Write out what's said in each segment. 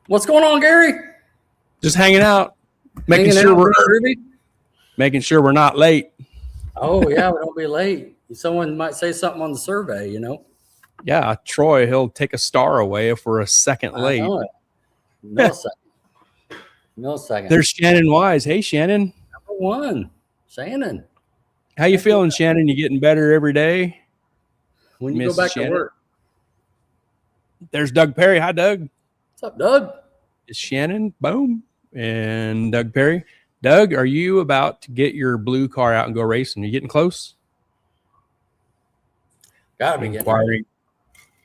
What's going on, Gary? Just hanging out, making sure we're not late. Oh yeah, we don't be late. Someone might say something on the survey, Yeah, Troy, he'll take a star away if we're a second late. I know it. Millisecond. There's Shannon Wise. Hey, Shannon. Number one, Shannon. How you feeling, Shannon? You getting better every day? When you go back to work. There's Doug Perry. Hi, Doug. What's up, Doug? It's Shannon. Boom. And Doug Perry. Doug, are you about to get your blue car out and go racing? Are you getting close? Gotta be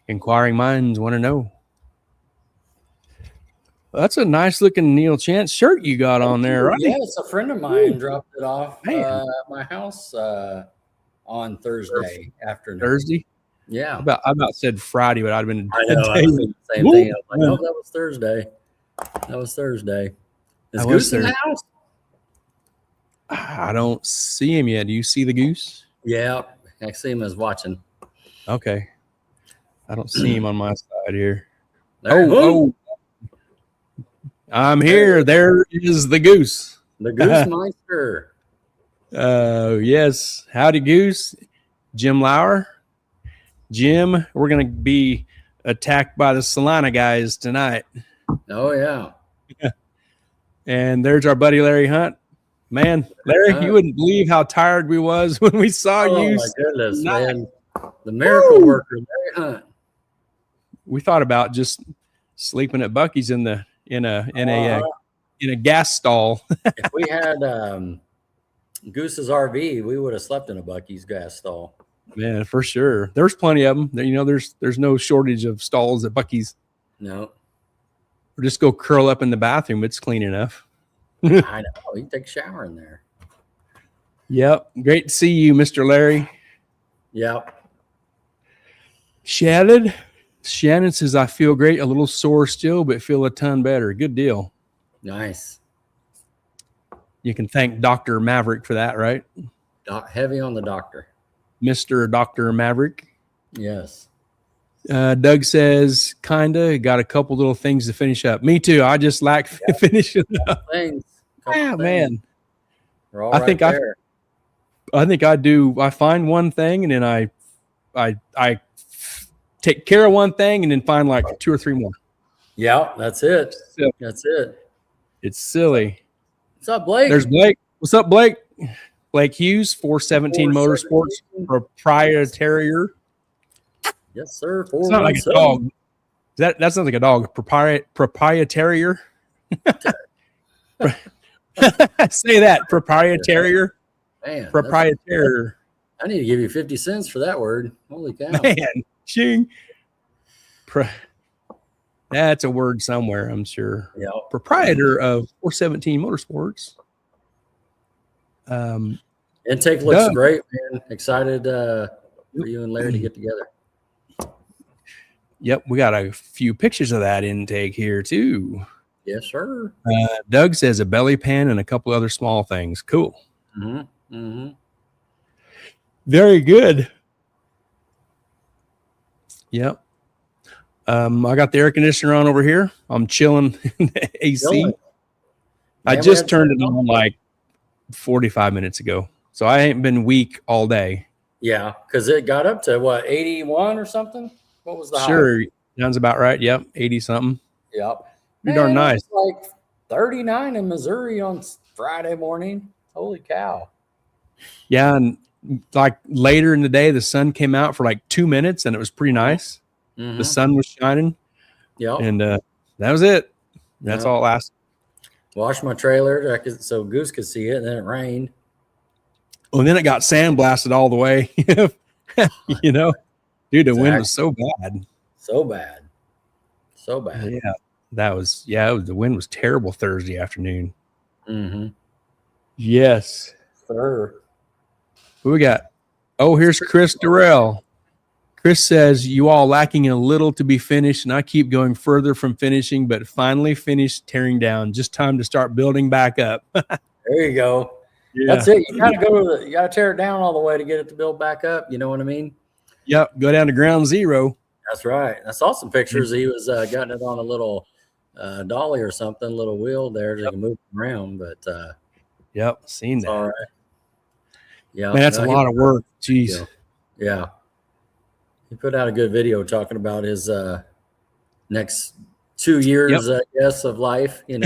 Inquiring minds want to know. Well, that's a nice looking Neil Chance shirt you got on there, right? Yeah, it's a friend of mine dropped it off at my house on Thursday afternoon. Thursday? Yeah. I about said Friday, but I'd have been. I know. I was the same thing. I was like, oh, that was Thursday. Is Goose in the house? I don't see him yet. Do you see the Goose? Yeah, I see him as watching. Okay. I don't see him on my side here. Oh. I'm here. There is the Goose. The Goose Meister. Yes. Howdy, Goose. Jim Lauer. Jim, we're going to be attacked by the Salina guys tonight. Oh, yeah. And there's our buddy Larry Hunt. Man, Larry, you wouldn't believe how tired we was when we saw you. Oh, my goodness, man. The miracle worker, Larry Hunt. We thought about just sleeping at Buc-ee's in a gas stall. If we had Goose's RV, we would have slept in a Buc-ee's gas stall. Man, for sure. There's plenty of them. There's no shortage of stalls at Buc-ee's. No. Or just go curl up in the bathroom. It's clean enough. I know. You can take a shower in there. Yep. Great to see you, Mr. Larry. Yep. Shannon says, I feel great. A little sore still, but feel a ton better. Good deal. Nice. You can thank Dr. Maverick for that, right? Heavy on the doctor. Mr. Dr. Maverick. Yes. Doug says, kinda got a couple little things to finish up. Me too. I just lack finishing up. Man. We're all right there. I think I do. I find one thing and then I take care of one thing and then find like two or three more. Yeah, that's it. That's it. It's silly. What's up, Blake? There's Blake. What's up, Blake? Blake Hughes, 417 Motorsports, proprietary. Yes, sir. It's not like a dog. That sounds like a dog. Proprietary. Say that. Proprietary. Man, proprietary. I need to give you 50 cents for that word. Holy cow. Man, ching. That's a word somewhere, I'm sure. Yeah. Proprietor of 417 Motorsports. Intake looks great, man. Excited for you and Larry to get together. Yep, we got a few pictures of that intake here too. Yes, sir. Doug says a belly pan and a couple other small things. Cool. Mm-hmm. Mm-hmm. Very good. Yep. I got the air conditioner on over here. I'm chilling in the AC. I just turned it on like 45 minutes ago. So I ain't been weak all day. Yeah, because it got up to what, 81 or something? What was the Sure. Sounds about right. Yep. 80 something. Yep. Pretty darn nice. It was like 39 in Missouri on Friday morning. Holy cow. Yeah. And like later in the day, the sun came out for like 2 minutes and it was pretty nice. Mm-hmm. The sun was shining. Yeah. And that was it. That's all it lasted. Washed my trailer so Goose could see it, and then it rained. Oh, and then it got sandblasted all the way. Dude, the wind was so bad. So bad. Yeah, the wind was terrible Thursday afternoon. Mm-hmm. Yes. Sir. Who we got? Oh, here's Chris Durrell. Chris says, you all lacking a little to be finished, and I keep going further from finishing, but finally finished tearing down. Just time to start building back up. There you go. Yeah. That's it. You gotta tear it down all the way to get it to build back up. You know what I mean? Yep. Go down to ground zero. That's right. I saw some pictures. He was getting it on a little dolly or something, little wheel there they can move around. But yep, seen that. All right. Yeah, man, that's a lot of work. Jeez. Yeah, he put out a good video talking about his next 2 years, I guess, of life. yeah,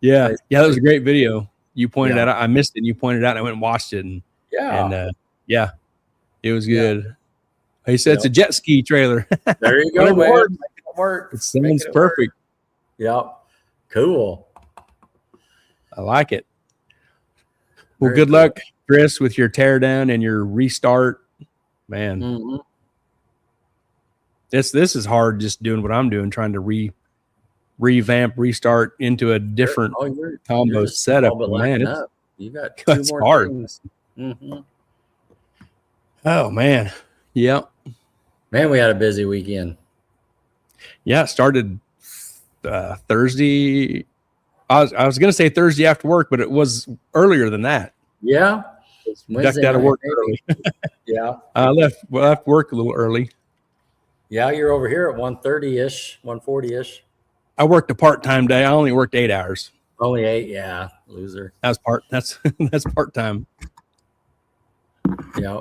that was a great video. You pointed out. I missed it. And you pointed out. And I went and watched it, and it was good. He said it's a jet ski trailer. There you go, man. Make it work. It sounds perfect. Yep. Cool. I like it. Well, good luck, Chris, with your teardown and your restart. Man, this is hard just doing what I'm doing, trying to revamp, restart into a different combo setup. Man, you got two more hard. Things. Oh, man. Yeah. Man, we had a busy weekend. Yeah, it started Thursday. I was going to say Thursday after work, but it was earlier than that. Yeah. Ducked out of work early. Yeah. I left work a little early. Yeah, you're over here at 1:30-ish, 1:40-ish. I worked a part-time day. I only worked 8 hours. Only 8, yeah. Loser. That's part-time. Yeah.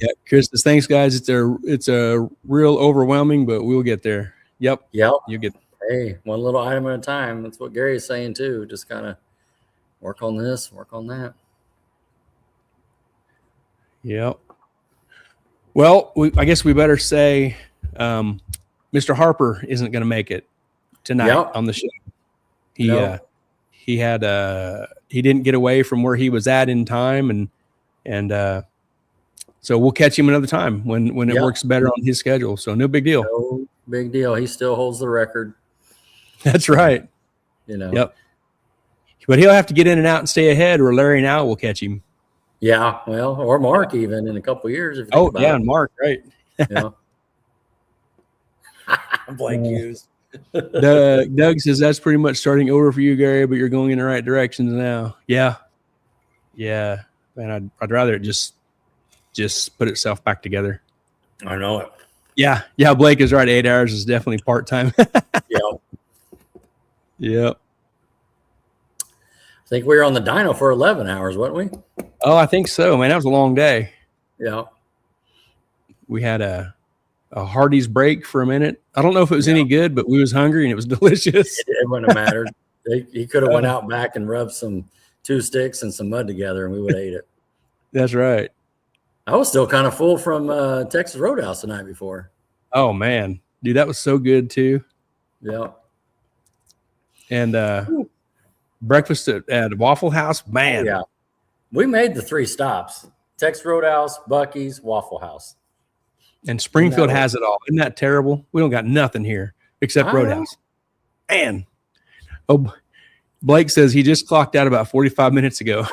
Yeah, Chris, thanks, guys. It's a real overwhelming, but we'll get there. Yep. You get. Hey, one little item at a time. That's what Gary's saying too. Just kind of work on this, work on that. Yep. Well, I guess we better say Mr. Harper isn't going to make it tonight on the show. He didn't get away from where he was at in time, and so we'll catch him another time when it works better on his schedule. So no big deal. No big deal. He still holds the record. That's right. Yep. But he'll have to get in and out and stay ahead, or Larry and Al will catch him. Yeah, well, or Mark even in a couple of years. If you think about it. And Mark, right? Yeah. Blake Hughes. Doug says that's pretty much starting over for you, Gary, but you're going in the right directions now. Yeah. Man, I'd rather it just put itself back together. I know it. Yeah. Blake is right. 8 hours is definitely part-time. Yep. I think we were on the dyno for 11 hours, weren't we? Oh, I think so, man. That was a long day. Yeah. We had a Hardee's break for a minute. I don't know if it was any good, but we was hungry and it was delicious. It wouldn't have mattered. He could have went out back and rubbed some 2 sticks and some mud together and we would have ate it. That's right. I was still kind of full from Texas Roadhouse the night before. Oh, man. Dude, that was so good too. Yeah. And breakfast at Waffle House, man. Yeah. We made the 3 stops. Texas Roadhouse, Buc-ee's, Waffle House. And Springfield has it all. Isn't that terrible? We don't got nothing here except Roadhouse. Man. Oh, Blake says he just clocked out about 45 minutes ago.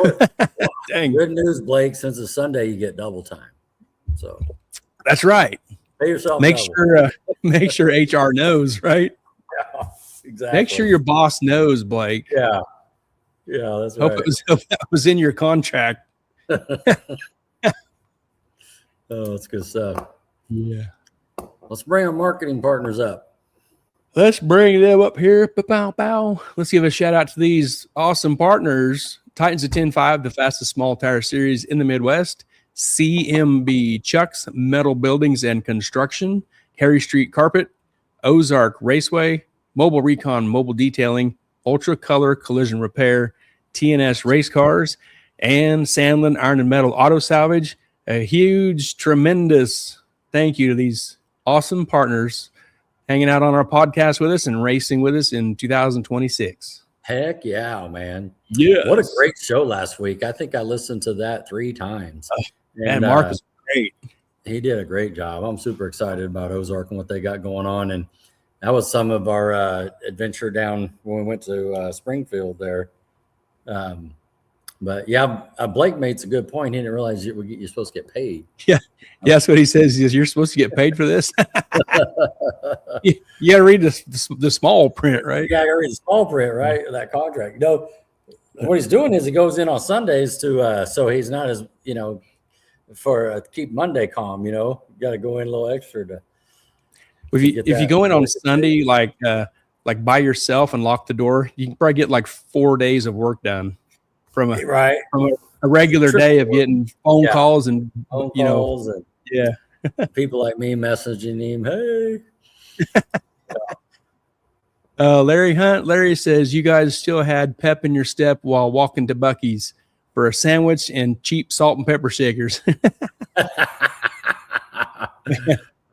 Dang. Good news, Blake. Since it's Sunday, you get double time. So that's right. Pay yourself. Make sure HR knows, right? Yeah, exactly. Make sure your boss knows, Blake. Yeah, that's right. Hope that was in your contract. That's good stuff. Yeah. Let's bring our marketing partners up. Let's bring them up here. Bow. Let's give a shout out to these awesome partners. Titans of 10.5, the fastest small tire series in the Midwest. CMB Chucks, Metal Buildings and Construction. Harry Street Carpet. Ozark Raceway. Mobile Recon Mobile Detailing. Ultra Color Collision Repair. TNS Race Cars. And Sandlin Iron and Metal Auto Salvage. A huge, tremendous thank you to these awesome partners hanging out on our podcast with us and racing with us in 2026. Heck yeah, man. Yeah. What a great show last week. I think I listened to that 3 times. And Mark was great. He did a great job. I'm super excited about Ozark and what they got going on. And that was some of our adventure down when we went to Springfield there. But yeah, Blake made a good point. He didn't realize you're supposed to get paid. Yeah, that's what he says. He says you're supposed to get paid for this. You got to read the small print, right? You got to read the small print, right? That contract. What he's doing is he goes in on Sundays to so he's not as for keep Monday calm. You got to go in a little extra to. If you go in on Sunday, like like by yourself and lock the door, you can probably get like 4 days of work done from a regular day of getting phone calls and calls and yeah, people like me messaging him. Hey, Larry says you guys still had pep in your step while walking to Buc-ee's for a sandwich and cheap salt and pepper shakers.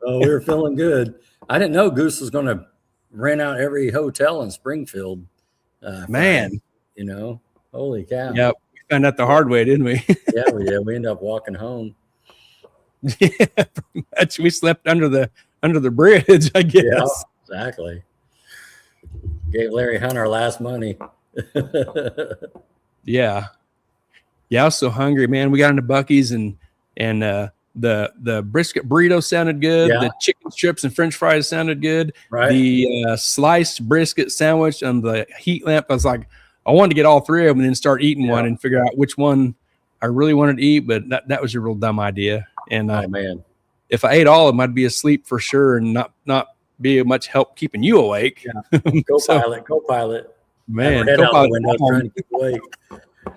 Oh, we were feeling good. I didn't know Goose was going to rent out every hotel in Springfield. Man, holy cow. Yeah, we found out the hard way, didn't we? Yeah, we did. We ended up walking home. Yeah, pretty much. We slept under the bridge, I guess. Yeah, exactly. Gave Larry Hunt our last money. Yeah. I was so hungry, man. We got into Buc-ee's and the brisket burrito sounded good. Yeah. The chicken strips and French fries sounded good. Right. The sliced brisket sandwich on the heat lamp. I was like, I wanted to get all three of them and then start eating one and figure out which one I really wanted to eat. But that was a real dumb idea. And oh man, if I ate all of them, I'd be asleep for sure and not be of much help keeping you awake. Yeah. Co-pilot. Man, head out the window trying to keep awake.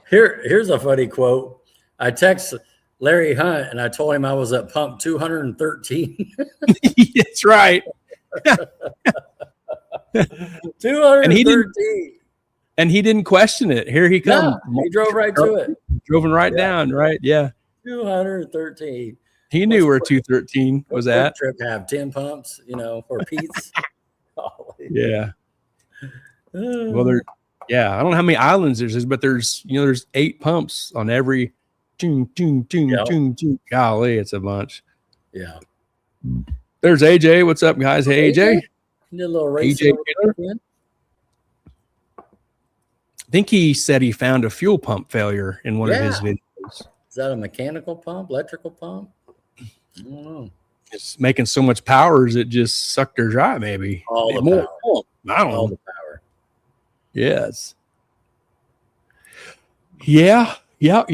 Here's a funny quote. I text Larry Hunt and I told him I was at pump 213. That's right. 213. And he didn't question it. Here he comes. No, he drove right to it. Drove right down, right? Yeah. 213. He knew where 213 was at. Trip have 10 pumps, for Pete's. Yeah. Well, I don't know how many islands there's, but there's 8 pumps on every. Golly, it's a bunch. Yeah. There's AJ. What's up, guys? Hey, AJ. Did a little race. AJ I think he said he found a fuel pump failure in one of his videos. Is that a mechanical pump, electrical pump? I don't know. It's making so much power as it just sucked her dry, maybe. All the more. power. I don't know. All the power. Yes. Yeah. So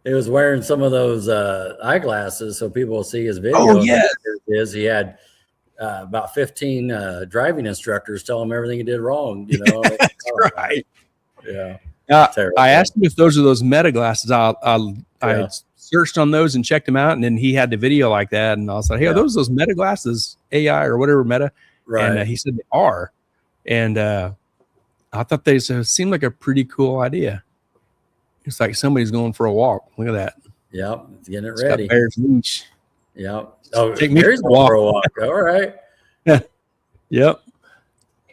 he was wearing some of those eyeglasses so people will see his video. Oh, yeah. He had about 15 driving instructors tell him everything he did wrong. That's right. Yeah. I asked him if those are those Meta glasses. I searched on those and checked them out, and then he had the video like that, and I was like, "Hey, are those Meta glasses, AI or whatever Meta?" Right. And he said they are, and I thought they seemed like a pretty cool idea. It's like somebody's going for a walk. Look at that. Yep, getting it It's ready. got Bear's Leash. Yep. Oh, take me Mary's going for a walk. All right. Yep. You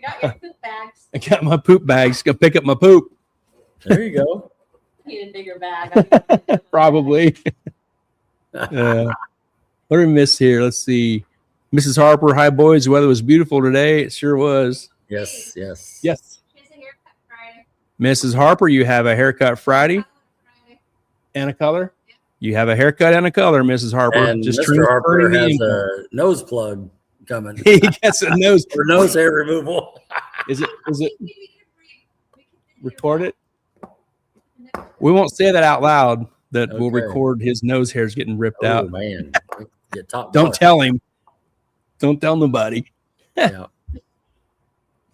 got your poop bags. I got my poop bags. Go pick up my poop. There you go. Need a bigger bag. Probably. What do we miss here? Let's see. Mrs. Harper, hi boys. The weather was beautiful today. It sure was. Yes. Yes. Here's a haircut Friday. Mrs. Harper, you have a haircut Friday and a color. You have a haircut and a color, Mrs. Harper. And just Mr. Harper transferring has the a nose plug coming. he gets a nose For nose hair removal. Is it record it? We won't say that out loud. That we'll record his nose hairs getting ripped out. Oh man. Get top Don't mark. tell him. Don't tell nobody. Yeah.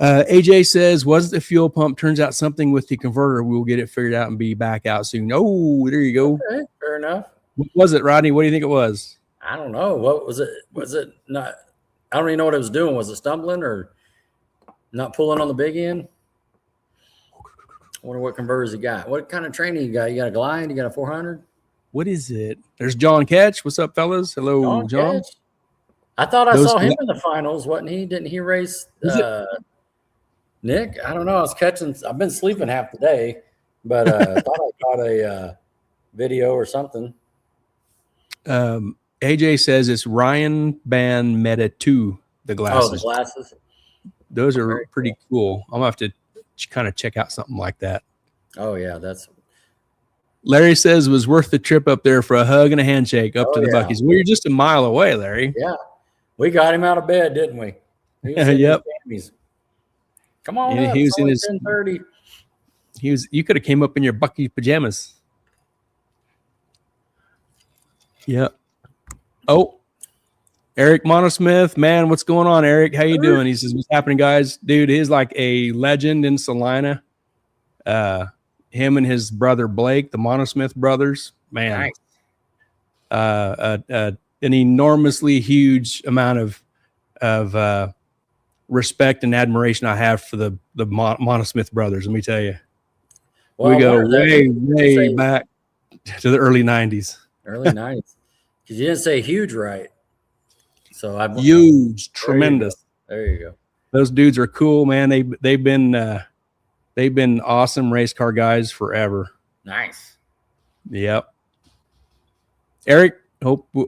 AJ says, was the fuel pump? Turns out something with the converter. We'll get it figured out and be back out soon. Oh, there you go. Okay, fair enough. What was it, Rodney? What do you think it was? I don't know. What was it? Was it not? I don't even know what it was doing. Was it stumbling or not pulling on the big end? I wonder what converters you got. What kind of training you got? You got a Glide? You got a 400? What is it? There's John Ketch. What's up, fellas? Hello, John. Ketch? I thought I saw him in the finals. Wasn't he? Didn't he race Nick? I don't know. I've been sleeping half the day, but I thought I caught a video or something. AJ says it's Ryan Band Meta 2, the glasses. Oh, the glasses. Those are pretty cool. I'm going to have to kind of check out something like that. Oh, yeah. That's Larry says it was worth the trip up there for a hug and a handshake up to the Buc-ee's. Well, you're just a mile away, Larry. Yeah. We got him out of bed, didn't we? Yep. Come on, Yeah, up. he was in It's his 10:30. You could have came up in your Buc-ee's pajamas. Yep. Oh, Eric Monosmith, man, what's going on, Eric? How you doing? He says, what's happening, guys? Dude, he's like a legend in Salina. Him and his brother Blake, the Monosmith brothers, man. Nice. An enormously huge amount of respect and admiration I have for the Monosmith brothers. Let me tell you, we go way back to the early '90s. Early '90s, because you didn't say huge, right? So huge, tremendous. There you go. Those dudes are cool, man. They've been awesome race car guys forever. Nice. Yep. Eric,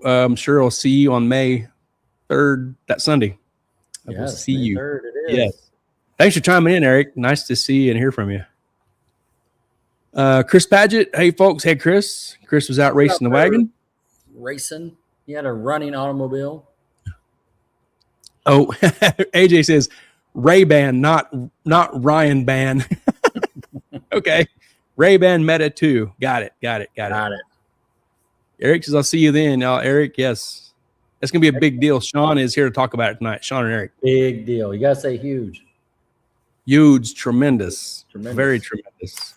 I'm sure I'll see you on May 3rd, that Sunday. I will see you. 3rd it is. Yes. Thanks for chiming in, Eric. Nice to see and hear from you. Chris Paget. Hey, folks. Hey, Chris. Chris was out racing the wagon. Racing. He had a running automobile. Oh, AJ says Ray-Ban, not Ryan Ban. Okay. Ray-Ban Meta 2. Got it. Eric says, I'll see you then. Eric, yes. That's going to be a big deal. Shawn is here to talk about it tonight. Shawn and Eric. Big deal. You got to say huge. Huge, tremendous. Very tremendous.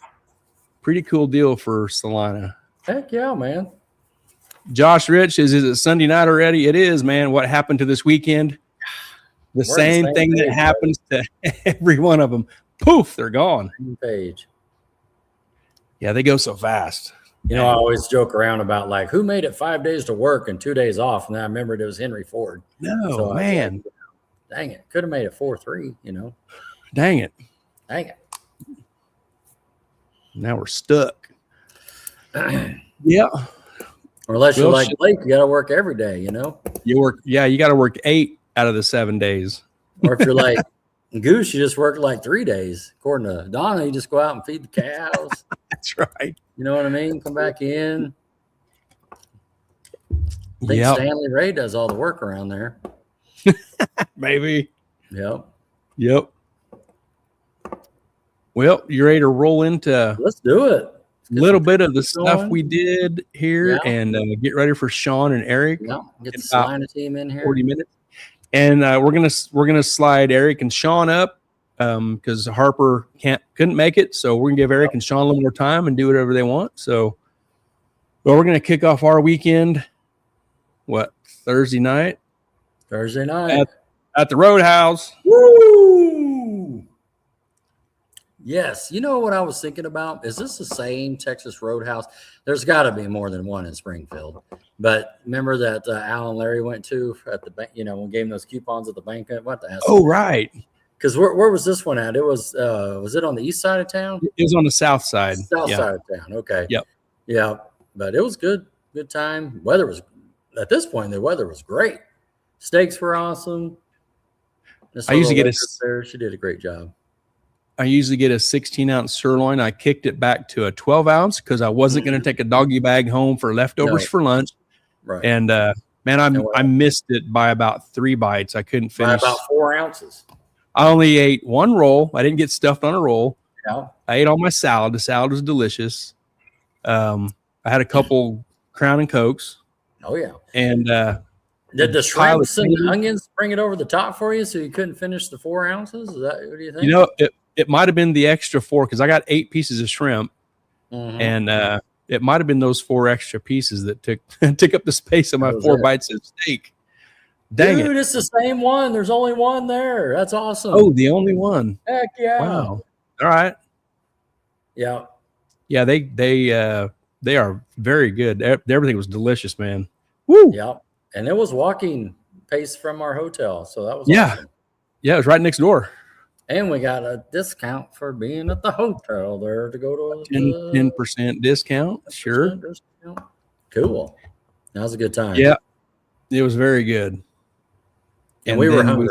Pretty cool deal for Salina. Heck yeah, man. Josh Rich is it Sunday night already? It is, man. What happened to this weekend? The same thing that happens to every one of them. Poof, they're gone. Page. Yeah, they go so fast. You know, I always joke around about like who made it 5 days to work and 2 days off. And then I remembered it was Henry Ford. No, so man. Like, dang it. Could have made it 4-3, you know. Dang it. Now we're stuck. Yeah. Or unless you're like Blake, you got to work every day, you know. You got to work 8 out of the 7 days. Or if you're like Goose, you just work like 3 days. According to Donna, you just go out and feed the cows. That's right. You know what I mean? Come back in. I think Stanley Ray does all the work around there. Maybe. Yep. Well, you ready to roll into let's do it. A little bit of the stuff we did here and get ready for Shawn and Eric. Yeah, get the Salina team in here. 40 minutes. And we're gonna slide Eric and Shawn up because Harper couldn't make it. So we're gonna give Eric and Shawn a little more time and do whatever they want. So we're gonna kick off our weekend. Thursday night? Thursday night. At the Roadhouse. Woo! Yes. You know what I was thinking about? Is this the same Texas Roadhouse? There's got to be more than one in Springfield. But remember that Al and Larry went to at the bank, when we gave them those coupons at the banquet? What the hell? Oh, right. Because where was this one at? It was it on the east side of town? It was on the south side. South side of town. Okay. Yep. Yeah. But it was good. Good time. Weather was, at this point, the weather was great. Steaks were awesome. I usually get she did a great job. I usually get a 16-ounce sirloin. I kicked it back to a 12-ounce because I wasn't going to take a doggy bag home for leftovers for lunch. Right. And man, I missed it by about 3 bites. I couldn't finish. By about 4 ounces. I only ate 1 roll. I didn't get stuffed on a roll. Yeah. I ate all my salad. The salad was delicious. I had a couple Crown and Cokes. Oh yeah. And did the shrimps and the onions bring it over the top for you so you couldn't finish the 4 ounces? Is that what do you think? It might have been the extra 4 because I got 8 pieces of shrimp, and it might have been those 4 extra pieces that took up the space of my 4 bites of steak. Dang Dude, it. it's the same one. There's only one there. That's awesome. Oh, the only one. Heck yeah. Wow. All right. Yeah. Yeah, they are very good. Everything was delicious, man. Woo. Yeah. And it was walking pace from our hotel. So that was awesome. Yeah, it was right next door. And we got a discount for being at the hotel there to go to 10% discount. Sure. Discount. Cool. That was a good time. Yeah. It was very good. And we were hungry.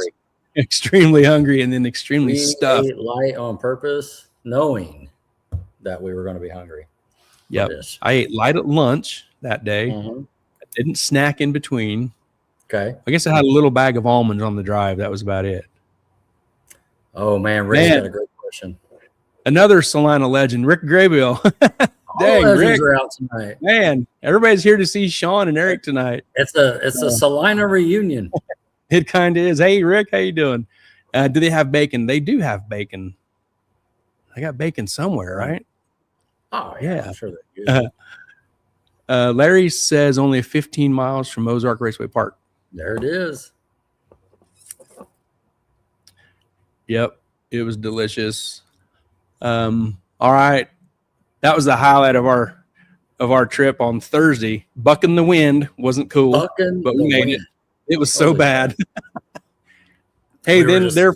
Extremely hungry and then extremely stuffed. Ate light on purpose, knowing that we were going to be hungry. Yep. I ate light at lunch that day. I didn't snack in between. Okay. I guess I had a little bag of almonds on the drive. That was about it. Oh, man. Rick's got a great question. Another Salina legend, Rick Graybill. Dang, legends Rick, are out tonight. man, everybody's here to see Shawn and Eric tonight. It's a Salina reunion. It kind of is. Hey, Rick, how you doing? Do they have bacon? They do have bacon. I got bacon somewhere, right? Oh Yeah. I'm sure they do. Larry says only 15 miles from Ozark Raceway Park. There it is. Yep, it was delicious. All right, that was the highlight of our trip on Thursday. Bucking the wind wasn't cool, Bucking but we the made wind. it. It was so Holy bad. Hey, We were then just- there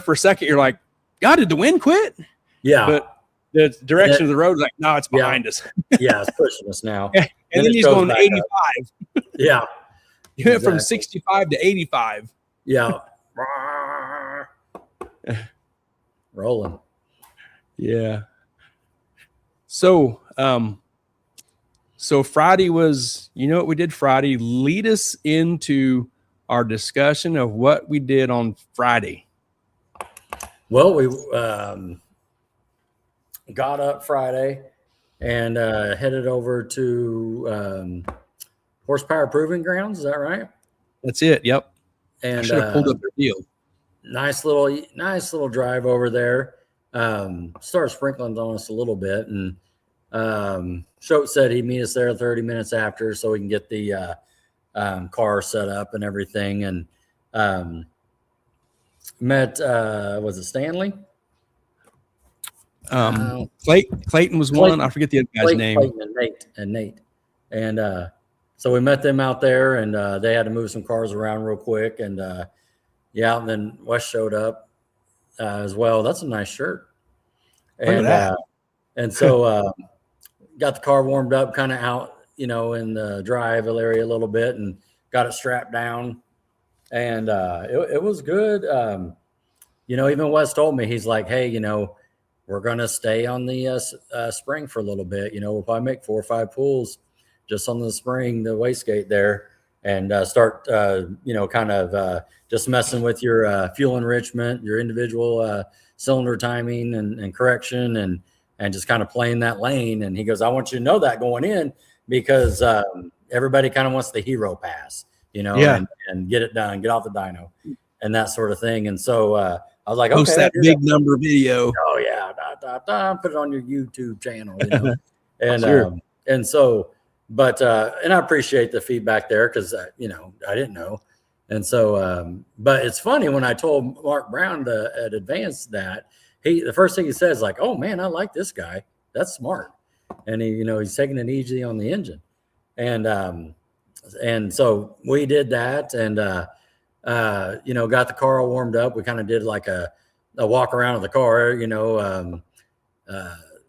for a second, you're like, God, did the wind quit? Yeah. But the direction of the road is like, no, it's behind us. Yeah, it's pushing us now. And then it he's goes going back 85. Yeah. You went from Exactly. 65 to 85. Yeah. Rolling. Yeah. So, so Friday was, you know what we did Friday? Lead us into our discussion of what we did on Friday. Well, we got up Friday and headed over to Horsepower Proving Grounds. Is that right? That's it. Yep. I And should have pulled up the deal. nice little drive over there. Started sprinkling on us a little bit, and Shote said he'd meet us there 30 minutes after so we can get the car set up and everything. And met was it Stanley? Clayton was one. I forget the other guy's name. Clayton and Nate. And so we met them out there, and they had to move some cars around real quick. And and then Wes showed up as well. That's a nice shirt. Look at And that. and so got the car warmed up, kind of out, in the drive area a little bit, and got it strapped down. And it was good. Even Wes told me, he's like, hey, we're going to stay on the spring for a little bit. We'll probably make 4 or 5 pulls just on the spring, the wastegate there, and start, kind of just messing with your fuel enrichment, your individual cylinder timing and correction, and just kind of playing that lane. And he goes, I want you to know that going in, because everybody kind of wants the hero pass, and get it done, get off the dyno and that sort of thing. And so I was like, Post okay, that big number video. oh yeah, put it on your YouTube channel, and Sure. And so, but and I appreciate the feedback there, because I didn't know. And so, but it's funny, when I told Mark Brown at Advance that, the first thing he says, like, oh man, I like this guy, that's smart. And he's taking it easy on the engine. And so we did that, and got the car all warmed up. We kind of did like a walk around of the car,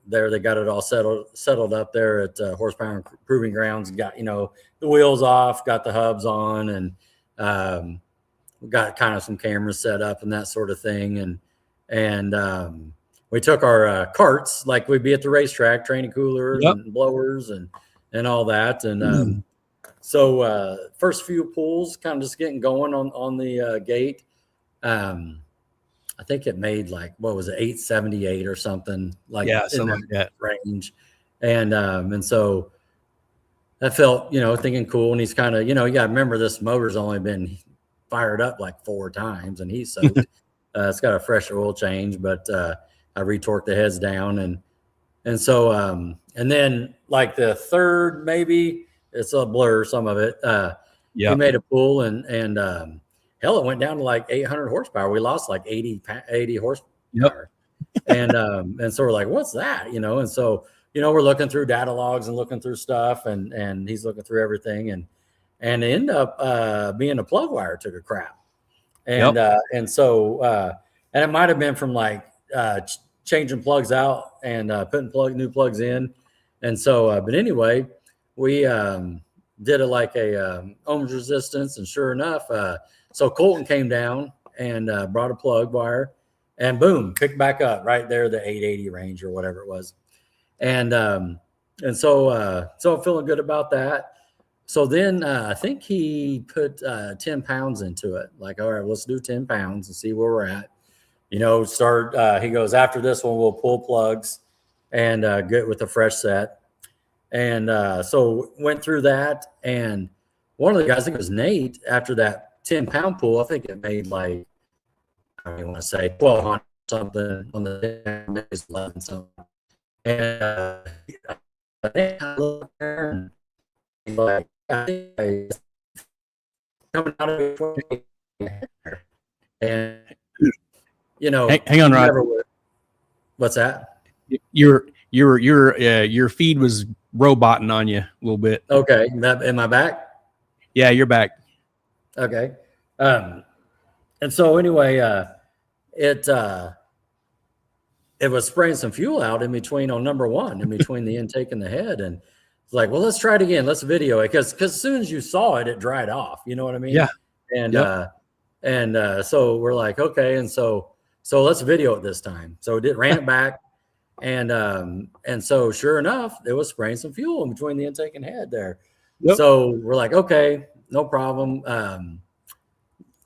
there they got it all settled up there at Horsepower Proving Grounds. Got the wheels off, got the hubs on, and got kind of some cameras set up and that sort of thing. And we took our carts like we'd be at the racetrack, training coolers and blowers and all that. And so first few pulls, kind of just getting going on the gate. I think it made like, what was it, 878 or something, like something like that range. And so that felt, thinking cool. And he's kind of, you got to remember, this motor's only been fired up like 4 times, and he's soaked. It's got a fresh oil change, but I retorqued the heads down. And so, and then like the third, maybe it's a blur, some of it, he made a pull, and hell, it went down to like 800 horsepower. We lost like 80 horsepower. And so we're like, what's that? And so, we're looking through data logs and looking through stuff, and he's looking through everything, and it ended up being a plug wire took a crap. And so, and it might've been from like changing plugs out and putting new plugs in. And so, but anyway, we did it like a ohms resistance, and sure enough, so Colton came down and brought a plug wire, and boom, picked back up right there, the 880 range or whatever it was. And so I'm feeling good about that. So then I think he put 10 pounds into it. Like, all right, let's do 10 pounds and see where we're at. He goes, after this one, we'll pull plugs and get with a fresh set. And so went through that. And one of the guys, I think it was Nate, after that 10-pound pull, I think it made like, I don't even want to say 1,200 something on the 11 something. And I think I looked there and like, I think I coming out of it, and you know, Hang on, Rod. What's that? Your feed was roboting on you a little bit. Okay, am I back? Yeah, you're back. Okay, and so anyway, it was spraying some fuel out in between on number one, in between the intake and the head, and it's like, well, let's try it again. Let's video it because as soon as you saw it, it dried off. You know what I mean? Yeah. And Yep. so we're like, okay, and so let's video it this time. So it ran it back, and so sure enough, it was spraying some fuel in between the intake and head there. Yep. So we're like, okay, no problem.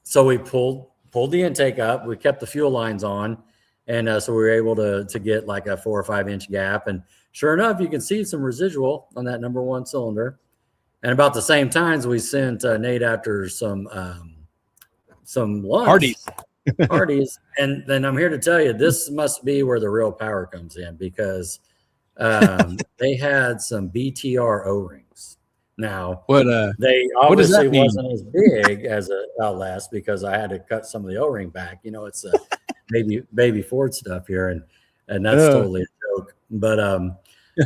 So we pulled the intake up. We kept the fuel lines on. And so we were able to get like a 4 or 5 inch gap. And sure enough, you can see some residual on that number one cylinder. And about the same times, we sent Nate after some lunch parties. And then I'm here to tell you, this must be where the real power comes in, because they had some BTR O-rings. Now, they obviously wasn't as big as a LS, because I had to cut some of the O-ring back. You know, it's a baby Ford stuff here, and that's totally a joke. But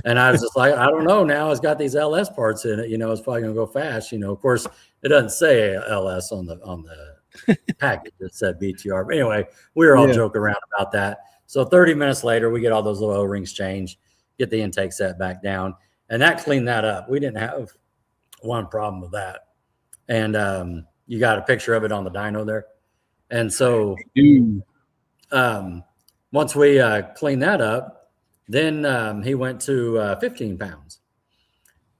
and I was just like, I don't know. Now it's got these LS parts in it. You know, it's probably gonna go fast. You know, of course, it doesn't say LS on the package. It said BTR. But anyway, we were all joking around about that. So 30 minutes later, we get all those little O-rings changed, get the intake set back down, and that cleaned that up. We didn't have one problem with that. And you got a picture of it on the dyno there. And so once we cleaned that up, then he went to 15 pounds.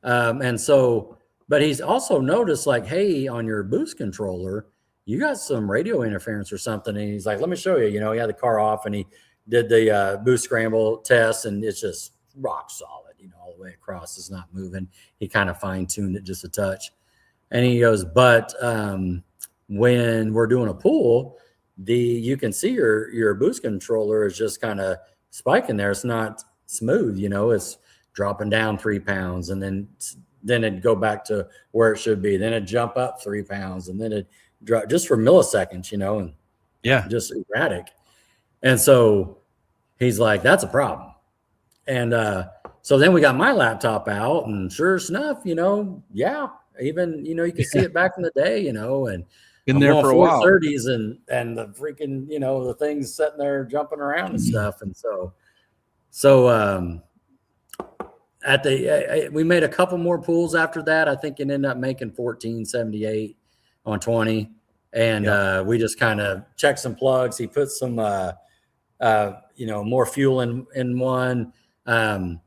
And so, but he's also noticed like, hey, on your boost controller, you got some radio interference or something. And he's like, let me show you. You know, he had the car off and he did the boost scramble test, and it's just rock solid, you know, all the way across. It's not moving. He kind of fine-tuned it just a touch. And he goes, but when we're doing a pull, you can see your boost controller is just kind of spiking there. It's not smooth, you know, it's dropping down 3 pounds, and then it'd go back to where it should be. Then it'd jump up 3 pounds, and then it drop just for milliseconds, you know, and just erratic. And so he's like, that's a problem. And so then we got my laptop out, and sure enough, you know, even, you know, you can see it back in the day, you know, and been there for a while. 430s and the freaking, you know, the things sitting there jumping around and stuff. And so we made a couple more pulls after that. I think it ended up making 1478 on 20. And we just kind of checked some plugs. He put some, you know, more fuel in one. The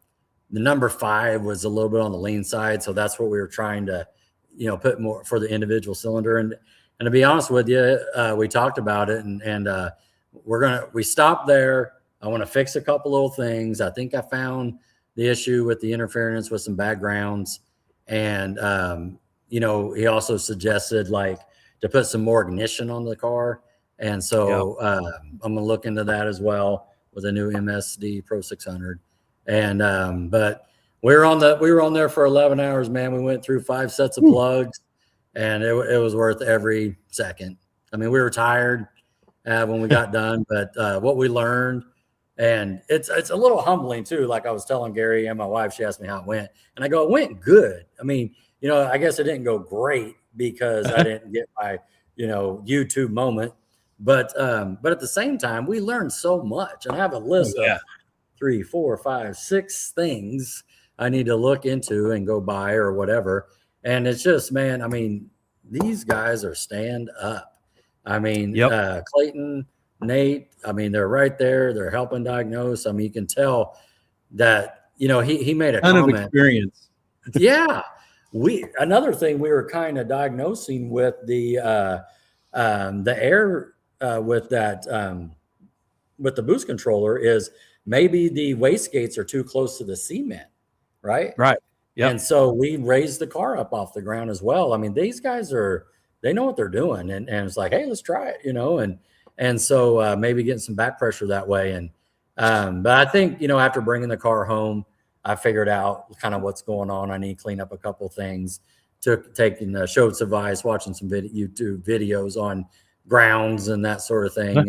number 5 was a little bit on the lean side. So that's what we were trying to, you know, put more for the individual cylinder. And to be honest with you, we talked about it, and we stopped there. I want to fix a couple little things. I think I found the issue with the interference with some backgrounds. And, you know, he also suggested like to put some more ignition on the car. And so I'm going to look into that as well with a new MSD Pro 600. And but we were on there for 11 hours, man. We went through 5 sets of plugs, and it was worth every second. I mean, we were tired when we got done, but what we learned, and it's a little humbling too. Like I was telling Gary and my wife, she asked me how it went, and I go, it went good. I mean, you know, I guess it didn't go great because I didn't get my, you know, YouTube moment, but at the same time, we learned so much, and I have a list of 3, 4, 5, 6 things I need to look into and go buy or whatever. And it's just, man, I mean, these guys are stand up. I mean, Clayton, Nate, I mean, they're right there. They're helping diagnose. I mean, you can tell that, you know, he made a ton comment. of experience. Another thing we were kind of diagnosing with the air with that with the boost controller is maybe the wastegates are too close to the cement, right? Right. Yep. And so we raised the car up off the ground as well. I mean, these guys they know what they're doing, and it's like, hey, let's try it, and so maybe getting some back pressure that way. And but I think, after bringing the car home, I figured out kind of what's going on. I need to clean up a couple things. Taking Schultz's advice, watching some YouTube videos on grounds and that sort of thing.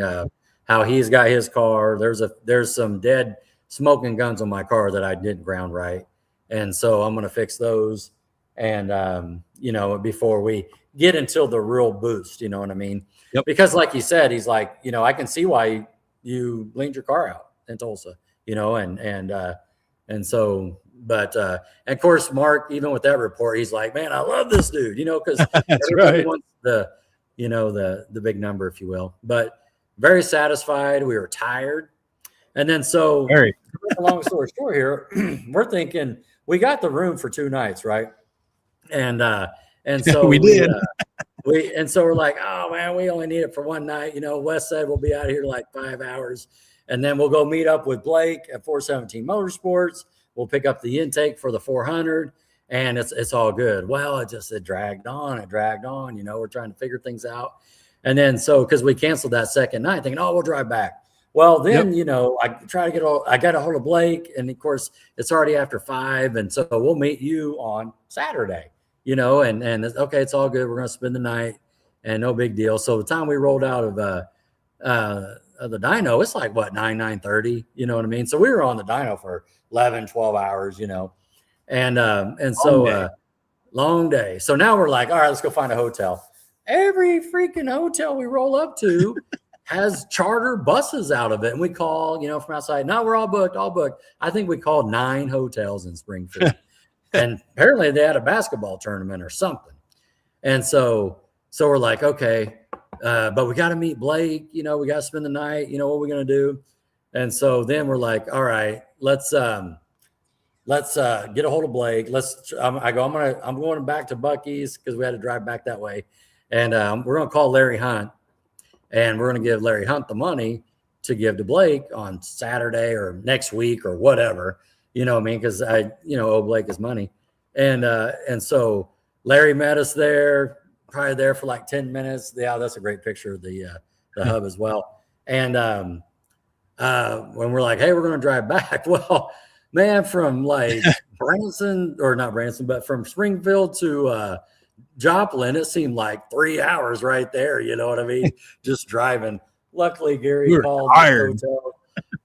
How he's got his car. There's some dead smoking guns on my car that I didn't ground right, and so I'm going to fix those. And before we get until the real boost, you know what I mean? Yep. Because like you said, he's like, I can see why you leaned your car out in Tulsa, and so, but and of course, Mark, even with that report, he's like, man, I love this dude, because That's right. wants the big number, if you will. But very satisfied. We were tired, and then so Very. long story short here, we're thinking we got the room for 2 nights, right? And so we did. And so we're like, oh man, we only need it for 1 night. Wes said we'll be out here like 5 hours, and then we'll go meet up with Blake at 417 Motorsports. We'll pick up the intake for the 400, and it's all good. Well, it dragged on. We're trying to figure things out, and then so because we canceled that second night, thinking, oh, we'll drive back. Well, then I try to I got a hold of Blake, and of course it's already after 5, and so we'll meet you on Saturday. And it's, okay, it's all good. We're going to spend the night and no big deal. So the time we rolled out of the dyno, it's like what, 9:30, you know what I mean? So we were on the dyno for 11, 12 hours, and so long day. So now we're like, all right, let's go find a hotel. Every freaking hotel we roll up to has charter buses out of it. And we call, from outside. No, we're all booked. I think we called 9 hotels in Springfield. And apparently they had a basketball tournament or something. And so we're like, okay, but we got to meet Blake, we got to spend the night, what are we going to do? And so then we're like, all right, let's get a hold of Blake. I'm going back to Buc-ee's because we had to drive back that way. And we're going to call Larry Hunt, and we're going to give Larry Hunt the money to give to Blake on Saturday or next week or whatever. You know what I mean? Because I owe Blake his money. And so Larry met us there, probably there for like 10 minutes. Yeah, that's a great picture of the hub as well. And when we're like, hey, we're going to drive back. Well, man, from like but from Springfield to Joplin, it seemed like 3 hours right there. You know what I mean? Just driving. Luckily, Gary called the hotel.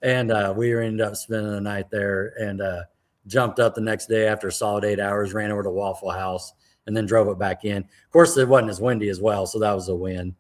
And we ended up spending the night there, and jumped up the next day after a solid 8 hours, ran over to Waffle House, and then drove it back in. Of course, it wasn't as windy as well, so that was a win.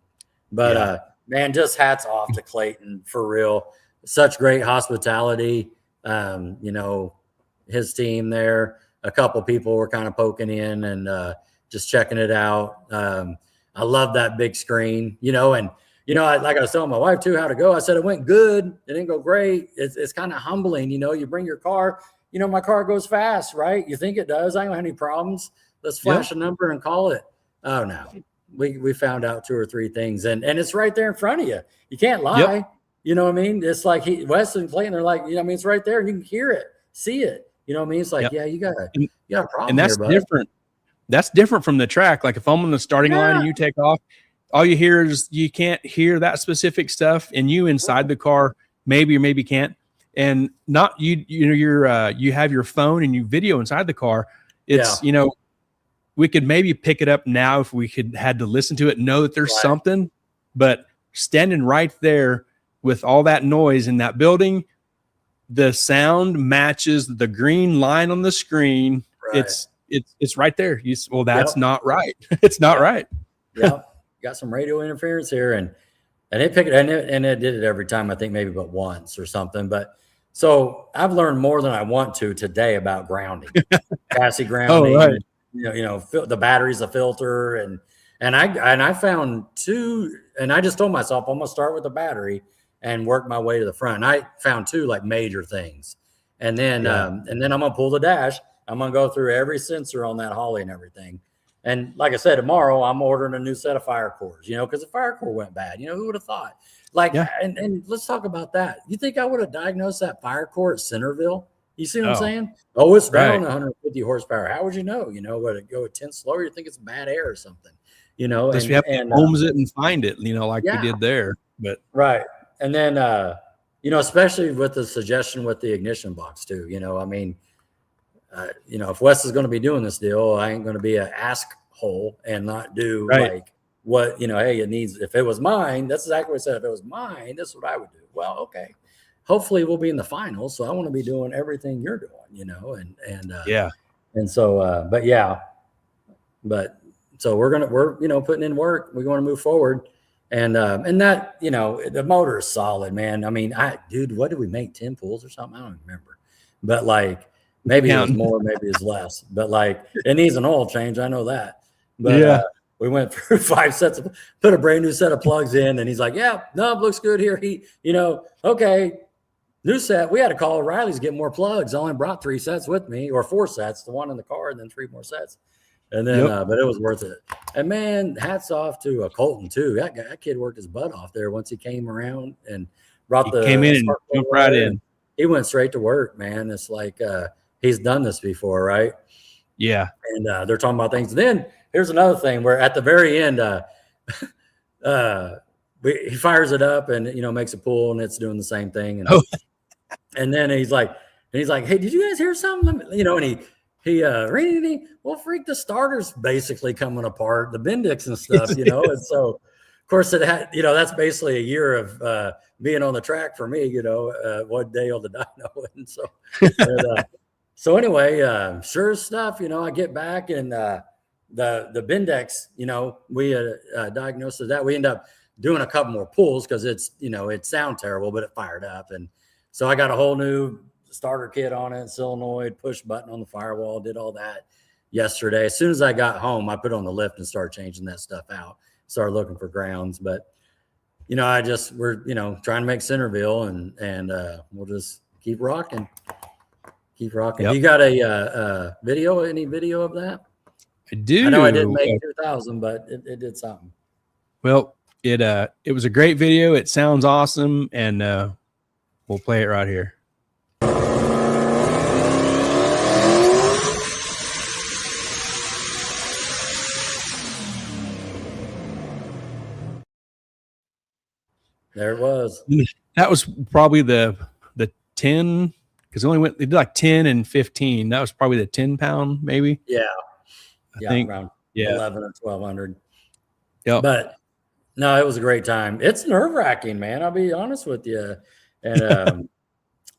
But, man, just hats off to Clayton for real. Such great hospitality. His team there, a couple people were kind of poking in and just checking it out. I love that big screen, and like I was telling my wife too, how to go. I said, it went good. It didn't go great. It's kind of humbling. You bring your car, my car goes fast, right? You think it does. I don't have any problems. Let's flash a number and call it. Oh, no. We found out 2 or 3 things, and it's right there in front of you. You can't lie. Yep. You know what I mean? It's like Wes and Clayton, they're like, it's right there. You can hear it, see it. You know what I mean? It's like, you got a problem. And that's different. That's different from the track. Like if I'm on the starting line and you take off, all you hear is you can't hear that specific stuff, and you inside the car maybe or maybe can't. And not you have your phone and you video inside the car. It's we could maybe pick it up now if we had to listen to it, know that there's something, but standing right there with all that noise in that building, the sound matches the green line on the screen. Right. It's right there. That's not right. It's not right. Yeah. Got some radio interference here, and it picked it, and it did it every time, I think maybe but once or something. But so I've learned more than I want to today about grounding, chassis grounding. Oh, right. The battery's a filter, and I found 2, and I just told myself I'm gonna start with the battery and work my way to the front. And I found 2 like major things, and then I'm gonna pull the dash. I'm gonna go through every sensor on that Holly and everything. And like I said, tomorrow I'm ordering a new set of fire cores, because the fire core went bad. Who would have thought? Like, Yeah. and let's talk about that. You think I would have diagnosed that fire core at Centerville? You see what I'm Oh. saying? Oh, it's down Right. 150 horsepower. How would you know? Would it go at 10 slower? You think it's bad air or something? Unless we have to homes it and find it, like we did there. But right. And then especially with the suggestion with the ignition box too. I mean, if Wes is going to be doing this deal, I ain't going to be an ask hole and not do like what, hey, it needs. If it was mine, that's exactly what I said. If it was mine, this is what I would do. Well, okay. Hopefully we'll be in the finals. So I want to be doing everything you're doing, and so, so we're putting in work. We're going to move forward. And that, the motor is solid, man. I mean, dude, what did we make? 10 pulls or something? I don't remember, but like, maybe it was more, maybe it's less, but like it needs an oil change. I know that, but we went through 5 sets put a brand new set of plugs in, and he's like, yeah, no, it looks good here. Okay. New set. We had to call Riley's to get more plugs. I only brought 3 sets with me, or 4 sets, the one in the car, and then 3 more sets. And then, but it was worth it. And man, hats off to Colton too. That kid worked his butt off there once he came around and came in and jumped right in. He went straight to work, man. It's like he's done this before, right? Yeah. And they're talking about things. Then here's another thing where at the very end, he fires it up and makes a pull, and it's doing the same thing. And and then he's like, hey, did you guys hear something? And he freak, the starter's basically coming apart, the Bendix and stuff, and so of course it had, that's basically a year of being on the track for me, one day on the dyno. And so, so anyway, sure stuff, I get back and the Bendix, we diagnosed that. We end up doing a couple more pulls because it's, it sound terrible, but it fired up. And so I got a whole new starter kit on it, solenoid, push button on the firewall, did all that yesterday. As soon as I got home, I put on the lift and started changing that stuff out, started looking for grounds. But, we're, trying to make Centerville and we'll just keep rocking. Yep. You got a video, any video of that? I do. I know I didn't make 2,000, but it did something. Well, it was a great video. It sounds awesome. And we'll play it right here. There it was. That was probably the 10, because they did like 10 and 15. That was probably the 10-pound, maybe. Yeah. I think around 11 or 1,200. Yeah. But no, it was a great time. It's nerve-wracking, man. I'll be honest with you. And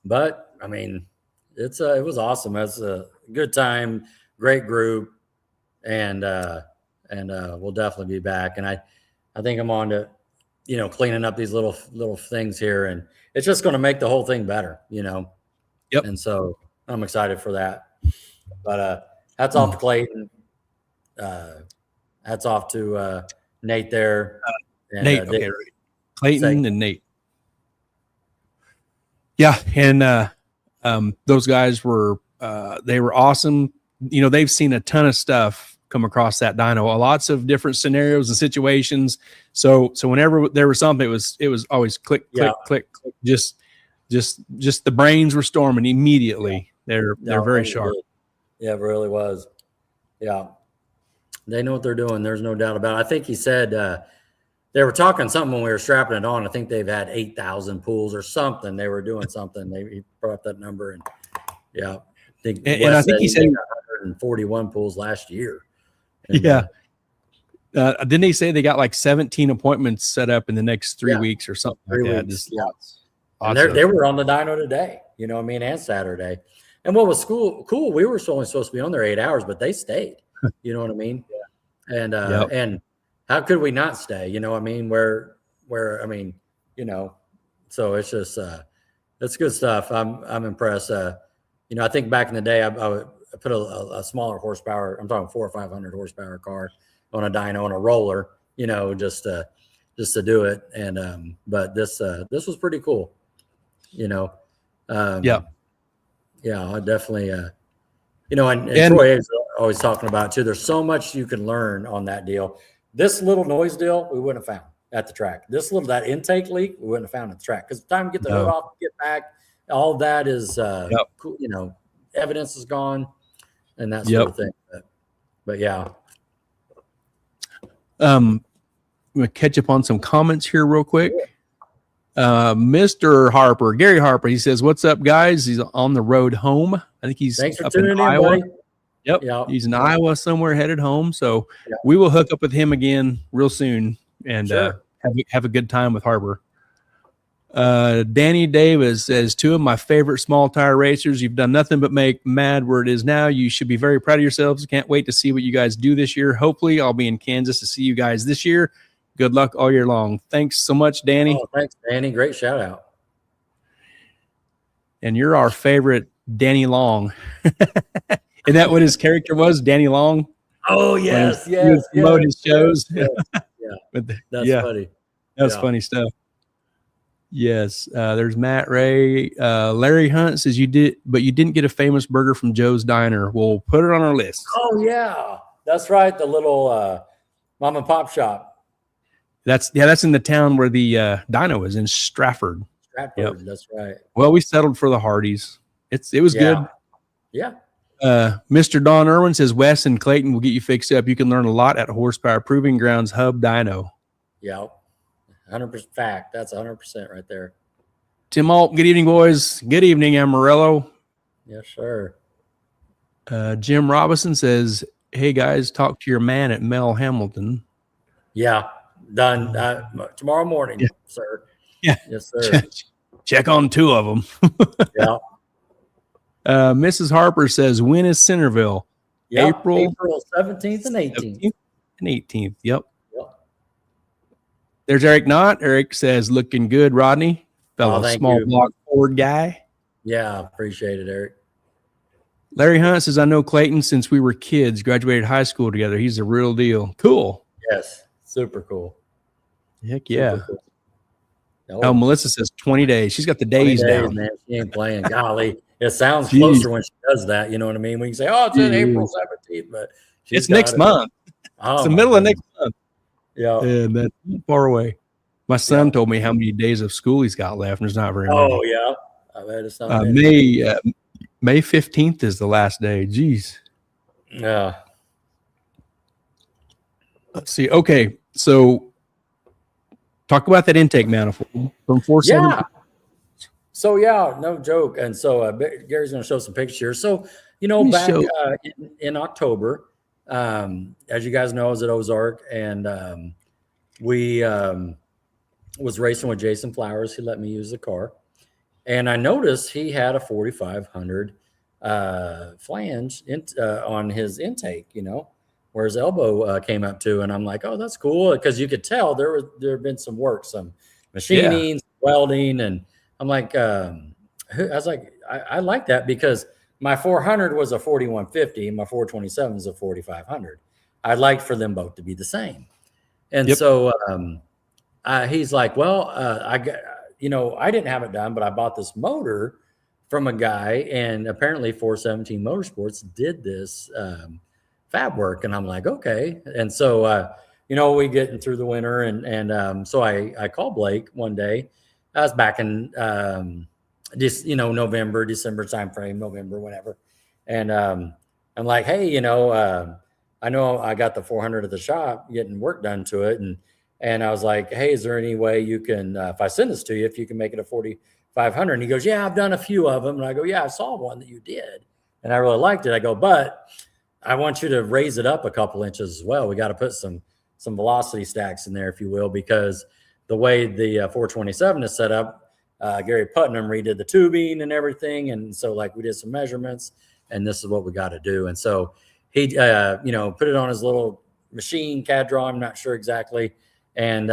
but I mean, it was awesome. It's a good time, great group, and we'll definitely be back. And I think I'm on to cleaning up these little things here, and it's just going to make the whole thing better, Yep. And so I'm excited for that. But hats off to Clayton. Hats off to Nate there. And, Nate, okay, right. Clayton and Nate. Yeah, and those guys were they were awesome. They've seen a ton of stuff come across that dyno, lots of different scenarios and situations. So whenever there was something, it was always click, click. Just the brains were storming immediately. They're very sharp. Yeah, it really was. Yeah, they know what they're doing. There's no doubt about it. I think he said they were talking something when we were strapping it on. I think they've had 8,000 pulls or something. They were doing something. He brought up that number, and I think he said 141 pulls last year. And, didn't he say they got like 17 appointments set up in the next 3 weeks or something like that? Just awesome. They were on the dyno today, and Saturday. And what was cool, we were only supposed to be on there 8 hours, but they stayed. You know what I mean? And and how could we not stay? You know what I mean? Where I mean, so it's just it's good stuff. I'm impressed. I think back in the day, I put a smaller horsepower. I'm talking 400 or 500 horsepower car on a dyno and a roller. Just to do it. And but this was pretty cool. I definitely and Troy is always talking about too. There's so much you can learn on that deal. This little noise deal we wouldn't have found at the track. That intake leak we wouldn't have found at the track because the time to get the hood off, get back, all that is cool. You know, evidence is gone and that sort of thing. But yeah. I'm gonna catch up on some comments here real quick. Mr. Harper, Gary Harper, he says, "What's up, guys?" He's on the road home. I think he's Thanks for up tuning in, Iowa. buddy. Yep. He's in Iowa somewhere headed home. So we will hook up with him again real soon and have a good time with Harper. Danny Davis says, "Two of my favorite small tire racers. You've done nothing but make mad where it is now. You should be very proud of yourselves. Can't wait to see what you guys do this year. Hopefully I'll be in Kansas to see you guys this year. Good luck all year long." Thanks so much, Danny. Oh, thanks, Danny. Great shout out. And you're our favorite Danny Long. Isn't that what his character was? Danny Long? Oh, yes. He would promote his shows. Yes. That's yeah. funny. That's funny stuff. Yes. There's Matt Ray. Larry Hunt says you didn't get a famous burger from Joe's Diner. We'll put it on our list. Oh, yeah. That's right. The little mom and pop shop. That's in the town where the dyno is in Stratford. That's right. Well, we settled for the Hardee's. It was good. Yeah. Mr. Don Irwin says Wes and Clayton will get you fixed up. You can learn a lot at Horsepower Proving Grounds Hub Dyno. Yeah. 100% fact. That's 100% right there. Tim Alt, good evening, boys. Good evening, Amarillo. Yes, sir. Jim Robinson says, "Hey guys, talk to your man at Mel Hamilton." Yeah, done tomorrow morning, sir. Yeah, yes, sir. Check on two of them. Yeah. Mrs. Harper says, "When is Centerville?" Yep. April 17th and 18th. Yep. There's Eric Knott. Eric says, "Looking good, Rodney." Fellow small block Ford guy. Yeah, appreciate it, Eric. Larry Hunt says, "I know Clayton since we were kids, graduated high school together. He's the real deal." Cool. Yes, super cool. Heck yeah. Cool. Oh, Melissa says 20 days. She's got the days down. Man. She ain't playing. Golly, it sounds closer when she does that. You know what I mean? When you say, "Oh, it's in April 17th," but it's next month. It's the middle of next month. Yeah, and that's far away. My son told me how many days of school he's got left, and there's not very many. Oh yeah, I bet it's not many. May 15th is the last day. Jeez. Yeah. Let's see. Okay, so talk about that intake manifold from 470. Yeah. So yeah, no joke. And so Gary's going to show some pictures here. So back in October, as you guys know, I was at Ozark, and we was racing with Jason Flowers. He let me use the car, and I noticed he had a 4500 flange on his intake. Where his elbow came up to, and I'm like, "Oh, that's cool," because you could tell there had been some work, some machining, welding, and I'm like, I was like, I like that because my 400 was a 4150, and my 427 is a 4500. I'd like for them both to be the same, and so he's like, "Well, I didn't have it done, but I bought this motor from a guy, and apparently 417 Motorsports did this." Fab work. And I'm like, okay. And so, we getting through the winter and so I called Blake one day. I was back in, November, December timeframe, November, whatever. And I'm like, "Hey, I know I got the 400 at the shop getting work done to it. And I was like, "Hey, is there any way you can, if I send this to you, if you can make it a 4500? And he goes, "Yeah, I've done a few of them." And I go, "Yeah, I saw one that you did. And I really liked it." I go, "But I want you to raise it up a couple inches as well. We got to put some velocity stacks in there, if you will, because the way the 427 is set up, Gary Putnam redid the tubing and everything. And so we did some measurements, and this is what we got to do." And so he, put it on his little machine, CAD drawing, I'm not sure exactly. And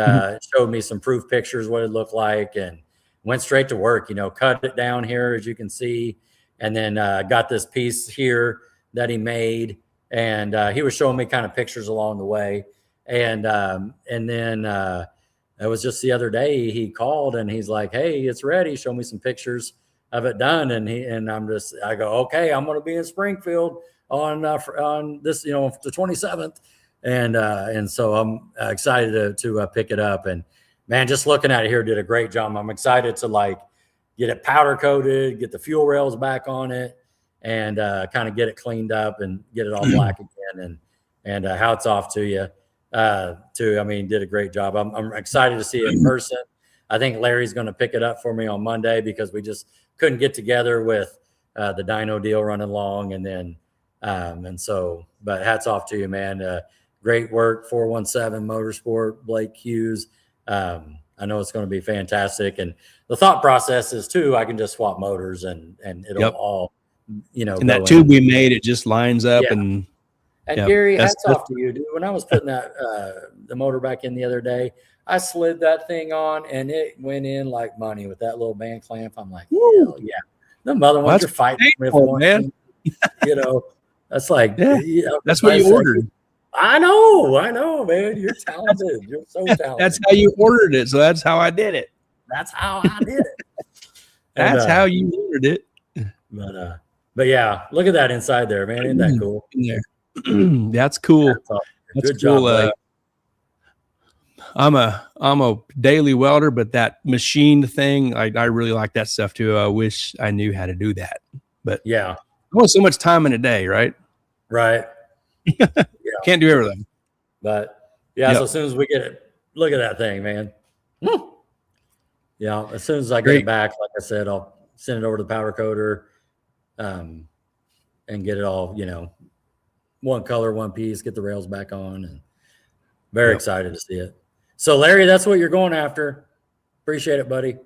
showed me some proof pictures, what it looked like, and went straight to work, cut it down here, as you can see. And then got this piece here that he made, and he was showing me kind of pictures along the way, and then it was just the other day he called and he's like, "Hey, it's ready. Show me some pictures of it done." And I go, "Okay, I'm going to be in Springfield on this, the 27th, and so I'm excited to pick it up. And man, just looking at it here, did a great job. I'm excited to like get it powder coated, get the fuel rails back on it, and kind of get it cleaned up and get it all black again. And hats off to you, too. I mean, did a great job. I'm excited to see it in person. I think Larry's going to pick it up for me on Monday because we just couldn't get together with the dyno deal running long. And then, but hats off to you, man. Great work, 417 Motorsport, Blake Hughes. I know it's going to be fantastic. And the thought process is too, I can just swap motors and it'll all, and that tube we made, it just lines up. And Gary, hats off to you, dude. When I was putting that the motor back in the other day, I slid that thing on and it went in like money with that little band clamp. I'm like, hell yeah. The other ones you're fighting with, man. That's like, that's what you ordered. I know, man. You're talented. You're so talented. That's how you ordered it. So that's how I did it. That's how I did it. That's how you ordered it. But yeah, look at that inside there, man. Isn't that cool? That's cool. That's Good cool. job, I'm a daily welder, but that machine thing, I really like that stuff too. I wish I knew how to do that. But yeah, only so much time in a day, right? Right. Can't do everything. But yeah, so as soon as we get it, look at that thing, man. Yeah, as soon as I get it back, like I said, I'll send it over to the powder coater, and get it all, one color, one piece, get the rails back on, and very excited to see it. So Larry, that's what you're going after. Appreciate it, buddy.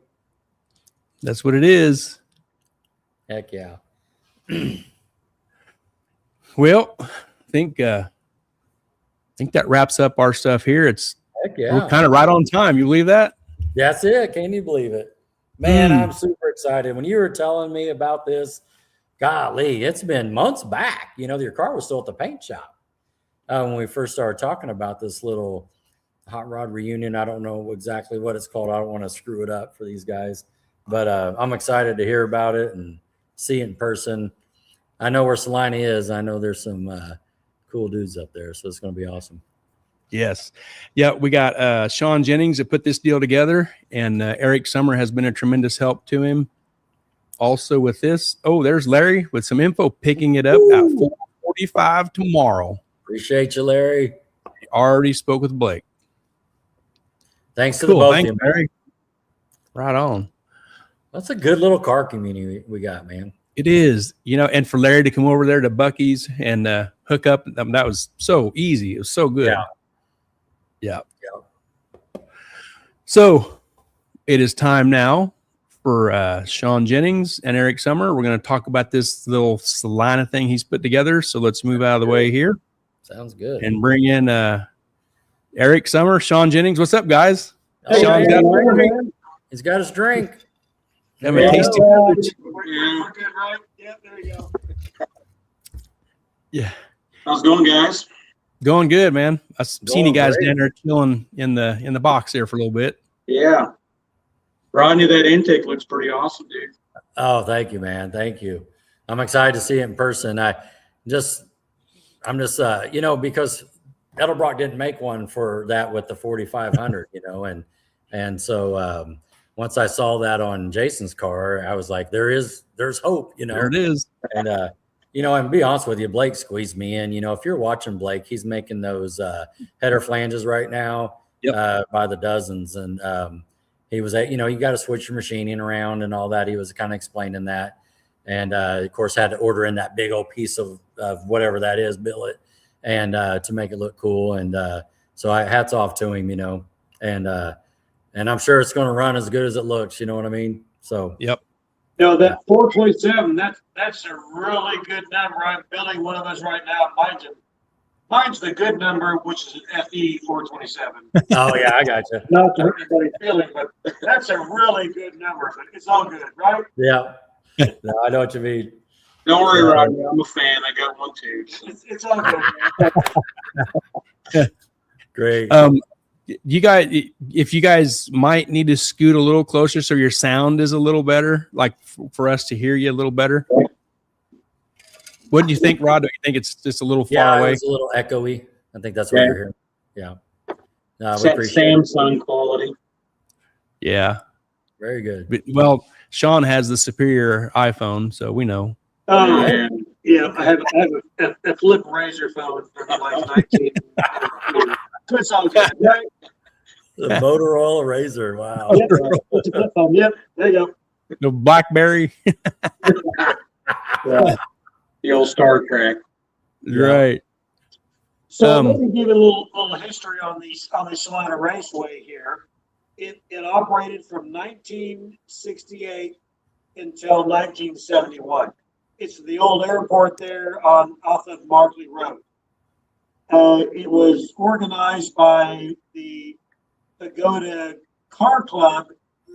That's what it is. Heck yeah. Well, I think that wraps up our stuff here. We're kind of right on time. You believe that? That's it. Can you believe it? Man, I'm super excited. When you were telling me about this, golly, it's been months back. Your car was still at the paint shop when we first started talking about this little hot rod reunion. I don't know exactly what it's called. I don't want to screw it up for these guys, but I'm excited to hear about it and see it in person. I know where Salina is. I know there's some cool dudes up there, so it's going to be awesome. Yes. Yeah, we got Shawn Jennings that put this deal together, and Eric Sommer has been a tremendous help to him. Also with this, there's Larry with some info, picking it up at 4:45 tomorrow. Appreciate you, Larry. I already spoke with Blake. Thanks to the both of you, Larry. Right on. That's a good little car community we got, man. It is, and for Larry to come over there to Bucky's and hook up, that was so easy. It was so good. Yeah. So it is time now for Shawn Jennings and Eric Sommer. We're going to talk about this little Salina thing he's put together. So let's move out of the way here. Sounds good. And bring in Eric Sommer, Shawn Jennings. What's up, guys? Hey, Shawn's got a drink. He's got his drink. Have a tasty beverage. We're good, right? Yeah, there you go. Yeah. How's it going, guys? Going good, man. I've seen you guys great. down there chilling in the box there for a little bit. Yeah. Rodney, that intake looks pretty awesome, dude. Oh, thank you, man. Thank you. I'm excited to see it in person. I'm just, because Edelbrock didn't make one for that with the 4,500, and so once I saw that on Jason's car, I was like, there's hope, There it is. And, and be honest with you, Blake squeezed me in. If you're watching Blake, he's making those header flanges right now by the dozens. And he was, you got to switch your machining around and all that. He was kind of explaining that. And, of course, had to order in that big old piece of whatever that is, billet, and to make it look cool. And so hats off to him, and I'm sure it's going to run as good as it looks. You know what I mean? So, yep. That 427, that's a really good number. I'm building one of those right now. Mine's the good number, which is an FE 427. Oh, yeah, I got you. Not to hurt anybody's feeling, but that's a really good number. But it's all good, right? Yeah. No, I know what you mean. Don't worry, Rodney. I'm a fan. I got one, too. It's all good, man. Great. You guys, if you guys might need to scoot a little closer so your sound is a little better, like for us to hear you a little better. What do you think, Rod? Do you think it's just a little Yeah, far it away? was a little echoey. I think that's what Okay. you're hearing. Yeah. No, we appreciate it. Samsung quality. Yeah. Very good. But, well, Shawn has the superior iPhone, so we know. Oh, man. Yeah, I have a flip razor phone from like 19. So it's all good, right? The Motorola Razor. Wow. Yep, it's a flip phone. Yep, there you go. No BlackBerry. Yeah. The old Star Trek. Yeah. Right. So let me give you a little history on the Salina Raceway here. It operated from 1968 until 1971. It's the old airport there off of Markley Road. It was organized by the Pagoda Car Club,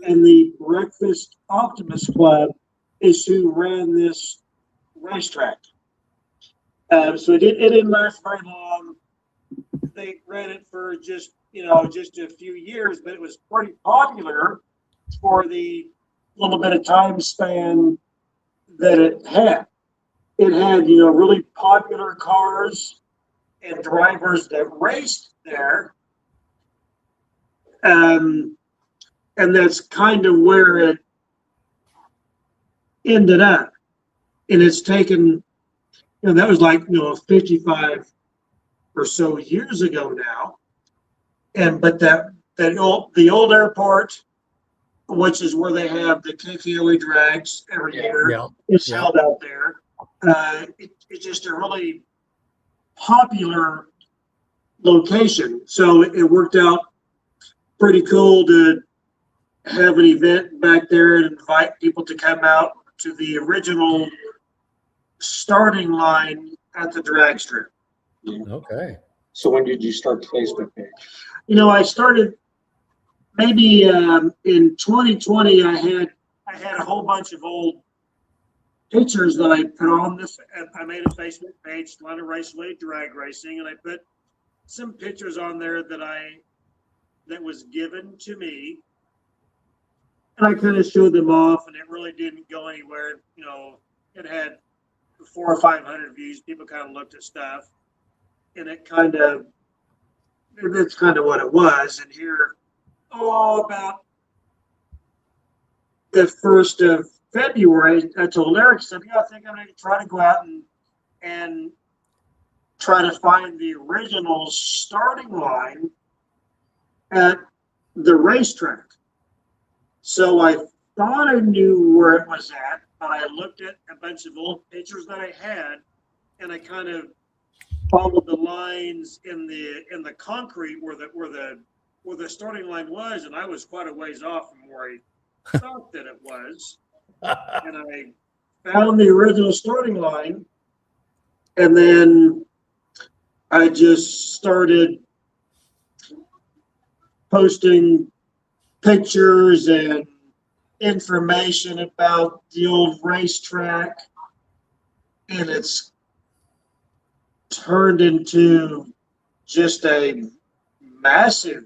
and the Breakfast Optimist Club is who ran this racetrack. So it didn't last very long. They ran it for just a few years, but it was pretty popular for the little bit of time span that it had. It had, really popular cars and drivers that raced there. And that's kind of where it ended up. And it's taken, that was like, 55 or so years ago now. But the old airport, which is where they have the KKOA drags every year, is held out there. It's just a really popular location. So it worked out pretty cool to have an event back there and invite people to come out to the original starting line at the drag strip. Okay. So when did you start the Facebook page? I started maybe in 2020. I had a whole bunch of old pictures that I put on this. I made a Facebook page, Salina Raceway Drag Racing, and I put some pictures on there that was given to me. And I kind of showed them off, and it really didn't go anywhere. It had 400 or 500 views. People kind of looked at stuff, and that's kind of what it was. And here, about the 1st of February, I told Eric, I said, I think I'm going to try to go out and try to find the original starting line at the racetrack. So I thought I knew where it was at, but I looked at a bunch of old pictures that I had, and I kind of followed the lines in the concrete where the starting line was, and I was quite a ways off from where I thought that it was. And I found the original starting line, and then I just started posting pictures and information about the old racetrack, and it's turned into just a massive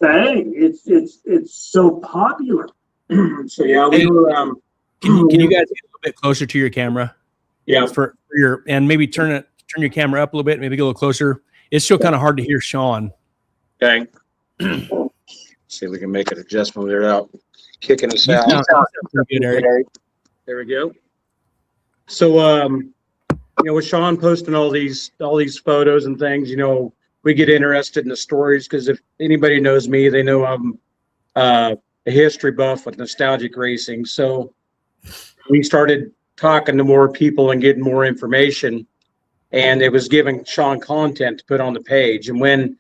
thing. It's so popular. So yeah, we were. Can you guys get a little bit closer to your camera? Yeah. For your, and maybe turn your camera up a little bit, maybe get a little closer. It's still kind of hard to hear Shawn. Okay. See if we can make an adjustment without kicking us You out. sound pretty good, Eric. There we go. So, with Shawn posting all these photos and things, we get interested in the stories, because if anybody knows me, they know I'm a history buff with nostalgic racing. So we started talking to more people and getting more information, and it was giving Shawn content to put on the page. And when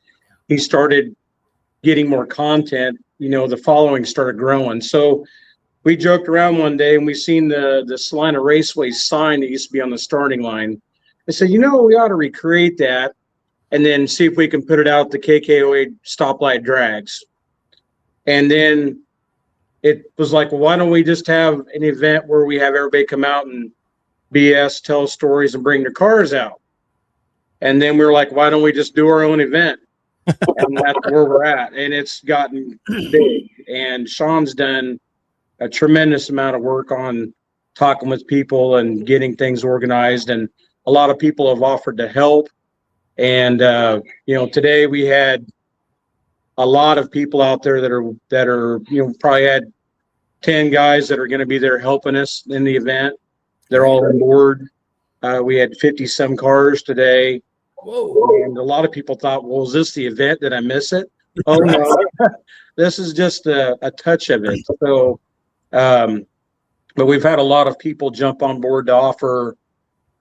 he started getting more content, the following started growing. So we joked around one day, and we seen the Salina Raceway sign that used to be on the starting line. I said, we ought to recreate that and then see if we can put it out the KKOA stoplight drags. And then it was like, well, why don't we just have an event where we have everybody come out and BS, tell stories, and bring their cars out? And then we were like, why don't we just do our own event? And that's where we're at. And it's gotten big. And Shawn's done a tremendous amount of work on talking with people and getting things organized. And a lot of people have offered to help. And, today we had a lot of people out there that are, probably had 10 guys that are going to be there helping us in the event. They're all on board. We had 50 some cars today. Whoa. And a lot of people thought, well, is this the event? Did I miss it? Oh, no, this is just a touch of it. So, but we've had a lot of people jump on board to offer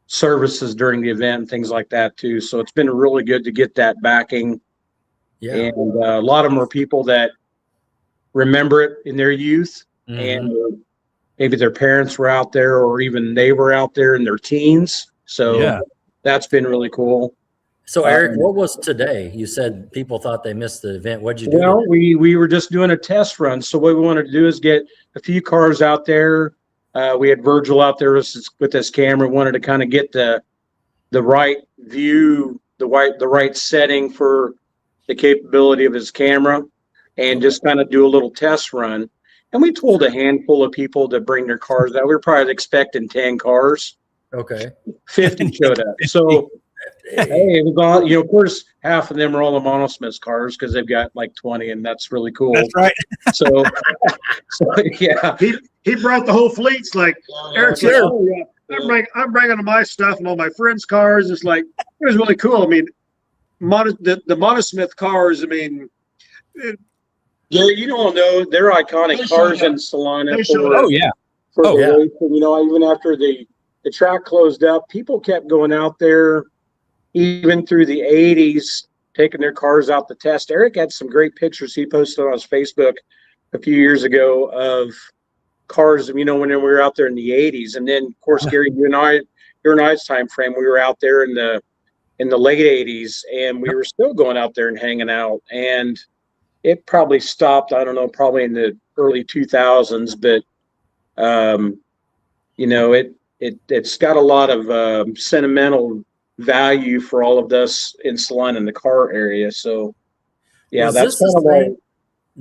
services during the event and things like that too. So it's been really good to get that backing. Yeah. And a lot of them are people that remember it in their youth, and maybe their parents were out there, or even they were out there in their teens. So that's been really cool. So Eric, what was today? You said people thought they missed the event. What'd you do? Well, we were just doing a test run. So what we wanted to do is get a few cars out there. We had Virgil out there with his camera. Wanted to kind of get the right view, the right setting for the capability of his camera, and just kind of do a little test run. And we told a handful of people to bring their cars out. We were probably expecting 10 cars. Okay. 50 showed up. So hey, it was all, of course, half of them are all the Monosmiths cars because they've got like 20, and that's really cool. That's right. So yeah. He brought the whole fleets. Like Eric said, oh, yeah, I'm bringing my stuff and all my friends' cars. It's like, it was really cool. I mean, the Monosmith cars. I mean, Gary, you don't know, they're iconic cars in Salina. Oh yeah. Race. And, even after the track closed up, people kept going out there, even through the 80s, taking their cars out to test. Eric had some great pictures he posted on his Facebook a few years ago of cars, when we were out there in the 80s. And then, of course, Gary, your and I's time frame, we were out there in the late 80s, and we were still going out there and hanging out. And it probably stopped, I don't know, probably in the early 2000s, but it's got a lot of sentimental value for all of us in Salina in the car area. So yeah, Was that's this kind of the like same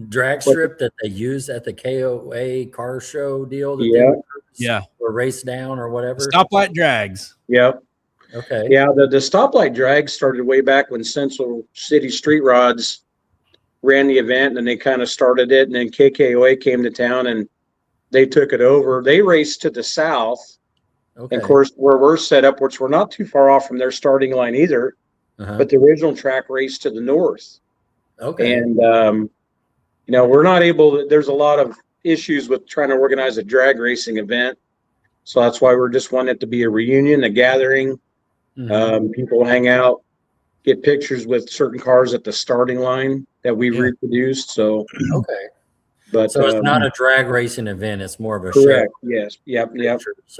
drag strip that they used at the KOA car show deal that Yeah. Yeah. or race down or whatever. Stoplight drags. Yep. Okay. Yeah, the stoplight drag started way back when Central City Street Rods ran the event, and then they kind of started it, and then KKOA came to town and they took it over. They raced to the south. Okay. And of course, where we're set up, which we're not too far off from their starting line either, but the original track raced to the north. Okay. And, we're not able to, there's a lot of issues with trying to organize a drag racing event. So that's why we're just wanting it to be a reunion, a gathering. People hang out, get pictures with certain cars at the starting line that we reproduced. So, okay. but So it's not a drag racing event. It's more of a correct. show. Yes. Yep.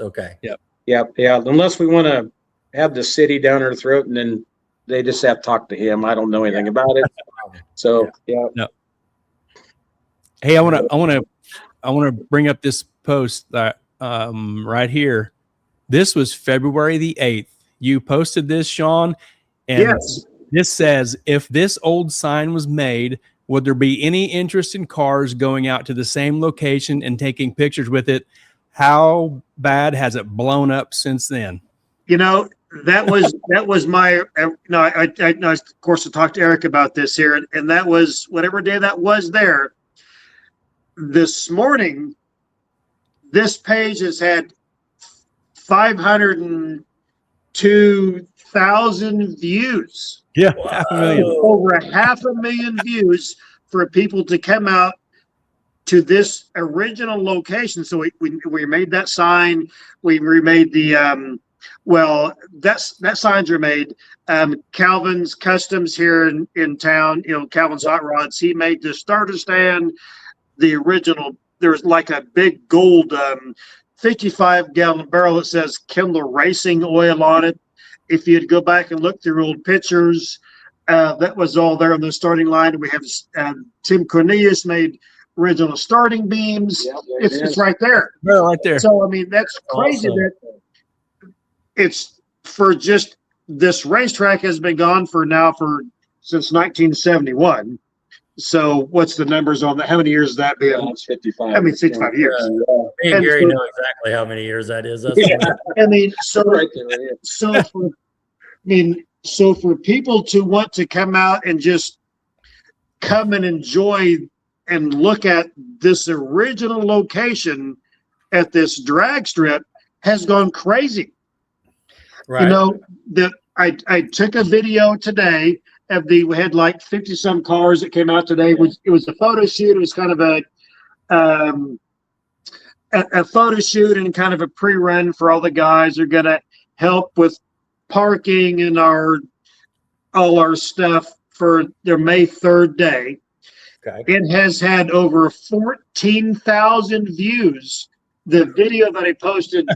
Okay. Yep. Yeah. Unless we want to have the city down our throat, and then they just have to talk to him. I don't know anything about it. So yeah. No. Hey, I want to bring up this post that right here. This was February the 8th. You posted this, Shawn, and this says, if this old sign was made, would there be any interest in cars going out to the same location and taking pictures with it? How bad has it blown up since then? That was my, I of course I talked to Eric about this here, and that was whatever day that was there. This morning, this page has had 502,000 views. Yeah, 500,000. Over 500,000 views for people to come out to this original location. So we made that sign. We remade the that signs are made. Calvin's Customs here in town, Calvin's Hot Rods, he made the starter stand. The original, there's like a big gold 55-gallon barrel that says Kindle Racing Oil on it. If you'd go back and look through old pictures, that was all there on the starting line. We have Tim Cornelius made original starting beams. Yep, it's right there. Right there. So, I mean, that's crazy that it's for just this racetrack has been gone since 1971. So what's the numbers on that? How many years has that been? It's 55. I mean, 65 years. Me and And Gary so- know exactly how many years that is. That's Yeah, I mean, so Right there, right here. so for people to want to come out and just come and enjoy and look at this original location at this drag strip has gone crazy. right. You know, I took a video today of we had like 50 some cars that came out today. It was a photo shoot. It was kind of a photo shoot and kind of a pre-run for all the guys who are gonna help with parking and all our stuff for their May 3rd day. Okay. It has had over 14,000 views. The video that I posted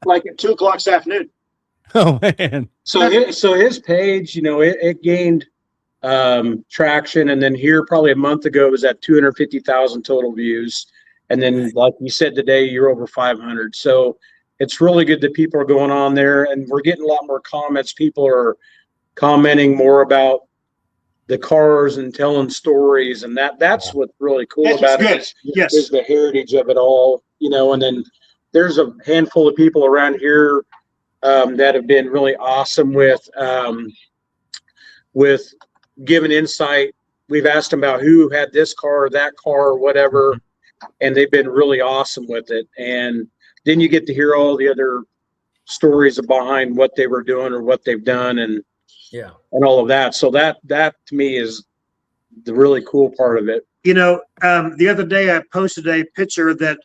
like at 2 o'clock this afternoon. Oh man. So his page, it gained traction, and then here probably a month ago it was at 250,000 total views, and then like you said today, you're over 500. So it's really good that people are going on there, and we're getting a lot more comments. People are commenting more about the cars and telling stories, and that's what's really cool That's about good. it. Yes. Is the heritage of it all, and then there's a handful of people around here that have been really awesome with giving insight. We've asked them about who had this car, that car, whatever, and they've been really awesome with it. And then you get to hear all the other stories behind what they were doing or what they've done, and all of that. So that to me is the really cool part of it. The other day I posted a picture that,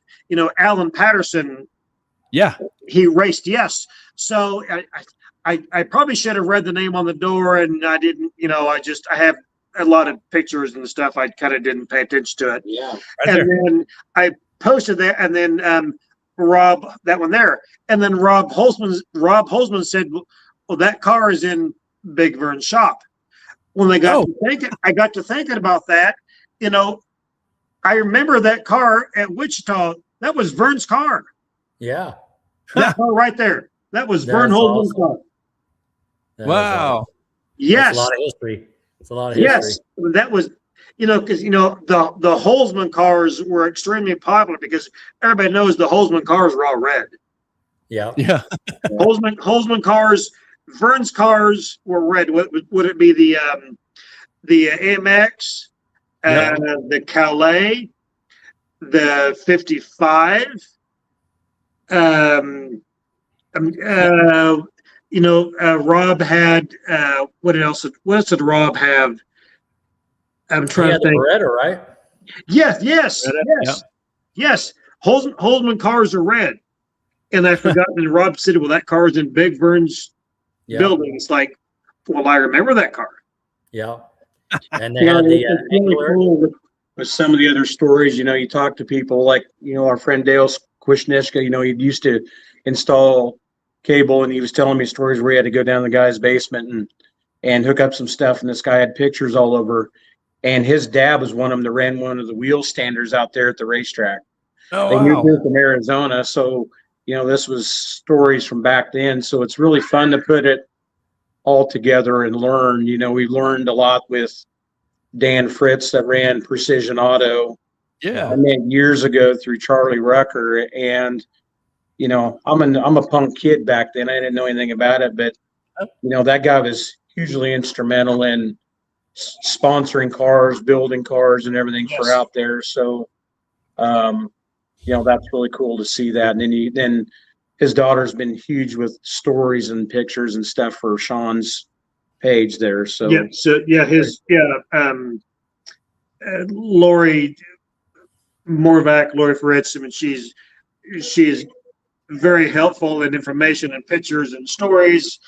Alan Patterson, Yeah. he raced. Yes. So I probably should have read the name on the door, and I didn't, I have a lot of pictures and stuff. I kind of didn't pay attention to it. Yeah. Right And then I posted that, and then Rob, that one there. And then Rob Holzman said, well, that car is in Big Vern's shop. When I got to thinking about that, I remember that car at Wichita. That was Vern's car. Yeah. That car right there. That was That's Vern Holzman's awesome. car. That is Wow. Yes. That's a lot of history. It's a lot of history. Yes. That was, because, the Holzman cars were extremely popular because everybody knows the Holzman cars were all red. Yeah. Yeah. Holzman cars, Vern's cars were red. Would it be the AMX, the Calais, the 55? Rob had what else did Rob have? I'm trying to think. Beretta, right? Yes. Yep. Yes. Holzman cars are red. And I forgot, and Rob said, well, that car's in Big Vern's building. It's like, well, I remember that car. Yeah. And they had the it's really cool with some of the other stories. You talk to people like, our friend Dale Kwasniewski, he used to install cable, and he was telling me stories where he had to go down the guy's basement and hook up some stuff, and this guy had pictures all over, and his dad was one of them that ran one of the wheel standers out there at the racetrack. Oh, They moved wow. here from Arizona, so this was stories from back then. So it's really fun to put it all together and learn. We learned a lot with Dan Fritz that ran Precision Auto. Yeah. I met years ago through Charlie Rucker, and I'm a punk kid back then. I didn't know anything about it, but that guy was hugely instrumental in sponsoring cars, building cars, and everything for out there. So, that's really cool to see that. And then his daughter's been huge with stories and pictures and stuff for Shawn's page there. So Lori Fritz. I mean, she's very helpful in information and pictures and stories,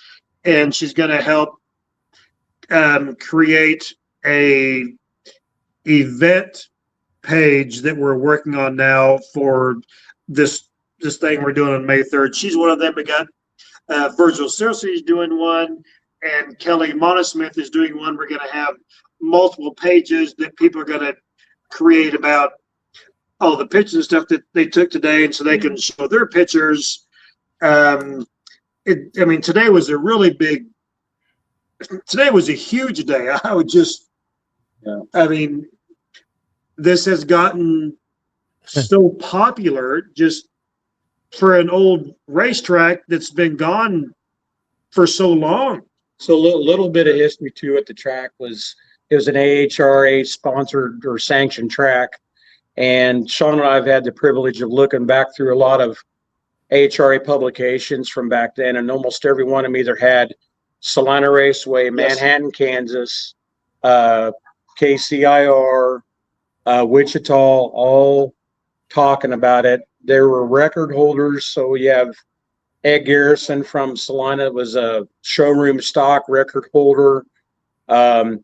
and she's going to help create a event page that we're working on now for this thing we're doing on May 3rd. She's one of them. We got Virgil Cersei is doing one, and Kelly Monosmith is doing one. We're going to have multiple pages that people are going to create about all the pictures and stuff that they took today, and so they can show their pictures. Today was a huge day. this has gotten so popular just for an old racetrack that's been gone for so long. So a little bit of history too at the track was it was an AHRA sponsored or sanctioned track. And Shawn and I have had the privilege of looking back through a lot of AHRA publications from back then, and almost every one of them either had Salina Raceway, Manhattan, Kansas, KCIR, Wichita, all talking about it. There were record holders. So you have Ed Garrison from Salina was a showroom stock record holder. There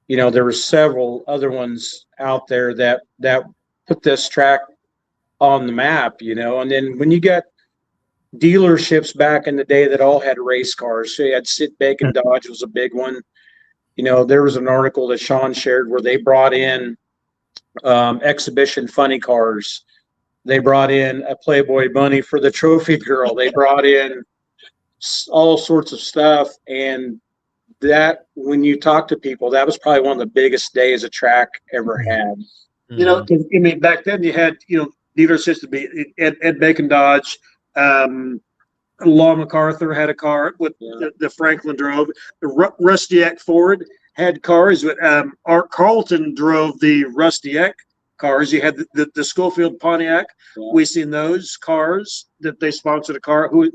were several other ones out there that put this track on the map, and then when you got dealerships back in the day that all had race cars, so you had Sid Bacon Dodge was a big one. There was an article that Shawn shared where they brought in exhibition funny cars. They brought in a Playboy bunny for the trophy girl. They brought in all sorts of stuff. And that, when you talk to people, that was probably one of the biggest days a track ever had. Back then you had, dealerships to be Ed Bacon Dodge, Law MacArthur had a car with the Franklin drove. The Rustiak Ford had cars. Art Carlton drove the Rustiak cars. You had the Schofield Pontiac. Yeah. We seen those cars that they sponsored a car. We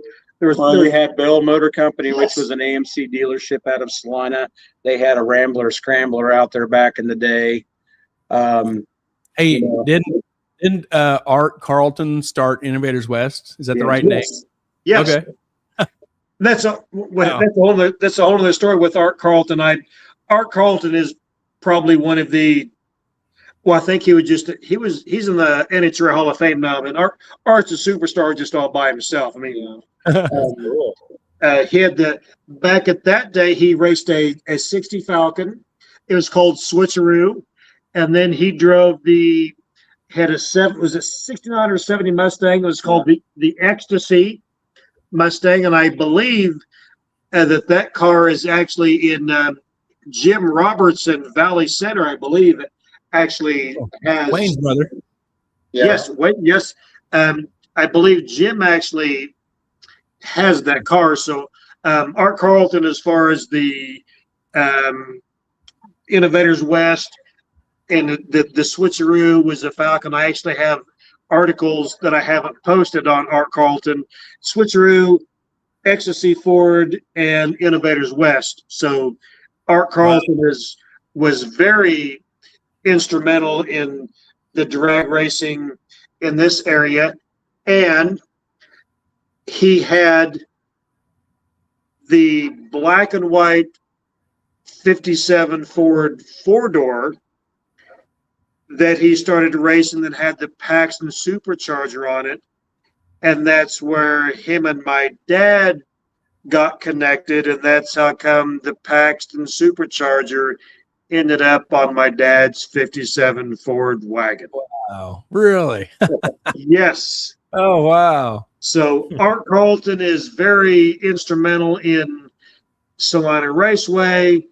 had Bell Motor Company, which was an AMC dealership out of Salina. They had a Rambler Scrambler out there back in the day. Didn't Art Carlton start Innovators West? Is that the right name? Yes. Okay. That's a whole other story with Art Carlton. Art Carlton is probably one of the. Well, I think he's in the NHRA Hall of Fame now, and Art's a superstar just all by himself. I mean, he had back at that day he raced a 60 Falcon. It was called Switcheroo, and then he drove had a 69 or 70 Mustang. It was called the Ecstasy Mustang, and I believe that car is actually in Jim Robertson Valley Center. I believe it actually has Wayne's brother. Yes, yes. I believe Jim actually has that car. So Art Carlton, as far as the Innovators West and the Switcheroo was a Falcon. I actually have articles that I haven't posted on Art Carlton, Switcheroo, Ecstasy Ford, and Innovators West. So Art Carlton was very instrumental in the drag racing in this area, and he had the black and white 57 Ford four-door that he started racing that had the Paxton supercharger on it, and that's where him and my dad got connected, and that's how come the Paxton supercharger ended up on my dad's 57 Ford wagon. Wow. Really? Yes. Oh, wow. So Art Carlton is very instrumental in Salina Raceway,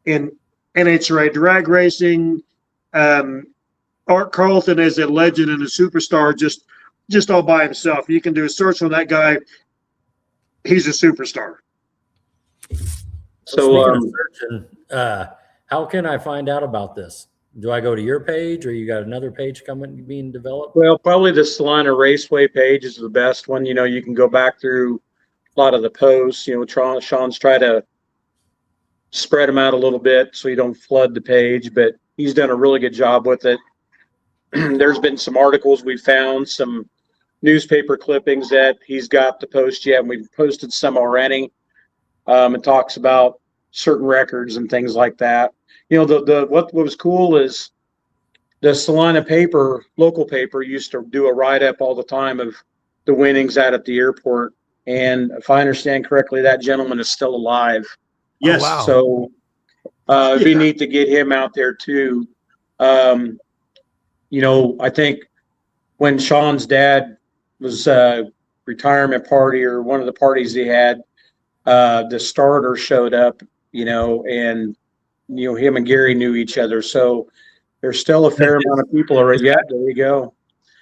in NHRA drag racing. Art Carlton is a legend and a superstar just all by himself. You can do a search on that guy. He's a superstar. So, how can I find out about this? Do I go to your page, or you got another page being developed? Well, probably the Salina Raceway page is the best one. You can go back through a lot of the posts. Shawn's tried to spread them out a little bit so you don't flood the page, but he's done a really good job with it. There's been some articles we found, some newspaper clippings that he's got to post yet, and we've posted some already. It talks about certain records and things like that. What was cool is the Salina paper, local paper, used to do a write-up all the time of the winnings out at the airport. And if I understand correctly, that gentleman is still alive. Yes. Oh, wow. So it'd be neat to get him out there too. I think when Shawn's dad was retirement party or one of the parties he had, the starter showed up, and him and Gary knew each other. So There's still a fair amount of people already. Yeah, there you go.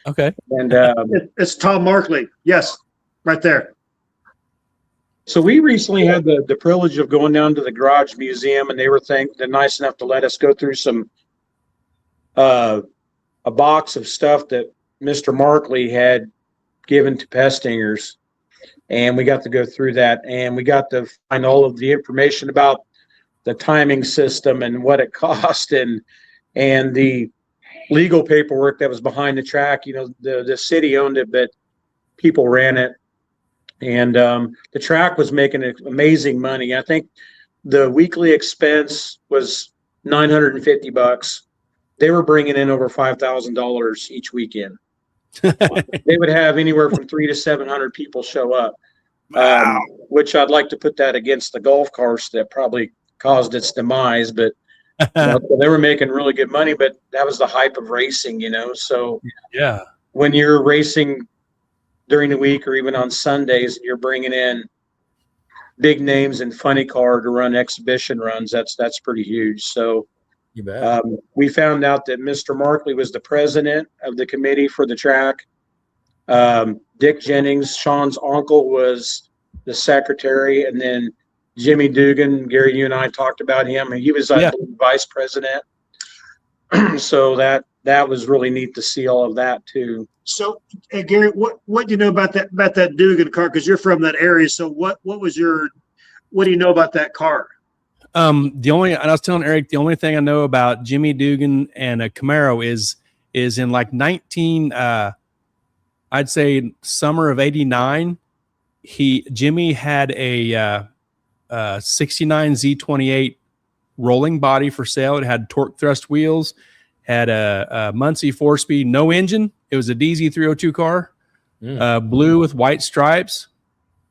Okay. And It's Tom Markley. Yes, right there. so we recently had the privilege of going down to the Garage Museum, and they're nice enough to let us go through a box of stuff that Mr. Markley had given to Pestingers. And we got to go through that, and we got to find all of the information about the timing system and what it cost, and the legal paperwork that was behind the track. The city owned it, but people ran it, and the track was making amazing money. I think the weekly expense was $950. They were bringing in over $5,000 each weekend. They would have anywhere from 300 to 700 people show up. Wow. Which I'd like to put that against the golf course that probably caused its demise, but they were making really good money. But that was the hype of racing, So Yeah. when you're racing during the week or even on Sundays, and you're bringing in big names and funny car to run exhibition runs, that's pretty huge. So You bet. we found out that Mr. Markley was the president of the committee for the track. Dick Jennings, Shawn's uncle, was the secretary, and then Jimmy Dugan, Gary, you and I talked about him, and he was I believe, vice president. So that was really neat to see all of that too. So, Gary, what do you know about that Dugan car? Because you're from that area. So what do you know about that car? And I was telling Eric, the only thing I know about Jimmy Dugan and a Camaro is in like I'd say summer of '89, Jimmy had a 69 Z28 rolling body for sale. It had torque thrust wheels, had a Muncie 4-speed, no engine. It was a DZ302 car, blue with white stripes.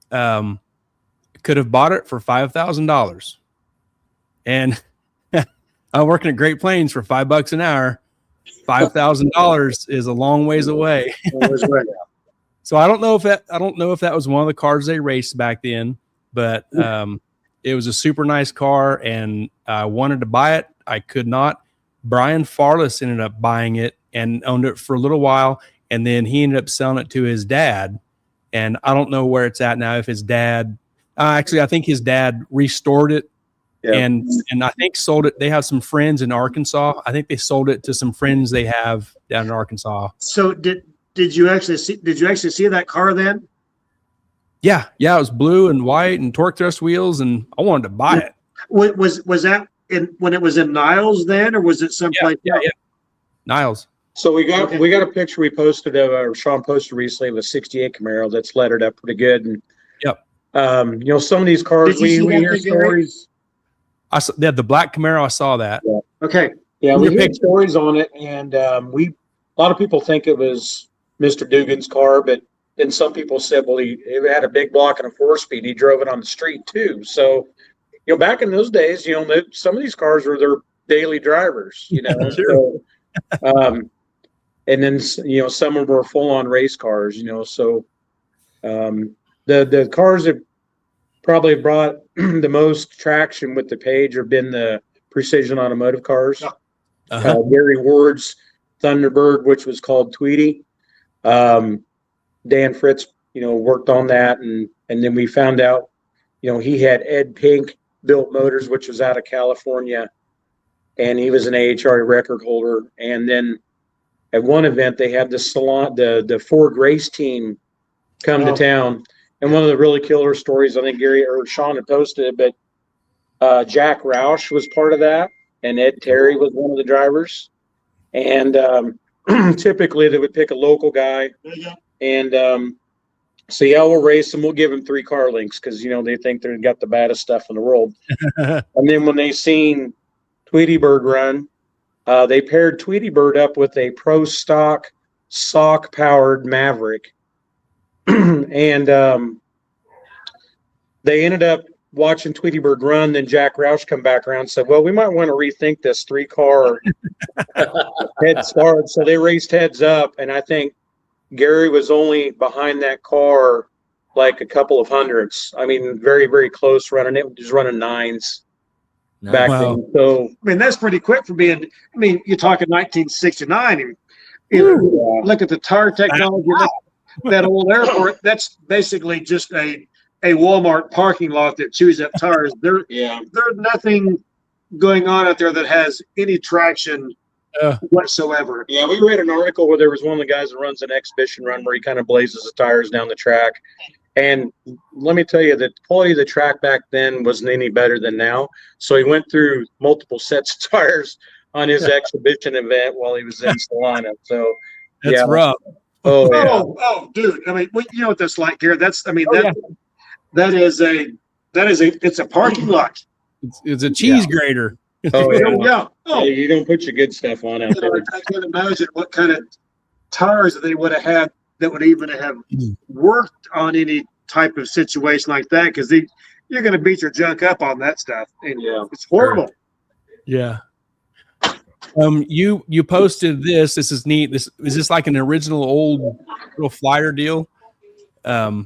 Could have bought it for $5,000. And I'm working at Great Plains for $5 an hour. $5,000 is a long ways away. So I don't know if that was one of the cars they raced back then, but it was a super nice car, and I wanted to buy it. I could not. Brian Farless ended up buying it and owned it for a little while, and then he ended up selling it to his dad. And I don't know where it's at now. If his dad, actually, I think his dad restored it. Yeah. And I think sold it. They have some friends in Arkansas. I think they sold it to some friends they have down in Arkansas. So did you actually see that car then? Yeah. It was blue and white and torque thrust wheels, and I wanted to buy it. Was that when it was in Niles then, or was it someplace? Yeah. Niles. So we got a picture we posted of Shawn posted recently of a '68 Camaro that's lettered up pretty good. And some of these cars we hear stories. The black Camaro, I saw that. Yeah. Okay. Yeah, we hear stories on it, and a lot of people think it was Mr. Dugan's car, but then some people said, well, he had a big block and a 4-speed. He drove it on the street too. So, back in those days, some of these cars were their daily drivers. Sure. So, and then some of them were full-on race cars. So, the cars that probably brought the most traction with the page have been the Precision Automotive cars. Gary Ward's Thunderbird, which was called Tweety. Dan Fritz, worked on that, and then we found out, he had Ed Pink built motors, which was out of California, and he was an AHRA record holder. And then at one event, they had the Ford race team come to town. And one of the really killer stories, I think Gary or Shawn had posted it, but Jack Roush was part of that, and Ed Terry was one of the drivers. And typically they would pick a local guy, and say, we'll race him. We'll give him 3 car links because, they think they've got the baddest stuff in the world. And then when they seen Tweety Bird run, they paired Tweety Bird up with a Pro Stock Sock-powered Maverick. And they ended up watching Tweety Bird run. Then Jack Roush come back around and said, well, we might want to rethink this 3-car head start. So they raced heads up, and I think Gary was only behind that car like a couple of hundredths. I mean, very, very close running. It was running 9s. No. back Wow. then. So I mean, that's pretty quick for being. I mean, you're talking 1969. And, you know, look at the tire technology. Look at that old airport. That's basically just a Walmart parking lot that chews up tires. There's nothing going on out there that has any traction whatsoever. Yeah, we read an article where there was one of the guys that runs an exhibition run where he kind of blazes the tires down the track. And let me tell you, the quality of the track back then wasn't any better than now. So he went through multiple sets of tires on his exhibition event while he was in Salina. So That's rough. Oh yeah. Oh, dude. I mean, you know what that's like here. That's. I mean, Oh, that is it's a parking lot. It's a cheese grater. Oh yeah. Yeah. Oh, Yeah, you don't put your good stuff on out you know, there. I can't imagine what kind of tires that they would have had that would even have worked on any type of situation like that, because you're going to beat your junk up on that stuff, and it's horrible. Yeah. You posted this. This is neat. Is this like an original old little flyer deal? Yeah.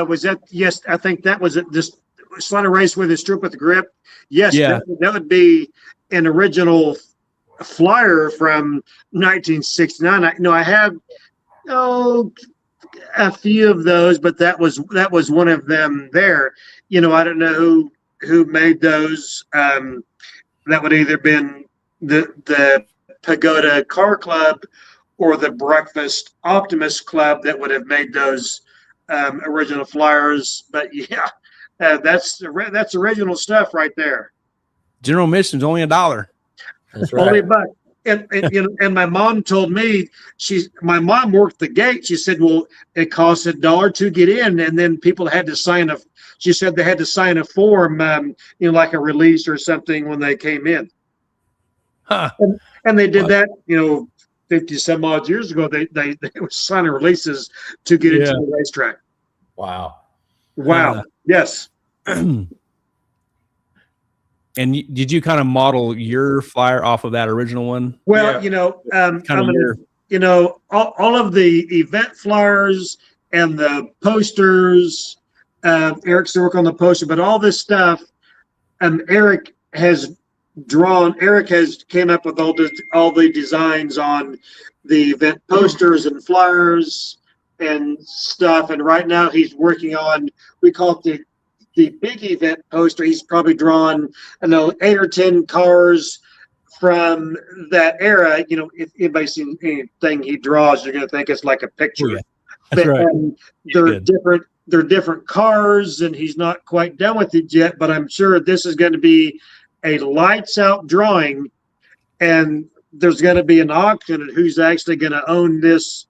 Was that? Yes, I think that was it. This Salina Raceway, the strip with the grip. Yes, Yeah. that would be an original flyer from 1969. I have a few of those, but that was one of them there. You know, I don't know who made those. That would either been the Pagoda Car Club or the Breakfast Optimist Club that would have made those original flyers. But yeah, that's original stuff right there. General admission's only $1. That's Only right. buck. And you know, and my mom told me my mom worked the gate. She said, well, it costs $1 to get in, and then people had to sign she said they had to sign a form, like a release or something when they came in. Huh. And they did that, 50 some odd years ago. They were signing releases to get into the racetrack. Wow. Wow. Yes. And did you kind of model your flyer off of that original one? Well, all of the event flyers and the posters, Eric's work on the poster, but all this stuff, Eric has came up with all the designs on the event posters and flyers and stuff. And right now he's working on, we call it the big event poster. He's probably drawn, 8 or 10 cars from that era. You know, if anybody's seen anything he draws, you're going to think it's like a picture. Yeah, that's right. They're different cars, and he's not quite done with it yet, but I'm sure this is going to be a lights out drawing, and there's going to be an auction and who's actually going to own this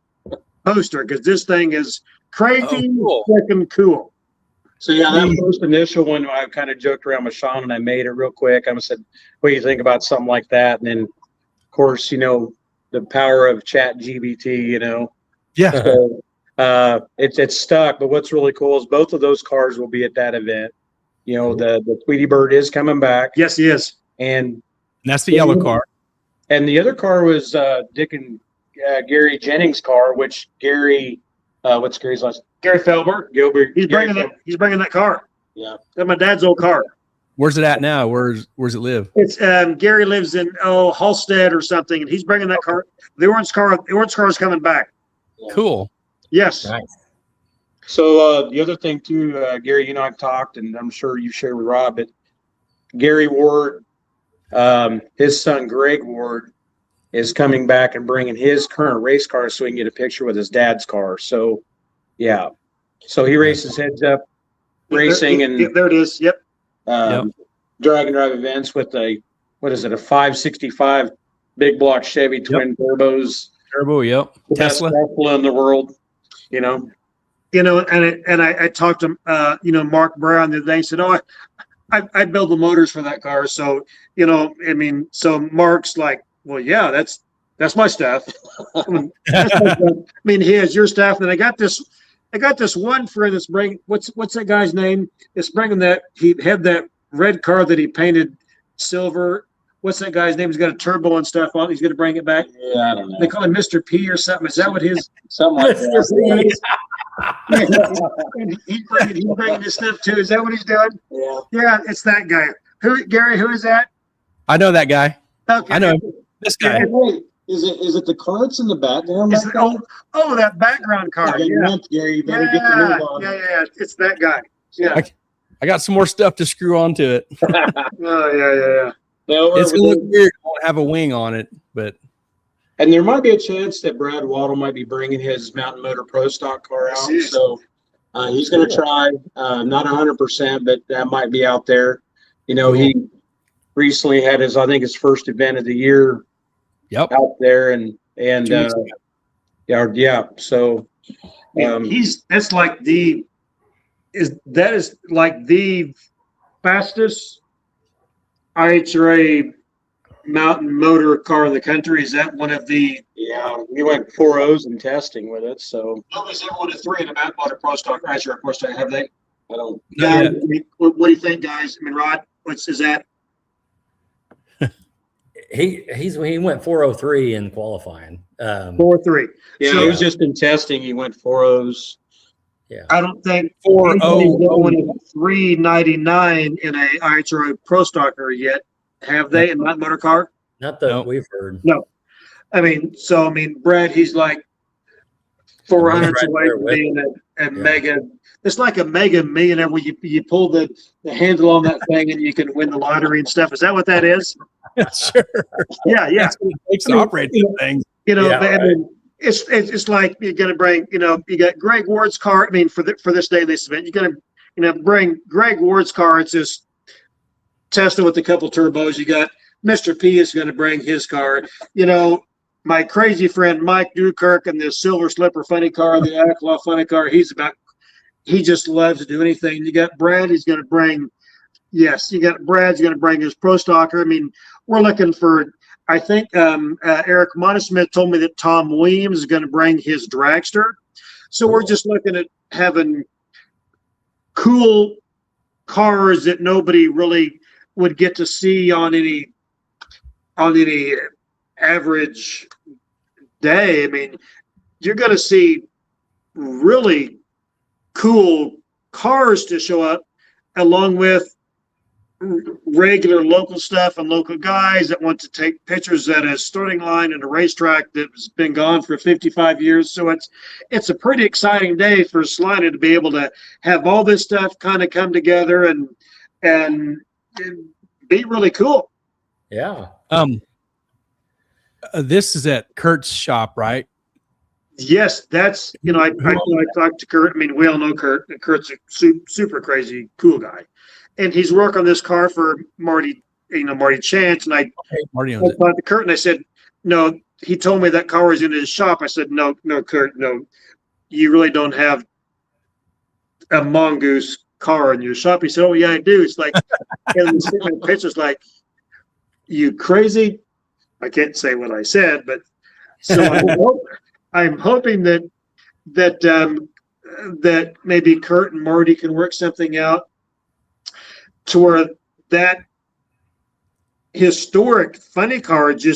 poster, because this thing is crazy freaking cool. So yeah, that first initial one, I kind of joked around with Shawn and I made it real quick. I said, what do you think about something like that? And then, of course, the power of Chat GBT, Yeah. So, it's stuck. But what's really cool is both of those cars will be at that event. The Tweety Bird is coming back. Yes, he is. And that's the yellow car. And the other car was Dick and Gary Jennings' car, which Gary, what's Gary's last? Gary Felber. Gilbert. He's bringing that car. Yeah. That's my dad's old car. Where's it at now? Where's it live? It's Gary lives in Halstead or something, and he's bringing that car. The orange car is coming back. Yeah. Cool. Yes. Nice. So the other thing too, Gary, I've talked, and I'm sure you share with Rob, but Gary Ward, his son Greg Ward, is coming back and bringing his current race car so he can get a picture with his dad's car. So, yeah. So he races heads up racing and there it is. Yep. drag and drive events with a 565 big block Chevy twin turbos. Turbo, yep. The Tesla. best Tesla in the world, And I talked to Mark Brown the other day. He said, I build the motors for that car. So, so Mark's like, well, yeah, that's my stuff. He has your stuff. And I got this one friend that's bringing, what's that guy's name? It's bringing that, he had that red car that he painted silver. What's that guy's name? He's got a turbo and stuff on. He's going to bring it back. Yeah, I don't know. They call him Mr. P or something. Is that what his? Something like that. And he's bringing his stuff too. Is that what he's doing? Yeah. Yeah, it's that guy. Who, Gary? Who is that? I know that guy. Okay. I know him. This guy. Hey, wait, is it the carts in the background? Is it, that background card. Yeah. Gary, you better get the Yeah, move on. yeah. It's that guy. Yeah. I got some more stuff to screw onto it. Oh, yeah. No, It's gonna look weird. It won't have a wing on it, but and there might be a chance that Brad Waddle might be bringing his Mountain Motor Pro Stock car out. So he's going to try, not 100%, but that might be out there. You know, he recently had his first event of the year yep. out there. And yeah. So that's like the fastest IHRA mountain motor car in the country. Is that one of the? Yeah, we went 4.0s in testing with it. So nobody's ever won a 3 in a Mountain Motor Pro Stock IHRA Pro Stock, have they? I don't. Yeah. I mean, what do you think, guys? I mean, Rod, is that? He went 403 in qualifying. 4.3. Yeah, So, it was just in testing. He went 4.0s. Yeah. I don't think 4.0 399 in a IHRA Pro Stocker yet. Have they in that motor car? Not that Nope. we've heard. No. I mean, Brad, he's like 400 Right away there from with being a Yeah. mega. It's like a mega millionaire where you pull the handle on that thing and you can win the lottery and stuff. Is that what that is? Sure. Yeah. That's what it takes to operate these things. You know, Yeah, I mean, it's like you're going to bring, you got Greg Ward's car. I mean, for this day, this event, you're going to, bring Greg Ward's car. It's just testing with a couple turbos. You got Mr. P is going to bring his car. My crazy friend Mike Dukirk and the Silver Slipper funny car, the Aclaw funny car. He just loves to do anything. You got Brad. He's going to bring. Yes, you got Brad's going to bring his Pro Stocker. I mean, we're looking for. I think Eric Montesmith told me that Tom Williams is going to bring his dragster. So we're just looking at having cool cars that nobody really would get to see on any average day. I mean, you're going to see really cool cars to show up along with regular local stuff and local guys that want to take pictures at a starting line at a racetrack that's been gone for 55 years. So it's a pretty exciting day for Salina to be able to have all this stuff kind of come together and be really cool. Yeah. This is at Kurt's shop, right? Yes, that's I talked to Kurt. I mean, we all know Kurt. Kurt's a super crazy cool guy, and he's working on this car for Marty Chance. And I talked to Kurt and I said, no. He told me that car was in his shop. I said, no, Kurt, no, you really don't have a mongoose car in your shop. He said, oh yeah, I do. It's like, and the picture's like, you crazy? I can't say what I said, but so I'm hoping that maybe Kurt and Marty can work something out to where that historic funny car you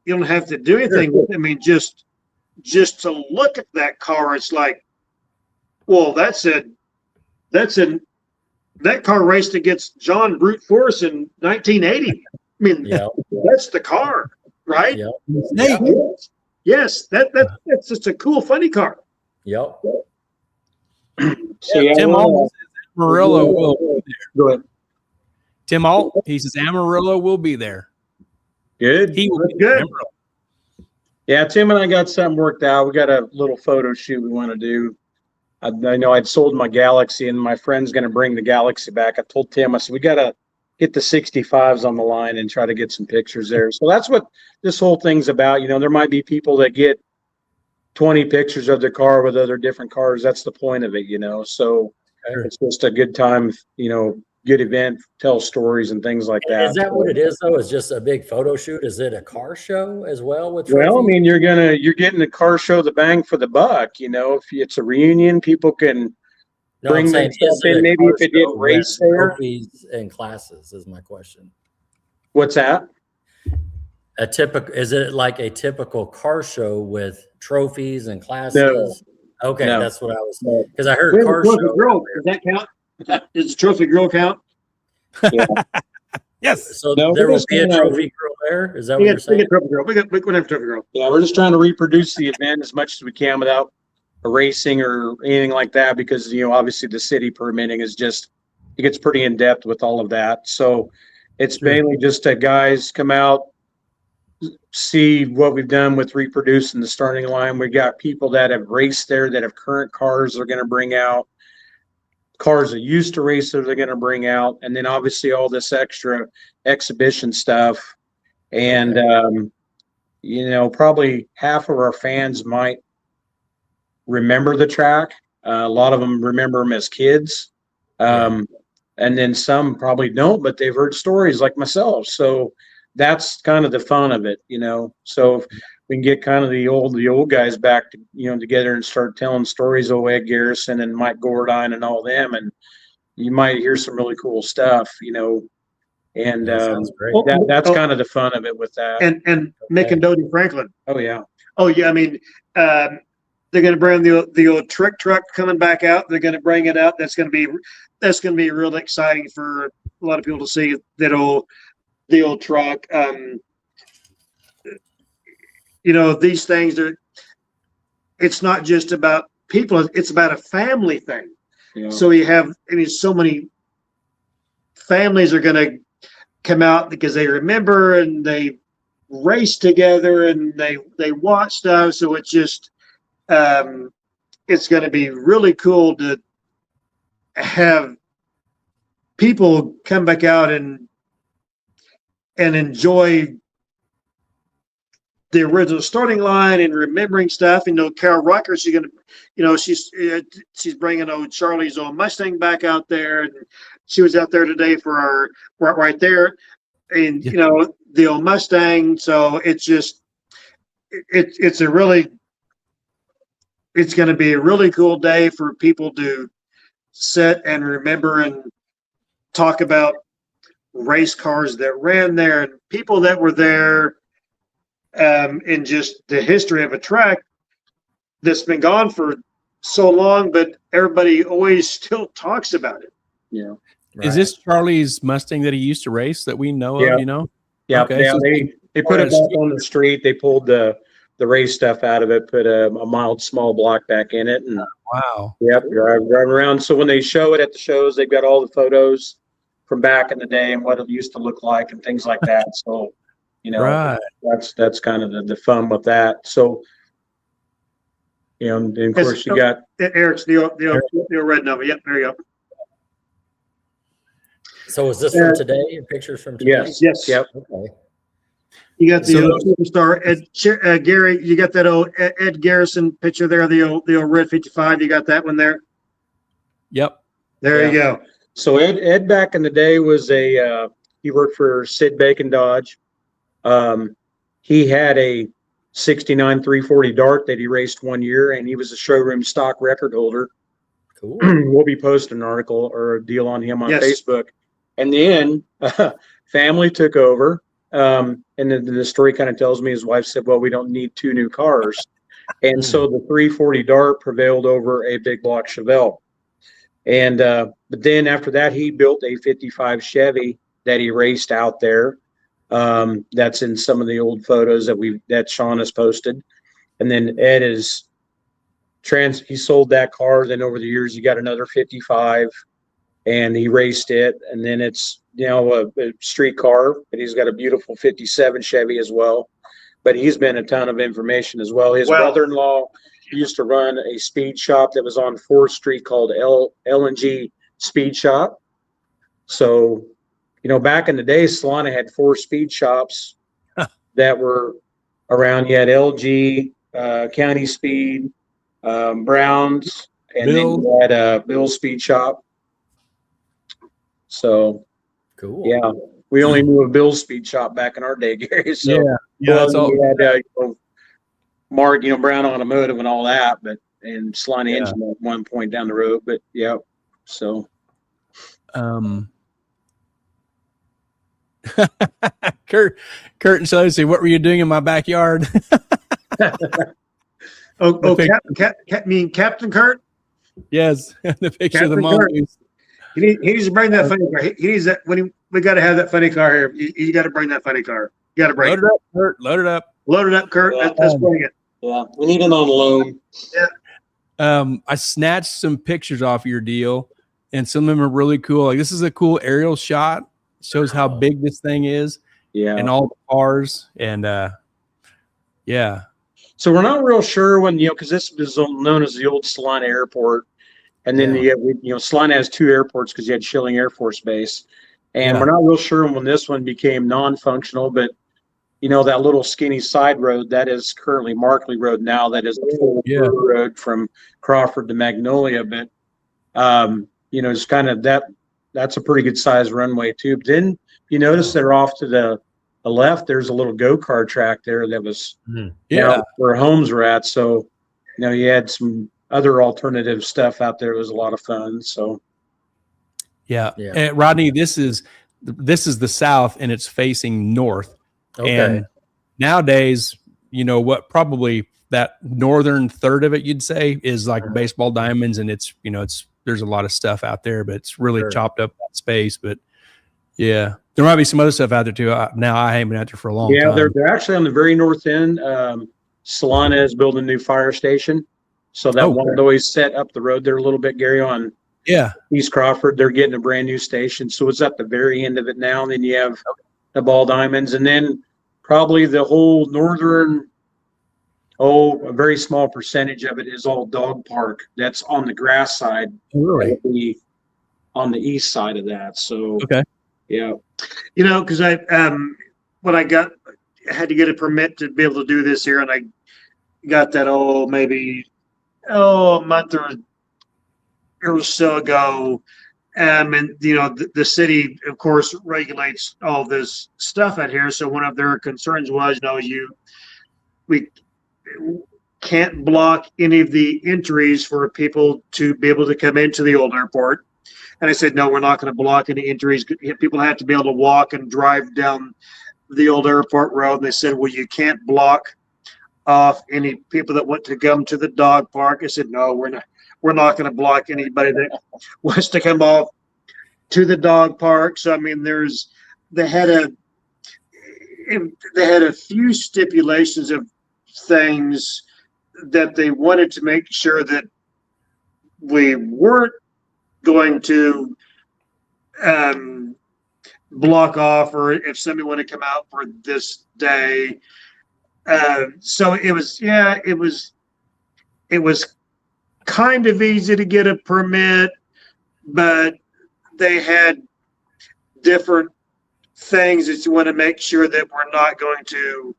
don't have to do anything with it. I mean, just to look at that car, it's like, well, that car raced against John Brute Force in 1980. I mean, that's the car, right? Yep. Yes, that's just a cool, funny car. Yep. So Tim Alt says Amarillo will be there. Go ahead. Tim Alt, he says Amarillo will be there. Good. He will be Good. there. Amarillo. Yeah, Tim and I got something worked out. We got a little photo shoot we want to do. I know I'd sold my Galaxy, and my friend's going to bring the Galaxy back. I told Tim, I said, we got to get the 65s on the line and try to get some pictures there. So that's what this whole thing's about. There might be people that get 20 pictures of their car with other different cars. That's the point of it, So it's just a good time, good event, tell stories and things like that. Is that what it is though? Is just a big photo shoot? Is it a car show as well? Well, I mean, you're getting the car show, the bang for the buck. If it's a reunion, people can bring their stuff in. Maybe if it didn't race there. Trophies and classes is my question. What's that? Is it like a typical car show with trophies and classes? Okay, No. that's what I was, No. because I heard We have a car trophy show. grill. Does that count? Does the trophy grill count? Yes. So No, there we're will just be a gonna- trophy grill there? Is that what We you're got saying? trophy grill. We got trophy grill. Yeah, we're just trying to reproduce the event as much as we can without racing or anything like that, because, obviously the city permitting is just, it gets pretty in depth with all of that. So it's Sure. mainly just guys come out, see what we've done with reproducing the starting line. We got people that have raced there that have current cars they're going to bring out, cars that used to race there they're going to bring out, and then obviously all this extra exhibition stuff. And probably half of our fans might remember the track. A lot of them remember them as kids. And then some probably don't, but they've heard stories like myself. So that's kind of the fun of it, So if we can get kind of the old guys back to, together and start telling stories of Ed Garrison and Mike Gordine and all them, and you might hear some really cool stuff, and That sounds great. that's kind of the fun of it with that. And Mick and Dodie Franklin. Oh yeah. Oh yeah, I mean, they're going to bring the old trick truck coming back out. They're going to bring it out. That's going to be really exciting for a lot of people to see the old truck. These things it's not just about people. It's about a family thing. Yeah. So so many families are going to come out because they remember and they race together and they watch stuff. So it's just, it's going to be really cool to have people come back out and enjoy the original starting line and remembering stuff. Carol Rucker, she's going to, she's bringing old Charlie's old Mustang back out there, and she was out there today for our right there, and the old Mustang. So it's just, it's going to be a really cool day for people to sit and remember and talk about race cars that ran there and people that were there, in just the history of a track that's been gone for so long, but everybody always still talks about it. Yeah. Is this Charlie's Mustang that he used to race that we know of? Yeah. Okay, Yeah. so They put it back on the street. They pulled the race stuff out of it, put a mild small block back in it, and wow. yep, drive around. So when they show it at the shows, they've got all the photos from back in the day and what it used to look like and things like that. So, Right. that's kind of the fun with that. So, and of course you got Eric's the old red number. Yep, there you go. So is this from today? Pictures from today? Yes. Yep. Okay. You got the old superstar Gary. You got that old Ed Garrison picture there. The old red 55. You got that one there. Yep. There you go. So Ed back in the day was he worked for Sid Bacon Dodge. He had a 69 340 Dart that he raced one year, and he was a showroom stock record holder. Cool. We'll be posting an article or a deal on him on Facebook. And then family took over. And then the story kind of tells me his wife said, well, we don't need two new cars. And so the 340 Dart prevailed over a big block Chevelle. And but then after that, he built a 55 Chevy that he raced out there. That's in some of the old photos that Shawn has posted. And then Ed he sold that car. Then over the years, he got another 55 and he raced it. And then it's, a street car, but he's got a beautiful 57 Chevy as well. But he's been a ton of information as well. His brother-in-law used to run a speed shop that was on 4th Street called L&G Speed Shop. So, back in the day, Salina had 4 speed shops that were around. You had LG, County Speed, Browns, and then you had Bill's Speed Shop. So, cool. Yeah, we only knew a Bill's Speed Shop back in our day, Gary. So, that's all. We had Mark, Brown Automotive and all that, and Salina Engine at one point down the road. But so. Kurt and Shelley say, what were you doing in my backyard? Oh, The Captain Kurt? Yes, the picture of the Captain Kirk. mongoose. He needs to bring that funny car. He needs that we got to have that funny car here. You got to bring that funny car. You got to bring Load it. it up, Kurt. Load it up. Load it up, Kurt. Yeah. Let's bring it. Yeah, we need him on loan. I snatched some pictures off your deal, and some of them are really cool. Like this is a cool aerial shot. Shows how big this thing is, Yeah. and all the cars. And yeah, So we're not real sure when, because this is known as the old Salina Airport. And then, Salina has two airports because you had Schilling Air Force Base. And we're not real sure when this one became non-functional, but, that little skinny side road, that is currently Markley Road now. That is a full road from Crawford to Magnolia. But, it's kind of that's a pretty good size runway too. But then you notice they're off to the left. There's a little go-kart track there that was where homes were at. So, you had some other alternative stuff out there. It was a lot of fun. So, And Rodney, this is the south, and it's facing north. Okay. And nowadays, what probably that northern third of it, you'd say, is like baseball diamonds, and it's there's a lot of stuff out there, but it's really chopped up that space. But yeah, there might be some other stuff out there too. Now I haven't been out there for a long time. Yeah, they're actually on the very north end. Salina is building a new fire station. So that one that always set up the road there a little bit, Gary, on East Crawford. They're getting a brand new station. So it's at the very end of it now. And then you have the ball diamonds. And then probably the whole northern, a very small percentage of it is all dog park. That's on the grass side. Really? On the east side of that. So, yeah. Because I had to get a permit to be able to do this here, and I got that a month or so ago. And the city, of course, regulates all this stuff out here. So one of their concerns was, we can't block any of the entries for people to be able to come into the old airport. And I said, no, we're not going to block any entries. People have to be able to walk and drive down the old airport road. And they said, well, you can't block off any people that want to come to the dog park. I said, no, we're not going to block anybody that wants to come off to the dog park. So, they had a few stipulations of things that they wanted to make sure that we weren't going to block off, or if somebody wanted to come out for this day. So it was kind of easy to get a permit, but they had different things that you want to make sure that we're not going to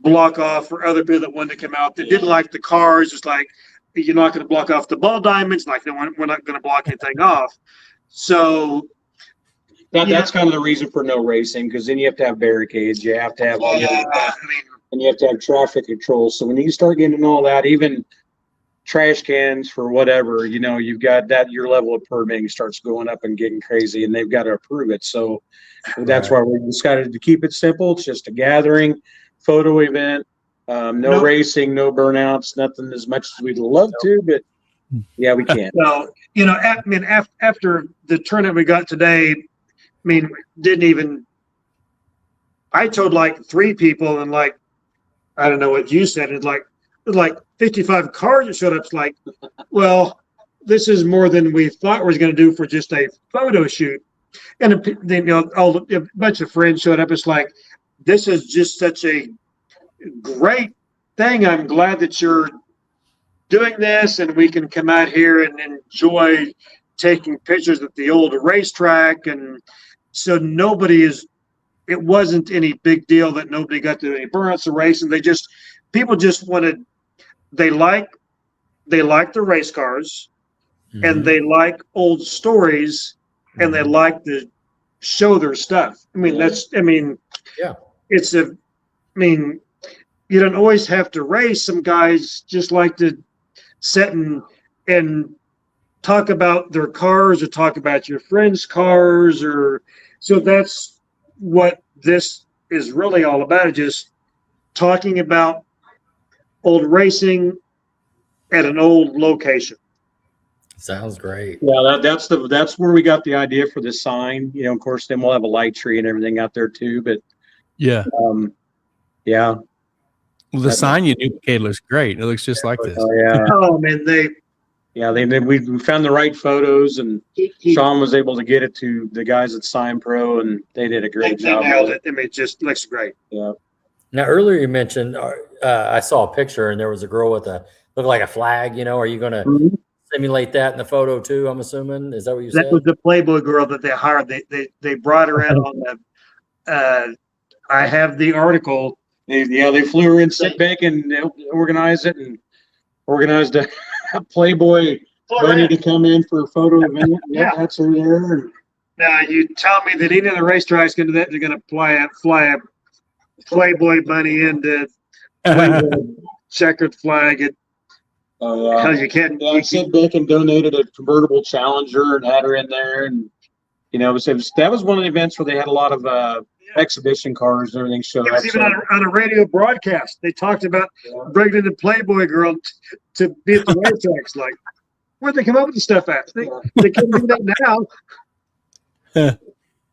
block off for other people that wanted to come out that didn't like the cars. It's like, you're not going to block off the ball diamonds. Like, no, we're not going to block anything off. So that's kind of the reason for no racing, because then you have to have barricades. You have to have all that. And you have to have traffic control. So when you start getting all that, even trash cans for whatever, you've got that, your level of permitting starts going up and getting crazy, and they've got to approve it. So that's why we decided to keep it simple. It's just a gathering, photo event, no racing, no burnouts, nothing as much as we'd love to, but yeah, we can't. Well, after the tournament we got today, I told like 3 people, and like, I don't know what you said, it's like 55 cars that showed up. It's like, well, this is more than we thought we was going to do for just a photo shoot. And a bunch of friends showed up. It's like, this is just such a great thing. I'm glad that you're doing this, and we can come out here and enjoy taking pictures at the old racetrack. And so it wasn't any big deal that nobody got to do any burnouts of racing. People just wanted, they like the race cars, and they like old stories, and they like to show their stuff. You don't always have to race. Some guys just like to sit and talk about their cars, or talk about your friends' cars, so that's what this is really all about. Just talking about old racing at an old location. Sounds great. Yeah, that's where we got the idea for the sign. Of course, then we'll have a light tree and everything out there too. But Yeah. Yeah. Well, the sign you duplicated looks great. It looks just like this. Oh yeah. Oh man, We found the right photos, and Shawn was able to get it to the guys at Sign Pro, and they did a great job. nailed it. I mean, it just looks great. Yeah. Now, earlier you mentioned, I saw a picture and there was a girl with looked like a flag, Are you going to simulate that in the photo too, I'm assuming? Is that what you said? That was the Playboy girl that they hired. They brought her in on the, I have the article. They flew her in, sit back and organized it, and organized a Playboy bunny to come in for a photo event. Yeah, that's her there. Now you tell me that any of the racetracks going to that they're going to fly a Playboy bunny in to checkered flag it. Hell, you can't. Yeah, I sent back and donated a convertible Challenger and had her in there, and that was one of the events where they had a lot of exhibition cars and everything showed up. It was even on a radio broadcast. They talked about bringing in the Playboy girl to be at the racetracks. Like, where'd they come up with the stuff at? They can't do that now.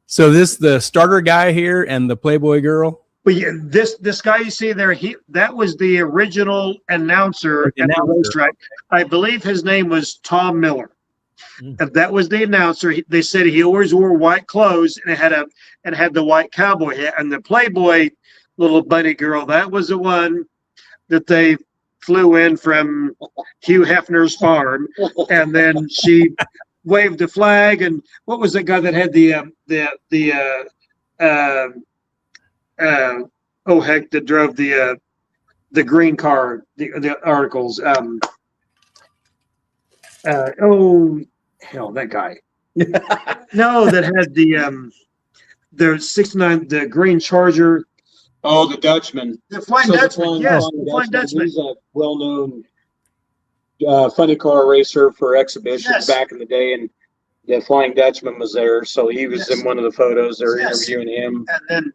So the starter guy here and the Playboy girl. But yeah, this guy you see there, that was the original announcer at the racetrack. I believe his name was Tom Miller. And that was the announcer. They said he always wore white clothes and had the white cowboy hat. And the Playboy little bunny girl, that was the one that they flew in from Hugh Hefner's farm, and then she waved the flag. And what was the guy that had that drove the green car, the articles. Hell, that guy. No, that had the 69, the green Charger. Oh, the Dutchman. The Flying Dutchman, yes, the Flying Dutchman. He's a well-known funny car racer for exhibitions back in the day, and the Flying Dutchman was there, so he was in one of the photos. They're interviewing him. And then,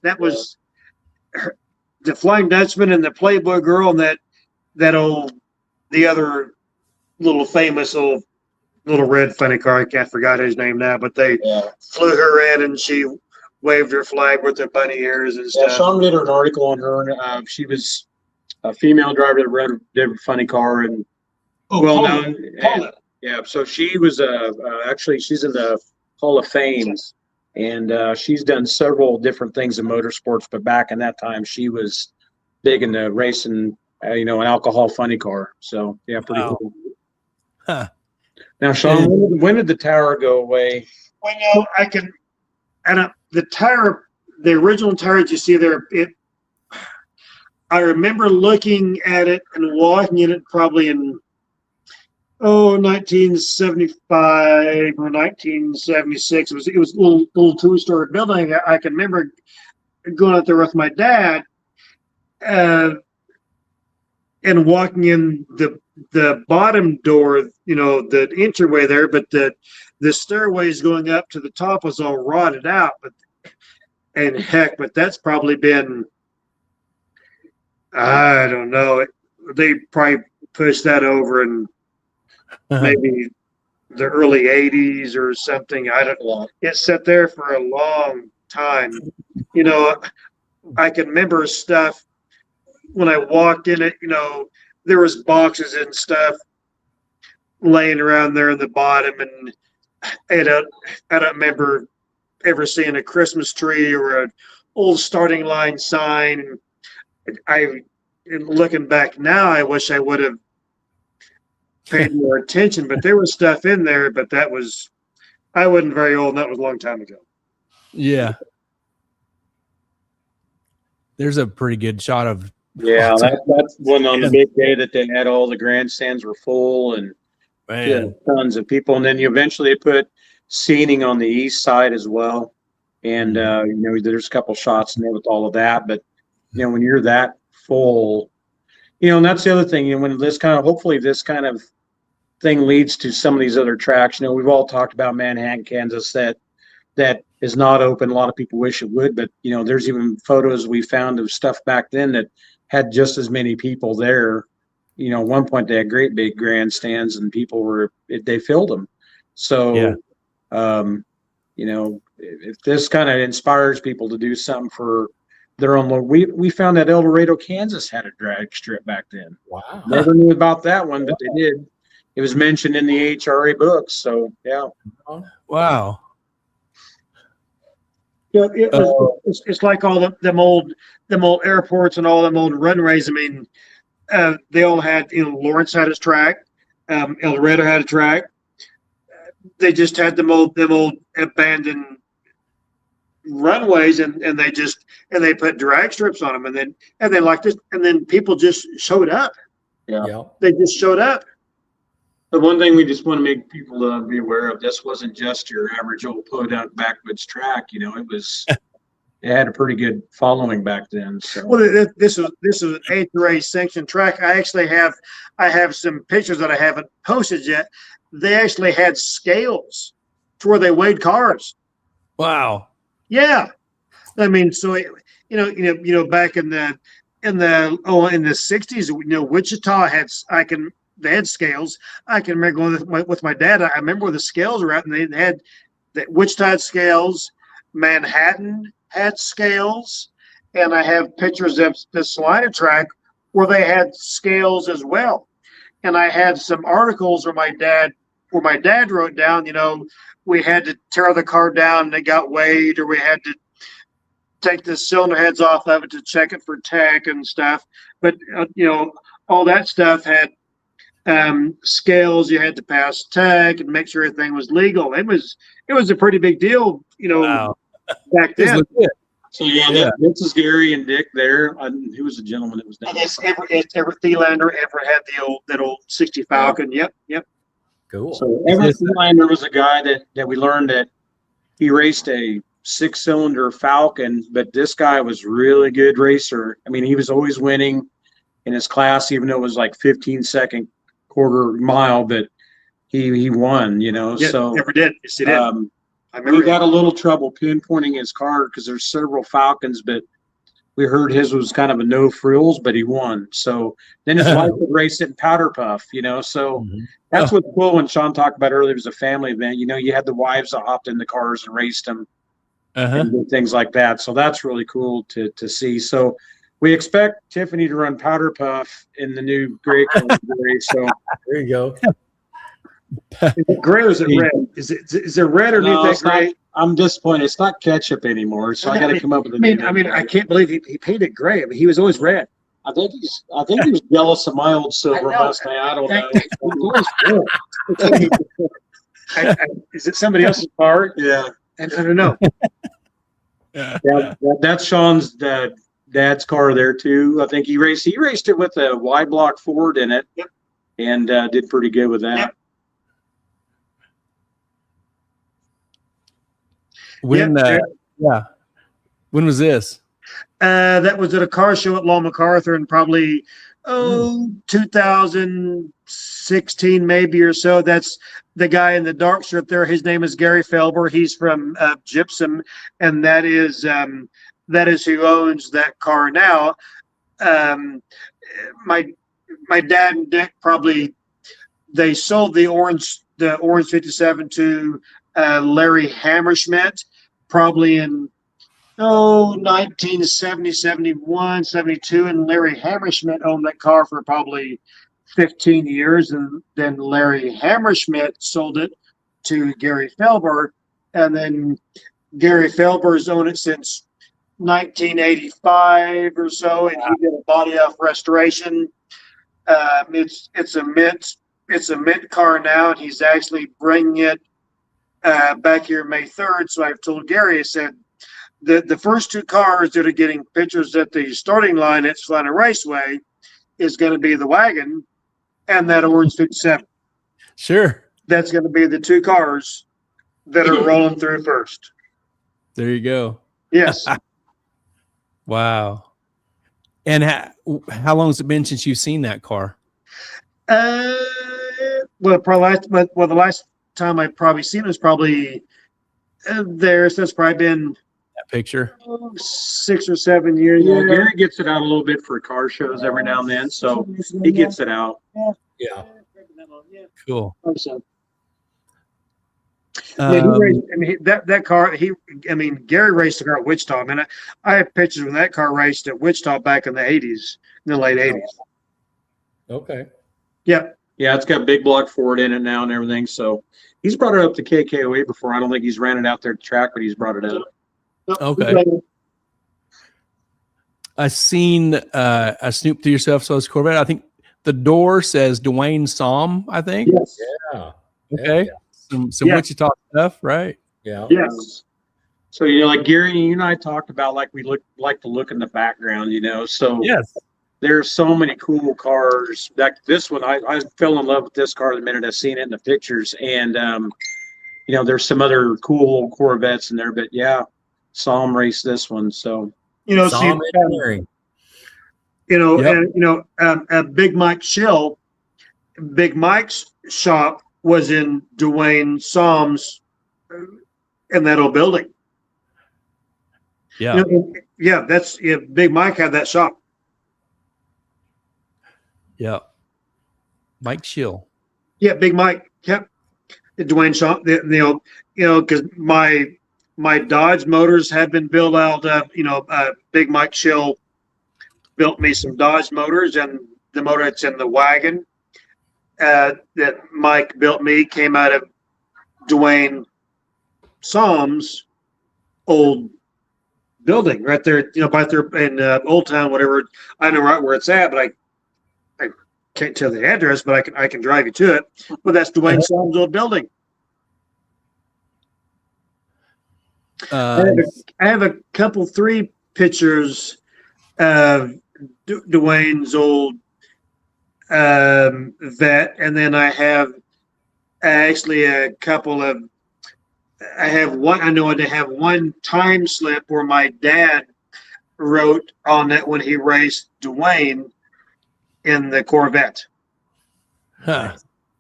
that was the Flying Dutchman and the Playboy girl, and the other little famous little red funny car. I forgot his name now, but they flew her in and she waved her flag with her bunny ears and stuff. Yeah, Shawn did an article on her. She was a female driver that did a funny car and well-known. Yeah, so she was actually she's in the Hall of Fame, and she's done several different things in motorsports. But back in that time, she was big into racing, an alcohol funny car. So yeah, pretty cool. Huh. Now, Shawn, when did the tower go away? Well, the original tire that you see there, I remember looking at it and walking in it probably in 1975 or 1976. It was a little two-story building. I can remember going out there with my dad and walking in the bottom door, the entryway there, but the stairways going up to the top was all rotted out. But that's probably been, I don't know. They probably pushed that over in maybe the early 80s or something. I don't know. It sat there for a long time. I can remember stuff when I walked in it, there was boxes and stuff laying around there in the bottom, and I don't remember ever seeing a Christmas tree or an old starting line sign. Looking back now, I wish I would have paid more attention, but there was stuff in there, but I wasn't very old, and that was a long time ago. Yeah. There's a pretty good shot of. Yeah, that's one on the big day that they had all the grandstands were full and tons of people. And then you eventually put seating on the east side as well. And, there's a couple shots in there with all of that. But, when you're that full, and that's the other thing, when hopefully this kind of thing leads to some of these other tracks. We've all talked about Manhattan, Kansas, that is not open. A lot of people wish it would, but you know, there's even photos we found of stuff back then that had just as many people there. You know, at one point they had great big grandstands and people they filled them. So, Yeah. You know, if this kind of inspires people to do something for their own, we found that El Dorado, Kansas had a drag strip back then. Wow. Never knew about that one, but they did. It was mentioned in the HRA books. So yeah. Wow. Yeah, it's like all them old airports and all them old runways. I mean, they all had, you know, Lawrence had his track, El Dorado had a track. They just had them old abandoned runways, and they put drag strips on them, and then like this, and then people just showed up. Yeah. They just showed up. The one thing we just want to make people be aware of, this wasn't just your average old podunk backwoods track. You know, it had a pretty good following back then. So. Well, this is an HRA sanctioned track. I have some pictures that I haven't posted yet. They actually had scales to where they weighed cars. Wow. Yeah, I mean, so you know, back in the 60s, you know, Wichita they had scales. I can remember going with my dad. I remember where the scales were at, and they had Wichita had scales, Manhattan had scales, and I have pictures of the Salina track where they had scales as well. And I had some articles where my dad wrote down, you know, we had to tear the car down and it got weighed, or we had to take the cylinder heads off of it to check it for tech and stuff. But, you know, all that stuff had scales. You had to pass tech and make sure everything was legal. It was a pretty big deal, you know, Wow. back then. So yeah, this is Gary and Dick there. Who was the gentleman that was down And it's every Thielander ever had that old 60 Falcon. Yep. Cool. So Everett Thielander was a guy that we learned that he raced a 6-cylinder Falcon, but this guy was really good racer. I mean, he was always winning in his class, even though it was like 15-second quarter mile, but he won, you know. Yeah, so never did. Yes, he did. I we remember got a little trouble pinpointing his car because there's several Falcons, but we heard his was kind of a no frills, but he won. So then his wife would race it in Powder Puff, you know. So that's what's cool. When Shawn talked about earlier, it was a family event. You know, you had the wives that hopped in the cars and raced them and did things like that. So that's really cool to see. So we expect Tiffany to run Powder Puff in the new gray color. So There you go. Is it gray or is it red? Is it red or do you think gray? I'm disappointed. It's not ketchup anymore, so I got to come up with a new I mean, I can't believe he painted gray. I mean, he was always red. I think he was jealous of my old silver Mustang. I don't know. Is it somebody else's car? Yeah. I don't know. Yeah, that's Shawn's dad's car there too. I think he raced it with a Y block Ford in it, and did pretty good with that. Yep. When when was this? That was at a car show at Long MacArthur in probably 2016 maybe or so. That's the guy in the dark shirt there. His name is Gary Felber. He's from Gypsum, and that is who owns that car now. My dad and Dick they sold the orange 57 to Larry Hammerschmidt probably in 1970, 71, 72, and Larry Hammerschmidt owned that car for probably 15 years, and then Larry Hammerschmidt sold it to Gary Felber, and then Gary Felber's owned it since 1985 or so, and he did a body off restoration. It's a mint car now, and he's actually bringing it back here May 3rd. So I've told Gary, I said, the first two cars that are getting pictures at the starting line at Salina Raceway is going to be the wagon and that orange 57. Sure. That's going to be the two cars that are rolling through first. There you go. Yes. Wow. And how long has it been since you've seen that car? The last time I probably seen it was probably there, so it's probably been That picture. 6 or 7 years. Yeah, Gary gets it out a little bit for car shows every now and then, so he gets it out. Yeah. Cool. That car. Gary raced a car at Wichita. I mean, I have pictures when that car raced at Wichita back in the '80s, in the late '80s. Okay. Yeah. Yeah, it's got big block Ford in it now and everything. So he's brought it up to KKOA before. I don't think he's ran it out there at the track, but he's brought it up. Okay. I seen I snooped through your self-source Corvette. I think the door says Dwayne Somm, I think. Yes. Yeah. Okay. Some Yeah. Wichita stuff, right? Yeah. Yes. So like Gary, you and I talked about like we like to look in the background, So Yes. there's so many cool cars. Like this one, I fell in love with this car the minute I seen it in the pictures. And there's some other cool Corvettes in there, but yeah, Somm raced this one. So Somm Engineering. And Big Mike Schill, Big Mike's shop was in Dwayne Somm's in that old building. Yeah. Big Mike had that shop. Yeah. Mike Schill. Yeah, Big Mike. Yep. Dwayne shop. Because my Dodge motors have been built out. Big Mike Schill built me some Dodge motors, and the motor that's in the wagon that Mike built me came out of Dwayne Somm's old building right there, by there in Old Town, whatever. I know right where it's at, but I can't tell the address, but I can drive you to it. But that's Dwayne Somm's old building. I have a couple 3 pictures of Dwayne's old vet, and then I have actually a couple of. I have one. I know I have one time slip where my dad wrote on it when he raced Dwayne in the Corvette. Huh.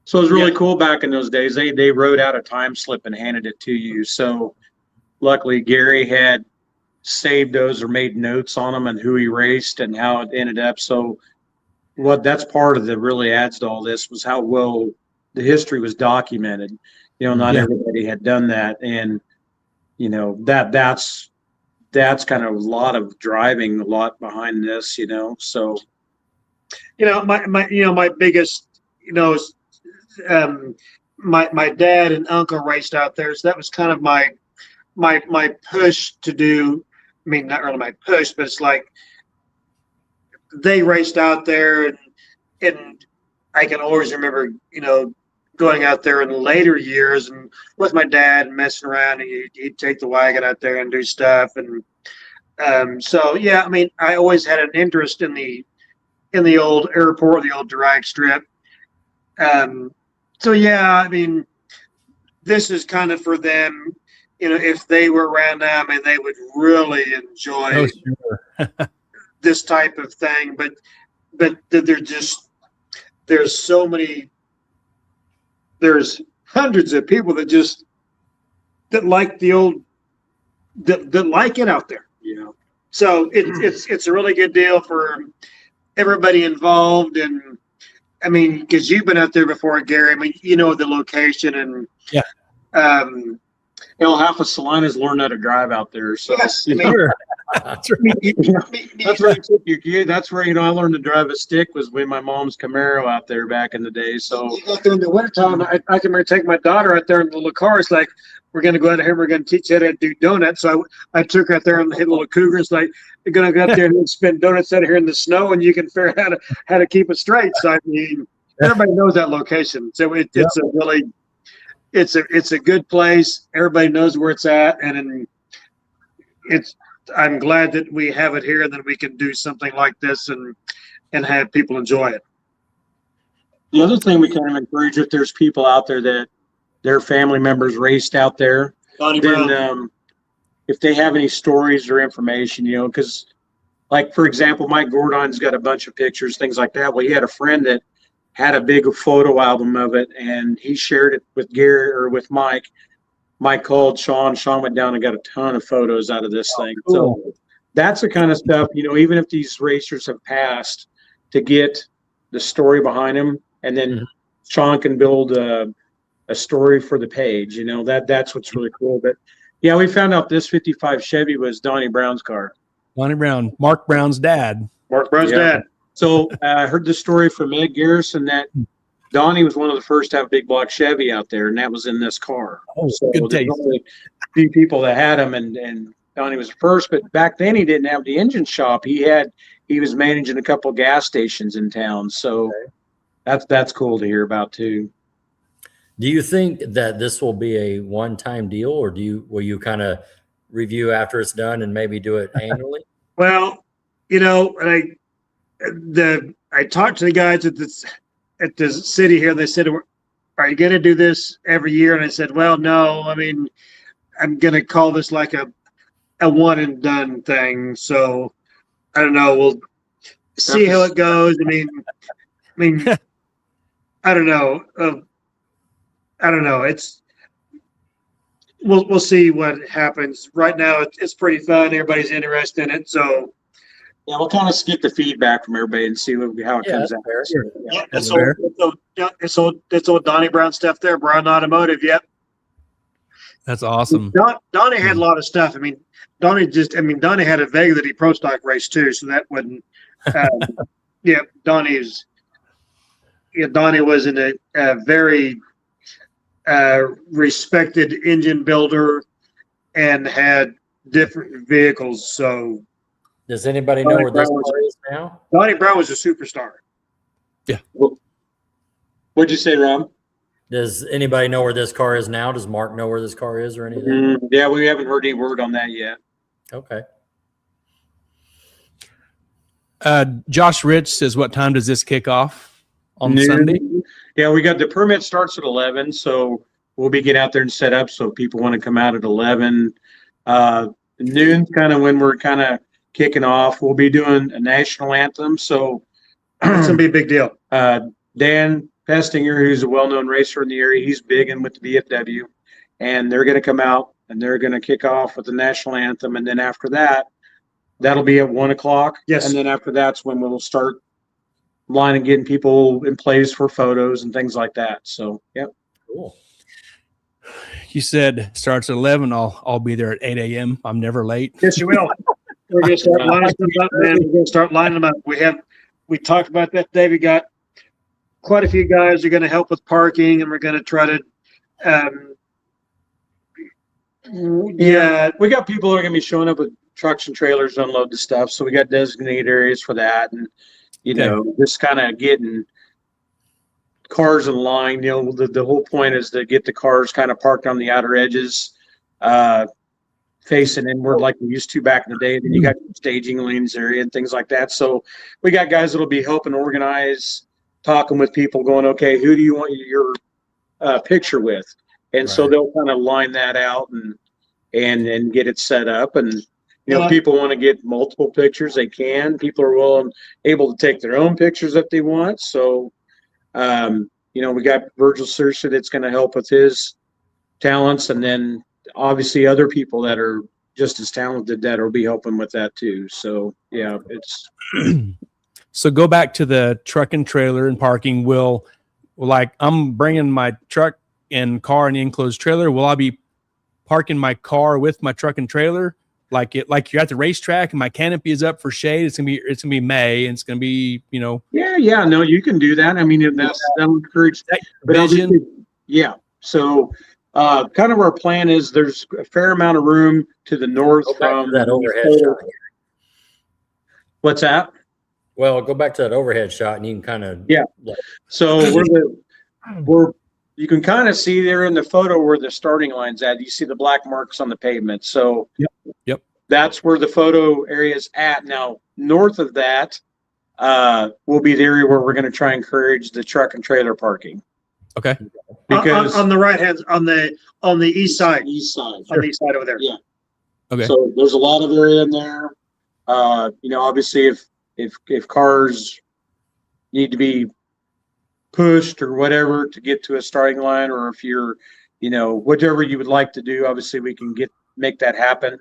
So it was really cool back in those days. They wrote out a time slip and handed it to you. So luckily Gary had saved those or made notes on them and who he raced and how it ended up. So that's part of the really adds to all this was how well the history was documented. Not everybody had done that. And, that's kind of a lot of driving, a lot behind this, so. My biggest, my dad and uncle raced out there. So that was kind of my push to do. I mean, not really my push, but it's like they raced out there, and I can always remember, going out there in later years and with my dad and messing around, and he'd take the wagon out there and do stuff. And I always had an interest in the old airport, the old drag strip. This is kind of for them, if they were around now, they would really enjoy this type of thing. But there's so many, there's hundreds of people that like the old, that like it out there, So it's a really good deal for everybody involved. And because you've been out there before, Gary, the location, and half of Salina's learned how to drive out there. So yes, that's where you took your kid. That's where I learned to drive a stick was with my mom's Camaro out there back in the day. So out there in the wintertime, I can remember taking my daughter out there in the little car. It's like, we're going to go out here. We're going to teach you how to do donuts. So I took her out there and hit little cougars. Like, you're going to go out there and spin donuts out here in the snow, and you can figure out how to keep it straight. So everybody knows that location. So it's a really, it's a good place. Everybody knows where it's at, and I'm glad that we have it here, and that we can do something like this and have people enjoy it. The other thing we kind of encourage, if there's people out there that their family members raced out there, then if they have any stories or information, because like, for example, Mike Gordon's got a bunch of pictures, things like that. Well, he had a friend that had a big photo album of it, and he shared it with Gary or with Mike. Mike called Shawn. Shawn went down and got a ton of photos out of this thing. cool. So that's the kind of stuff, even if these racers have passed, to get the story behind them, and then Mhm. Shawn can build a story for the page. That's what's really cool. But yeah, we found out this 55 Chevy was Donnie Brown's car. Donnie Brown, Mark Brown's dad. Mark Brown's Yeah. dad. So I heard the story from Ed Garrison that Donnie was one of the first to have a big block Chevy out there, and that was in this car. Oh, So good there's taste. only a few people that had him, and Donnie was the first. But back then, he didn't have the engine shop. He was managing a couple gas stations in town. So that's cool to hear about too. Do you think that this will be a one-time deal, or will you kind of review after it's done and maybe do it annually? Well, and I talked to the guys at the city here. They said, "Are you going to do this every year?" And I said, "Well, no. I mean, I'm going to call this like a one and done thing. So I don't know. We'll see how it goes. I mean, I don't know. I don't know. We'll see what happens. Right now, it's pretty fun. Everybody's interested in it. So Yeah, we'll kind of get the feedback from everybody and see how it Yeah, comes that's out. fair. So, yeah, That's it's old Donnie Brown stuff there. Brown Automotive. Yep. That's awesome. Donnie had a lot of stuff. I mean, Donnie had a Vega that he pro stock race too, so that wouldn't. Yeah, Donnie was in a very respected engine builder and had different vehicles. So Does anybody know where this car is now? Donnie Brown was a superstar. What'd you say, Rob? Does anybody know where this car is now? Does Mark know where this car is or anything? Yeah, we haven't heard any word on that yet. Okay. Josh Rich says, what time does this kick off on Noon. Sunday? Yeah, we got the permit starts at 11, so we'll be getting out there and set up. So if people want to come out at 11. Noon's kind of when we're kind of kicking off. We'll be doing a national anthem. So It's gonna be a big deal. Dan Pestinger, who's a well-known racer in the area, he's big in with the VFW, and they're going to come out and they're going to kick off with the national anthem, and then after that, that'll be at 1:00. Yes. And then after that's when we'll start lining, getting people in place for photos and things like that. So, yep. Cool. You said starts at 11. I'll be there at 8 a.m. I'm never late. Yes, you will. We're gonna start lining them up, man. We're gonna start lining them up. We talked about that today. We got quite a few guys who are gonna help with parking, and we're gonna try to Yeah, we got people that are going to be showing up with trucks and trailers to unload the stuff. So we got designated areas for that, and just kind of getting cars in line. The whole point is to get the cars kind of parked on the outer edges, facing inward like we used to back in the day. Then you got staging lanes area and things like that. So we got guys that'll be helping organize, talking with people, going, okay, who do you want your picture with? And so Right. they'll kind of line that out and get it set up. And Yeah. people want to get multiple pictures, they can. People are able to take their own pictures if they want. So, we got Virgil Searcy that's going to help with his talents, and then obviously other people that are just as talented that will be helping with that too. So yeah, it's So go back to the truck and trailer and parking. I'm bringing my truck and car in the enclosed trailer. Will I be parking my car with my truck and trailer like you're at the racetrack and my canopy is up for shade? It's gonna be May, and it's gonna be yeah, no, you can do that. I mean, that'll encourage but vision. yeah. So kind of our plan is there's a fair amount of room to the north Go back from to that overhead shot. What's that? Well, go back to that overhead shot, and you can kind of So you can kind of see there in the photo where the starting line's at. You see the black marks on the pavement. So Yep. That's where the photo area is at. Now, north of that will be the area where we're going to try and encourage the truck and trailer parking. Okay. Because on the right hand, on the east side, east side. on the east side over there. Yeah. Okay. So there's a lot of area in there. Obviously if cars need to be pushed or whatever to get to a starting line, or if you're, whatever you would like to do, obviously we can make that happen.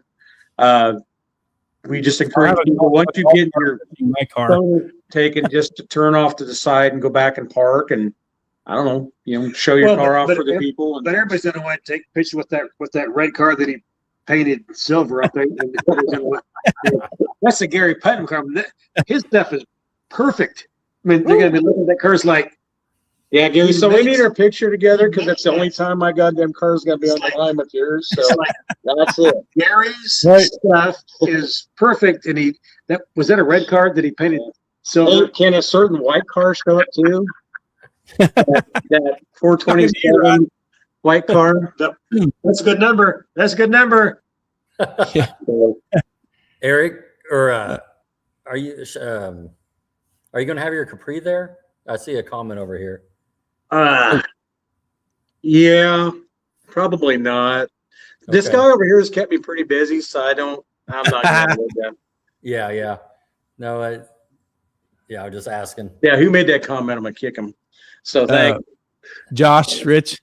We just encourage people, once you get your my car. photo taken, just to turn off to the side and go back and park, and I don't know, show your car off for the people. But everybody's gonna want to take a picture with that red car that he painted silver up there. That's the Gary Putnam car. His stuff is perfect. I mean, they're gonna be looking at that car's like, yeah, Gary. So we need our picture together because that's the only time my goddamn car's gonna be on the line with yours. So that's it. Gary's stuff is perfect, and was that a red car that he painted silver? Can a certain white car show up too? that 427 white car. That's a good number. That's a good number. Eric, or are you going to have your Capri there? I see a comment over here. Yeah, probably not. This guy over here has kept me pretty busy, so I'm not gonna do that. Yeah. No, I was just asking. Yeah, who made that comment? I'm gonna kick him. So thank Josh, Rich.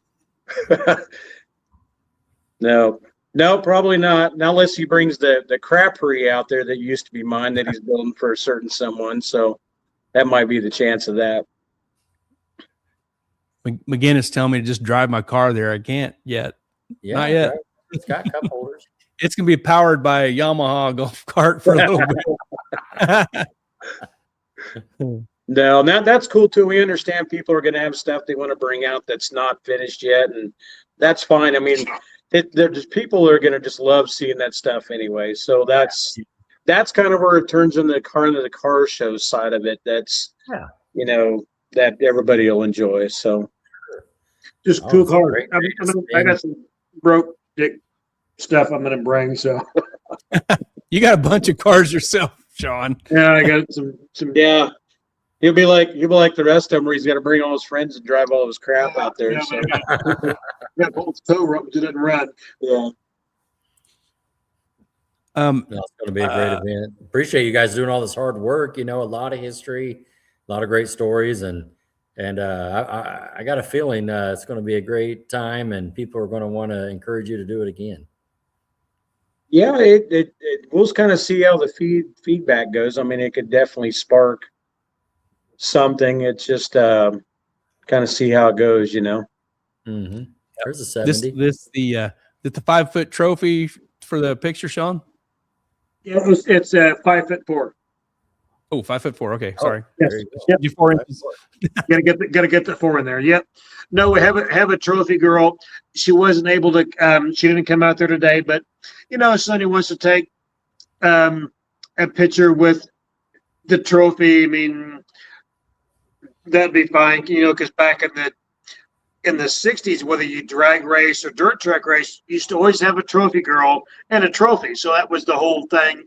No, probably not. Not unless he brings the crappery out there that used to be mine that he's building for a certain someone. So that might be the chance of that. McGinnis telling me to just drive my car there. I can't yet. Yeah, not yet. Right. It's got cup holders. It's gonna be powered by a Yamaha golf cart for a little bit. No, that's cool too. We understand people are going to have stuff they want to bring out that's not finished yet, and that's fine. I mean, there's just people that are going to just love seeing that stuff anyway. So that's kind of where it turns into the car show side of it. That's that everybody will enjoy. So just cool cars. I got some broke dick stuff I'm going to bring. So you got a bunch of cars yourself, Shawn. Yeah, I got some. Yeah. He'll be like the rest of them, where he's got to bring all his friends and drive all of his crap out there. Yeah, so got both tow ropes that didn't run. Yeah. That's going to be a great event. Appreciate you guys doing all this hard work. A lot of history, a lot of great stories, and I got a feeling it's going to be a great time, and people are going to want to encourage you to do it again. Yeah, we'll kind of see how the feedback goes. I mean, it could definitely spark something. It's just kind of see how it goes, Mm-hmm. There's a 70. This the 5-foot trophy for the picture, Shawn? Yeah, it's 5'4". Oh, 5'4". Okay, sorry. Yes. Yep. 4 inches. Gotta get the 4 in there. Yep. No, we have a trophy girl. She wasn't able to. She didn't come out there today, but Sonny wants to take a picture with the trophy. I mean, that'd be fine. Because back in the 60s, whether you drag race or dirt track race, you used to always have a trophy girl and a trophy. So that was the whole thing.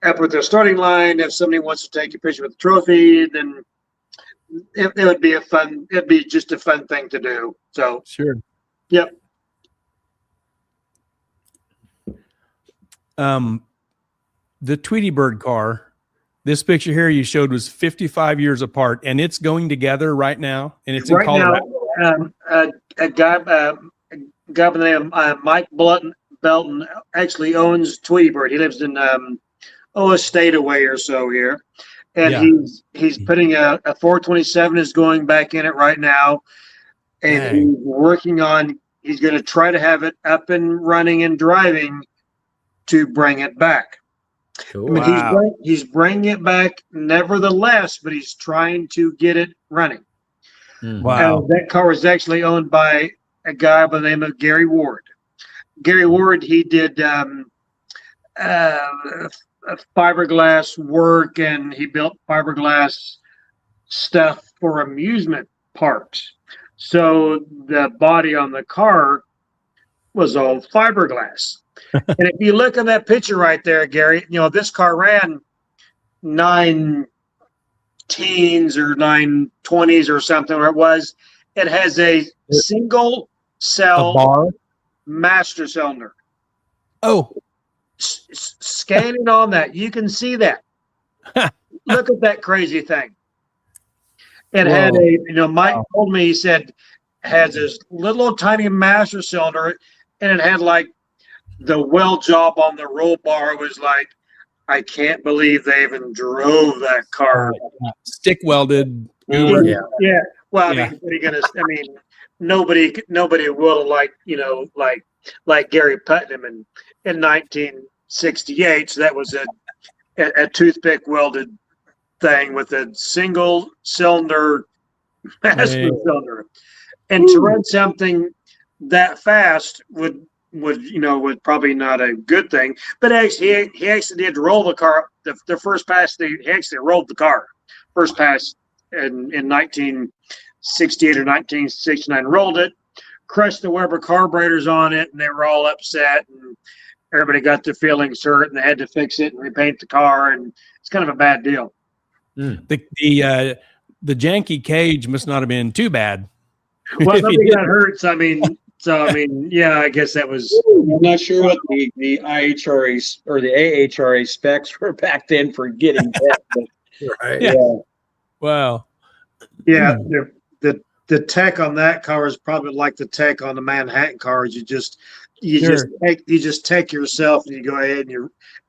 Up at the starting line, if somebody wants to take a picture with the trophy, then it would be it'd be just a fun thing to do. So sure. Yep. The Tweety Bird car, this picture here you showed was 55 years apart, and it's going together right now, and it's in Colorado. A guy by the name of Mike Belton actually owns Tweety Bird. He lives in a state away or so here, and he's putting a 427 is going back in it right now, and he's working on. He's going to try to have it up and running and driving to bring it back. Cool. I mean, he's bringing it back nevertheless, but he's trying to get it running. Wow. That car is actually owned by a guy by the name of Gary Ward. Gary Ward, he did fiberglass work, and he built fiberglass stuff for amusement parks. So the body on the car was all fiberglass. And if you look at that picture right there, Gary, this car ran 9 teens or 920s or something, or it was. It has a single cell master cylinder. Oh, Scanning on that, you can see that. Look at that crazy thing. It had Mike told me, he said, has this little tiny master cylinder, and it had like the weld job on the roll bar was like, I can't believe they even drove that car. Stick welded. Mhm. Yeah. Yeah. Well, I Yeah. mean, what are you gonna? I mean, nobody will like Gary Putnam in 1968. So that was a toothpick welded thing with a single cylinder master Hey. cylinder, and to run something that fast would probably not a good thing. But actually, he actually did roll the car. The first pass, he actually rolled the car. First pass in 1968 or 1969, rolled it, crushed the Weber carburetors on it, and they were all upset. And everybody got their feelings hurt, and they had to fix it and repaint the car. And it's kind of a bad deal. The janky cage must not have been too bad. Well, If he nobody did- got hurt. So I mean, yeah, I guess that was. I'm not sure what the IHRA or the AHRA specs were back then for getting that. But Right. Yeah. yeah. Wow. Yeah, the tech on that car is probably like the tech on the Manhattan cars. You just take yourself and you go ahead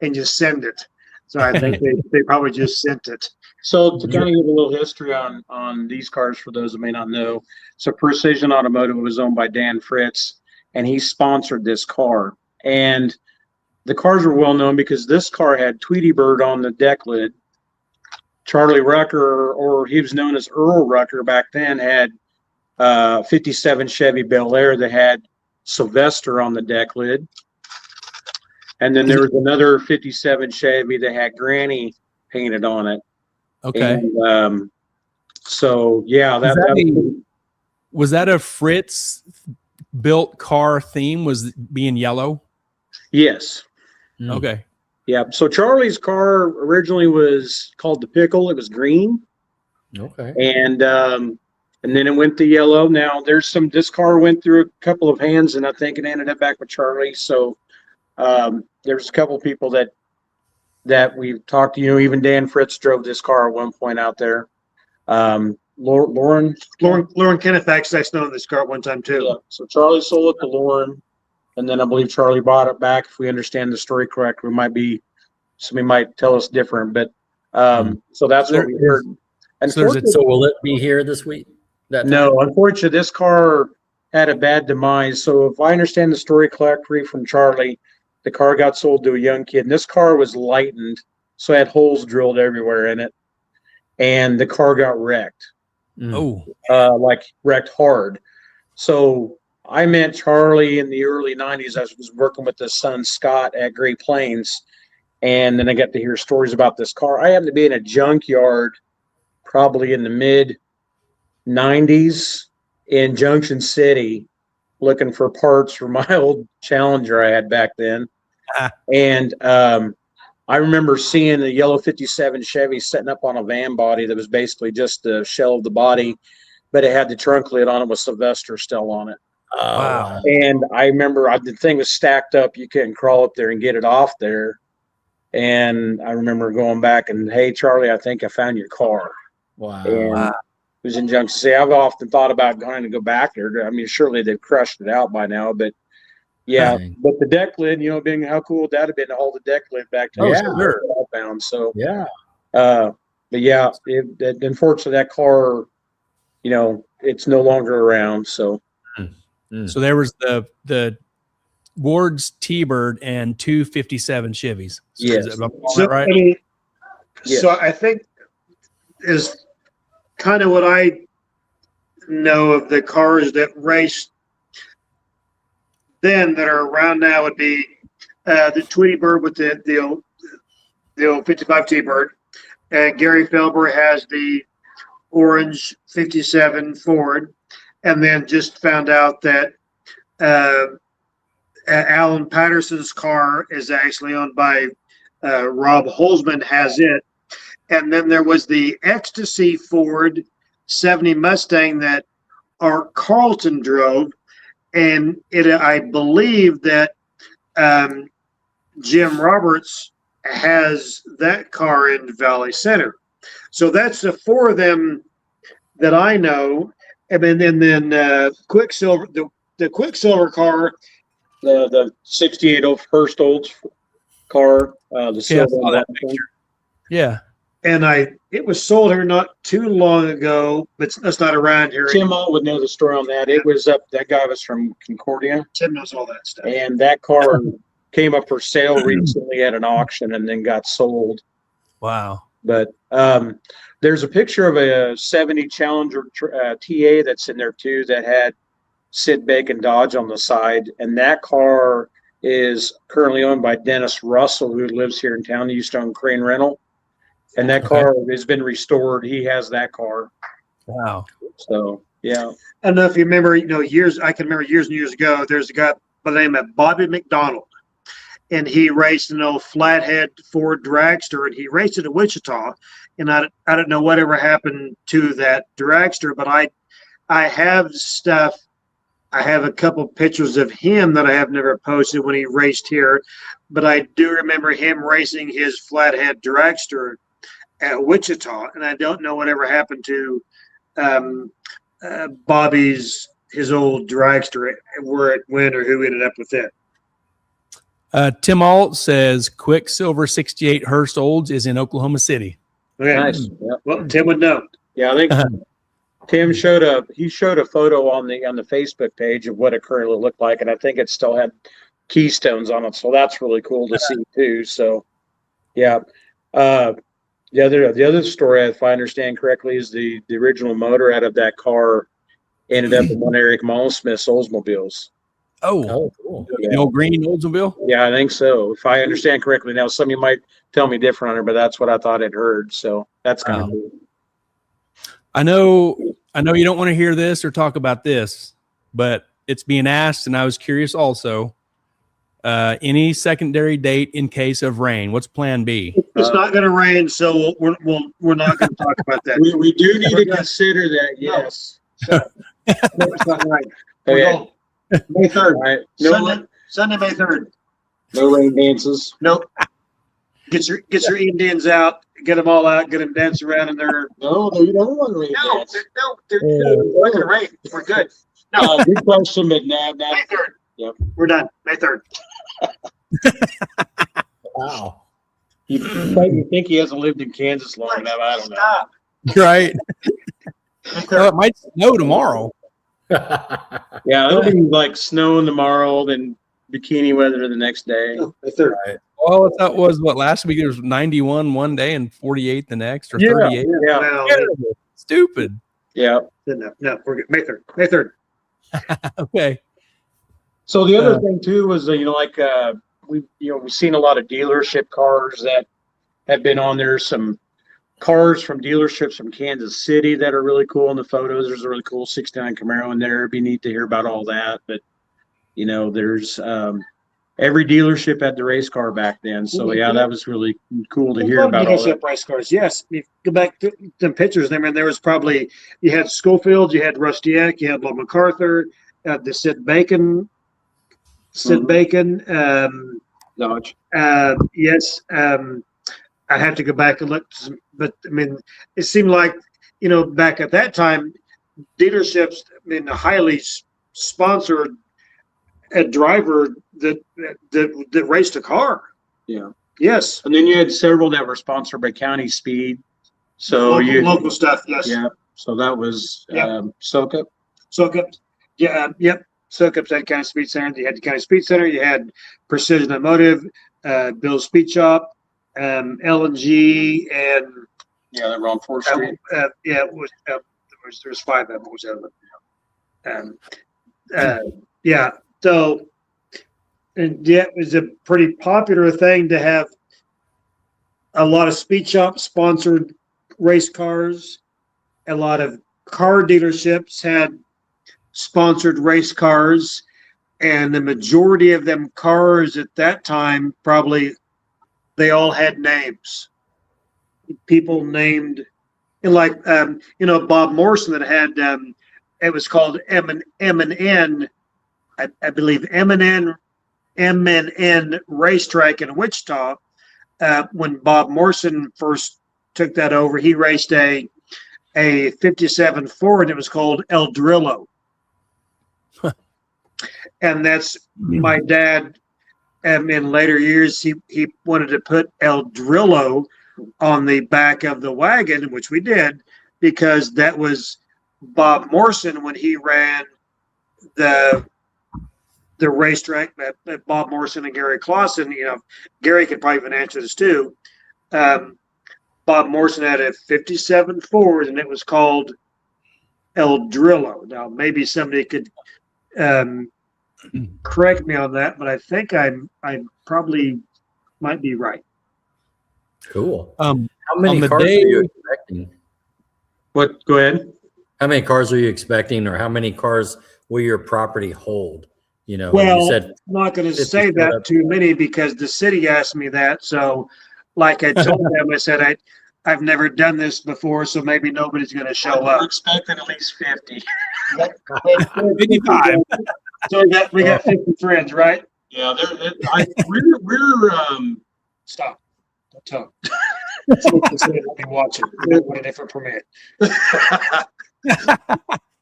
and you send it. So I think they probably just sent it. So to kind of give a little history on these cars for those that may not know, so Precision Automotive was owned by Dan Fritz, and he sponsored this car. And the cars were well known because this car had Tweety Bird on the deck lid. Charlie Rucker, or he was known as Earl Rucker back then, had 57 Chevy Bel Air that had Sylvester on the deck lid. And then there was another 57 Chevy that had Granny painted on it. Okay. And so, yeah, Was that a Fritz built car theme? Was being yellow? yes. Okay. Yeah. So Charlie's car originally was called the Pickle. It was green. Okay. And then it went to yellow. Now this car went through a couple of hands, and I think it ended up back with Charlie. So there's a couple of people that we've talked to. Even Dan Fritz drove this car at one point out there. Lauren Kenneth actually owned this car at one time too. Yeah. So Charlie sold it to Lauren, and then I believe Charlie bought it back. If we understand the story correct, somebody might tell us different, but so that's what we heard. So will it be here this week? No, unfortunately, this car had a bad demise. So if I understand the story correctly from Charlie, the car got sold to a young kid, and this car was lightened, so it had holes drilled everywhere in it, and the car got wrecked. Oh. Like wrecked hard. So I met Charlie in the early 90s. I was working with his son Scott at Great Plains, and then I got to hear stories about this car. I happened to be in a junkyard probably in the mid 90s in Junction City looking for parts for my old Challenger I had back then. And I remember seeing a yellow 57 Chevy setting up on a van body that was basically just the shell of the body, but it had the trunk lid on it with Sylvester still on it. Oh, wow. And I remember the thing was stacked up. You couldn't crawl up there and get it off there. And I remember going back and, hey, Charlie, I think I found your car. Wow. And it was in Junction City. I've often thought about going to go back there. I mean, surely they've crushed it out by now, but yeah. Dang. But the deck lid, being how cool would that have been to hold the deck lid back to Oh, sure. Found. So Yeah. but yeah, unfortunately that car, it's no longer around. So So there was the Ward's T-Bird and 257 Chevys. So Yes. is that right? I mean, Yes. So I think is kind of what I know of the cars that raced then that are around now would be the Tweety Bird with the old 55 T-Bird. Gary Felber has the orange 57 Ford, and then just found out that Alan Patterson's car is actually owned by Rob Holzman, has it. And then there was the Ecstasy Ford 70 Mustang that Art Carlton drove. And I believe that Jim Roberts has that car in Valley Center. So that's the four of them that I know. then Quicksilver, the Quicksilver car, the 68 Hearst Olds car, the Yeah, I silver saw and that black picture. Yeah. and it was sold here not too long ago, but it's not around here. Tim Alt would know the story on that. It was up. That guy was from Concordia, Tim knows all that stuff. and that car came up for sale recently at an auction and then got sold. Wow. But there's a picture of a 70 Challenger TA that's in there too that had Sid Bacon Dodge on the side, and that car is currently owned by Dennis Russell, who lives here in town. He used to own Crane Rental, and that car has been restored. He has that car. Wow. So yeah. I don't know if you remember, I can remember years and years ago, there's a guy by the name of Bobby McDonald, and he raced an old flathead Ford dragster, and he raced it at Wichita, and I don't know whatever happened to that dragster, but I have stuff. I have a couple pictures of him that I have never posted when he raced here, but I do remember him racing his flathead dragster at Wichita, and I don't know whatever happened to Bobby's his old dragster, where it went or who ended up with it. Tim Alt says Quicksilver 68 Hearst Olds is in Oklahoma City. Okay. Nice. Yep. Well, Tim would know. Yeah, I think Tim showed a photo on the Facebook page of what it currently looked like, and I think it still had keystones on it. So that's really cool to see too. So yeah. The other story, if I understand correctly, is the original motor out of that car ended up in one Eric Smith's Oldsmobiles. Oh, cool. the old green Oldsmobile? Yeah, I think so. If I understand correctly. Now, some of you might tell me different on it, but that's what I thought I'd heard. So that's kind of cool. I know you don't want to hear this or talk about this, but it's being asked, and I was curious also. Any secondary date in case of rain? What's plan B? It's not going to rain, so we're not going to talk about that. We do need to consider that, yes. No, it's not right. Oh, yeah. We're May 3rd. All right. Sunday, May 3rd. No rain dances. Nope. Get your Indians out. Get them all out. Get them dancing around in there. No, you don't want rain No, dance. they're not going to rain. We're good. No, Good question, but nah. May 3rd. Yep. We're done. May 3rd. Wow. You think he hasn't lived in Kansas long enough? I don't know. Stop. Right. May 3rd. It might snow tomorrow. Yeah, it'll be like snowing tomorrow, then bikini weather the next day. No, May 3rd. Well, that was what last week. It was 91 one day and 48 the next, or Yeah. 38. Yeah. Well, Terrible. Stupid. Yeah. no, we're good. May 3rd. May 3rd. Okay. So the other thing too was, we've seen a lot of dealership cars that have been on there. Some cars from dealerships from Kansas City that are really cool in the photos. There's a really cool 69 Camaro in there. It'd be neat to hear about all that. But, there's every dealership had the race car back then. So, yeah, that was really cool to hear about all that. Dealership race cars. Yes. If you go back to the pictures, there was probably, you had Schofield, you had Rustiak, you had Bob MacArthur, the Sid Bacon, Dodge. yes. I have to go back and look, but it seemed like, back at that time, dealerships, highly sponsored a driver that raced a car. Yeah. Yes. And then you had several that were sponsored by County Speed. So local stuff. Yes. Yeah. So that was Yep. SoCup. SoCup. Yeah. Yep. SoCup's had County Speed Center. You had the County Speed Center. You had Precision Automotive, Bill's Speed Shop, L&G, and Yeah, they were on 4th Street. there's 5 of them. What was the other one? Yeah. So, and yeah, it was a pretty popular thing to have a lot of speed shop sponsored race cars. A lot of car dealerships had sponsored race cars, and the majority of them cars at that time, probably they all had names. People named, and like Bob Morrison that had it was called M&N, I believe M&N racetrack in Wichita. When Bob Morrison first took that over, he raced a a 57 Ford that was called El Drillo. And that's my dad. In later years, he wanted to put El Drillo on the back of the wagon, which we did, because that was Bob Morrison when he ran the racetrack at Bob Morrison and Gary Clausen. You know, Gary could probably even answer this too. Bob Morrison had a 57 Ford, and it was called El Drillo. Now, maybe somebody could correct me on that, but I think I probably might be right. Cool. How How many cars are you expecting? What? Go ahead. How many cars are you expecting, or how many cars will your property hold? You know, Well, you said I'm not going to 50 say that setup. too many because the city asked me that. So, like I told them, I said I've never done this before, so maybe nobody's going to show We're up. expecting at least 50. 55. So we got 50 friends, right? Yeah, we're Stop. Don't tell them. The city will be watching. We don't want a different permit.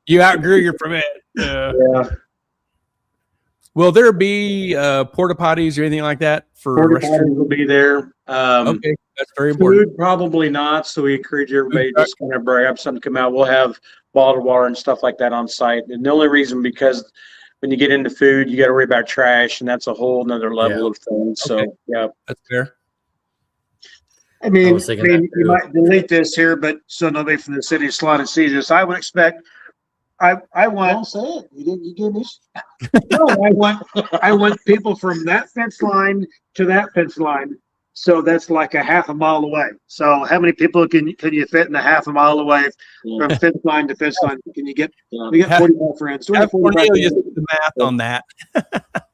You outgrew your permit. Yeah. Will there be porta potties or anything like that for porta restaurants? potties will be there. Okay, that's very important. Food probably not. So we encourage everybody just kind of grab something, come out. We'll have bottled water and stuff like that on site. And the only reason because when you get into food, you got to worry about trash, and that's a whole nother level of things. So Okay. yeah, That's fair. I mean, was thinking that you too. might delete this here, but so nobody from the city of Salina sees this. I would expect. I want. say it. You gave me. No, I want people from that fence line to that fence line. So that's like a half a mile away. So how many people can you fit in a half a mile away from fence line to fence line? Can you get? We got 45 friends. We got Have 45 Cornelius friends. do the math on that.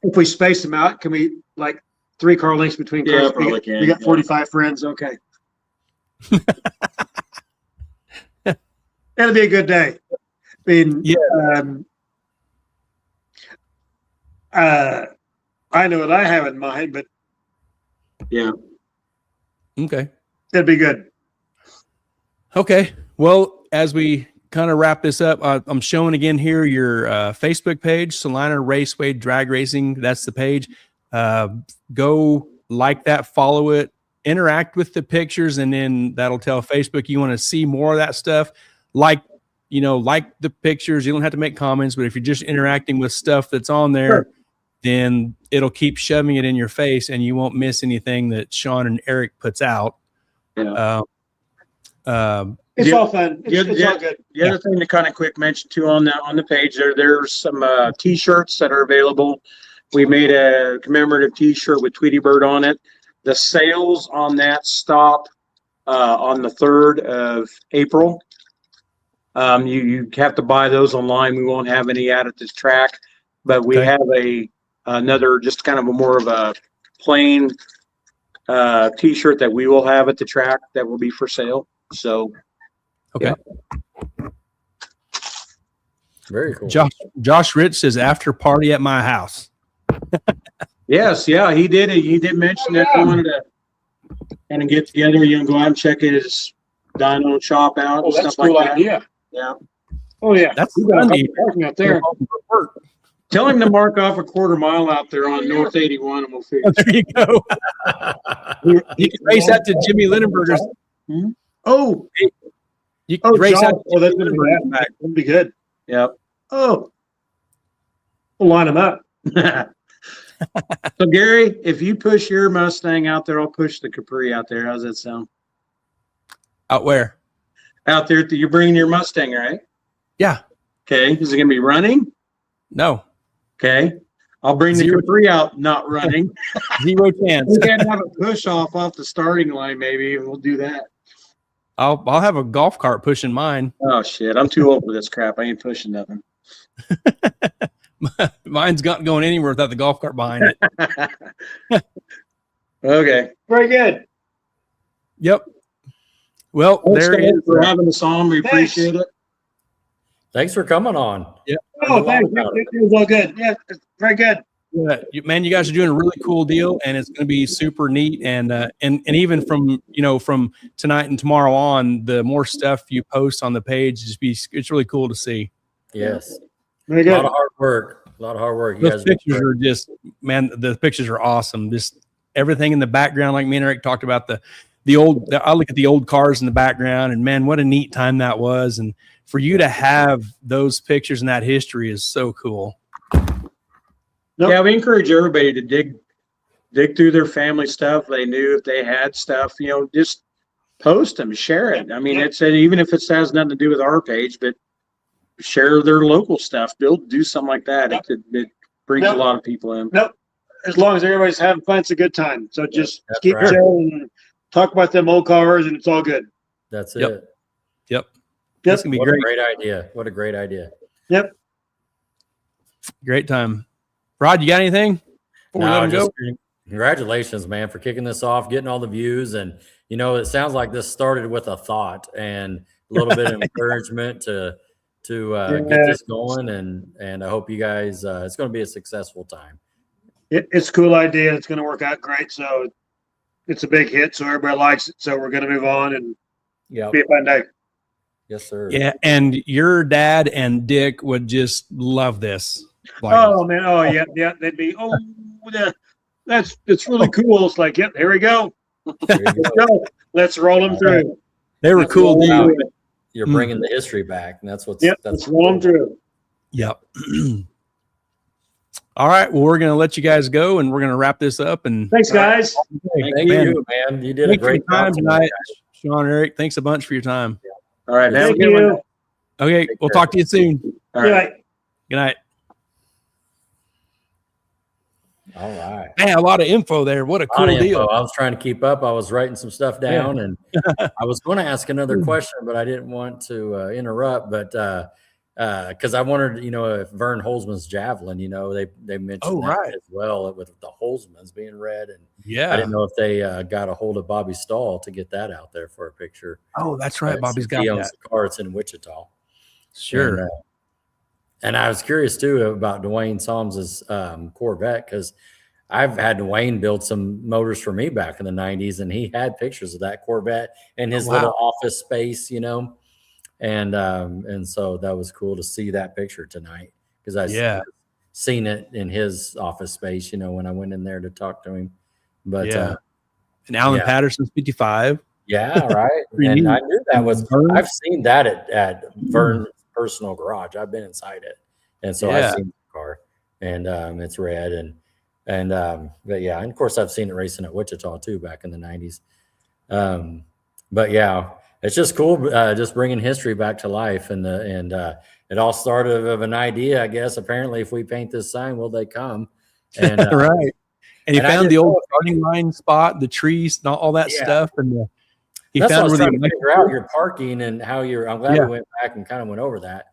If we space them out, can we like 3 car lengths between cars? Yeah, probably can. We got 45 friends. Okay. It'll be a good day. I mean, I know what I have in mind, but Yeah. Okay. it'd be good. Okay. Well, as we kind of wrap this up, I'm showing again here your Facebook page, Salina Raceway Drag Racing. That's the page. Go like that, follow it, interact with the pictures, and then that'll tell Facebook you want to see more of that stuff. Like the pictures. You don't have to make comments, but if you're just interacting with stuff that's on there, then it'll keep shoving it in your face, and you won't miss anything that Shawn and Eric puts out. Yeah. It's all fun. It's all good. The other thing to kind of quick mention too on the page there's some t-shirts that are available. We made a commemorative t-shirt with Tweety Bird on it. The sales on that stop on the 3rd of April. You have to buy those online. We won't have any out at this track, but we have another just kind of a more of a plain t-shirt that we will have at the track that will be for sale. So Okay. Yeah. Very cool. Josh Rich says after party at my house. yes, yeah, he did. He did mention that he wanted to kind of get together. You know, go out and check his dyno shop out and stuff like that. idea. Yeah. Oh yeah. That's We got a funny. couple parking out there. Tell him to mark off a quarter-mile out there on North 81, and we'll figure. There you go. You can race out to Jimmy Lindenberger's. Oh, You can race out. Oh, that's gonna be bad. That'll be good. yep. Oh, we'll line them up. So Gary, if you push your Mustang out there, I'll push the Capri out there. How's that sound? Out where? Out there, you're bringing your Mustang, right? Yeah. Okay. Is it gonna be running? No. Okay. I'll bring the Zero. Capri out, not running. 0 chance. We can have a push off the starting line, maybe, and we'll do that. I'll have a golf cart pushing mine. Oh shit! I'm too old for this crap. I ain't pushing nothing. Mine's not going anywhere without the golf cart behind it. Okay. Very good. Yep. Well, Thanks, there guys, is. for having us on. We Thanks. appreciate it. Thanks for coming on. Oh, thanks. It was all good. Yeah, it's very good. Yeah, man, you guys are doing a really cool deal, and it's going to be super neat. And even from from tonight and tomorrow on, the more stuff you post on the page, it's really cool to see. Yes. Very A good. lot of hard work. A lot of hard work. You Those guys pictures are just, man, the pictures are awesome. Just everything in the background, like me and Eric talked about I look at the old cars in the background, and man, what a neat time that was. And for you to have those pictures and that history is so cool. Nope. Yeah, we encourage everybody to dig through their family stuff. They knew if they had stuff, just post them, share it. I mean, even if it has nothing to do with our page, but share their local stuff. Do something like that. It brings a lot of people in. Nope. As long as everybody's having fun, it's a good time. So just That's keep right. chilling and talk about them old cars, and it's all good. That's Yep. it. Yep. Yep. It's gonna be What great. a great idea. What a great idea. Yep. Great time. Rod, you got anything before we let him go? Congratulations, man, for kicking this off, getting all the views. And, it sounds like this started with a thought and a little bit of encouragement to get this going. And I hope you guys, it's going to be a successful time. It's a cool idea. It's going to work out great. So it's a big hit. So everybody likes it. So we're going to move on and Yeah. be a fun day. Yes, sir. Yeah, and your dad and Dick would just love this. Oh man. Oh yeah. Yeah. They'd be, it's really cool. It's like, yep, here we go. There you Let's go. go. Let's roll them through. They were cool Wow. dudes. You're bringing the history back. And that's what's, Yep. that's Let's roll them through. Yep. All right. Well, we're going to let you guys go, and we're going to wrap this up. And Thanks, guys. Thank you, man. You did a Thanks for great your time job tonight, Sean, Eric. Thanks a bunch for your time. All right. Have a Thank good one. you. Okay, we'll talk to you soon. All right. Right. Good night. All right. Man, a lot of info there. What a A cool lot of deal. info. I was trying to keep up. I was writing some stuff down, and I was going to ask another question, but I didn't want to interrupt. But because I wondered, if Vern Holzman's javelin, they mentioned that right. as well with the Holzmans being red, and Yeah. I didn't know if they got a hold of Bobby Stahl to get that out there for a picture. Oh, that's right. Bobby's Since got he owns that. the car. It's in Wichita. Sure. And I was curious too about Dwayne Solms's Corvette, because I've had Dwayne build some motors for me back in the 90s, and he had pictures of that Corvette in his little office space, and so that was cool to see that picture tonight, because I've seen it in his office space, when I went in there to talk to him. But and Alan Patterson's 55. yeah, right. And I knew that was. I've seen that at Vern's personal garage. I've been inside it, and so I've seen the car, and it's red, but yeah, and of course I've seen it racing at Wichita too back in the 90s. But yeah, it's just cool, just bringing history back to life, and it all started of an idea, I guess. Apparently, if we paint this sign, will they come? And Right. And he and I found didn't the old know starting line spot, the trees, and all that stuff, and he that's what I found was where trying the to figure out your parking and how you're. I'm glad we went back and kind of went over that.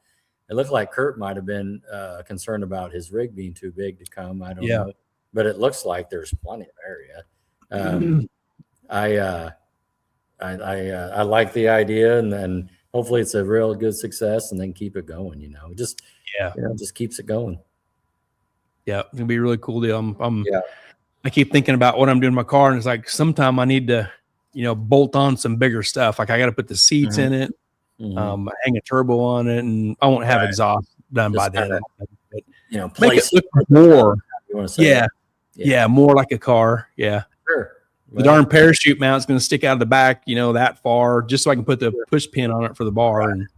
It looked like Kurt might have been concerned about his rig being too big to come. I don't know, but it looks like there's plenty of area. I like the idea, and then hopefully it's a real good success, and then keep it going. Just keeps it going. Yeah, it's gonna be a really cool deal. I keep thinking about what I'm doing in my car, and it's like sometime I need to, bolt on some bigger stuff. Like I got to put the seats in it, hang a turbo on it, and I won't have exhaust done Just by then. But, Make it place look more. you want to say? Yeah, more like a car. Yeah. Sure. The darn parachute mount's going to stick out of the back, that far, just so I can put the push pin on it for the bar. And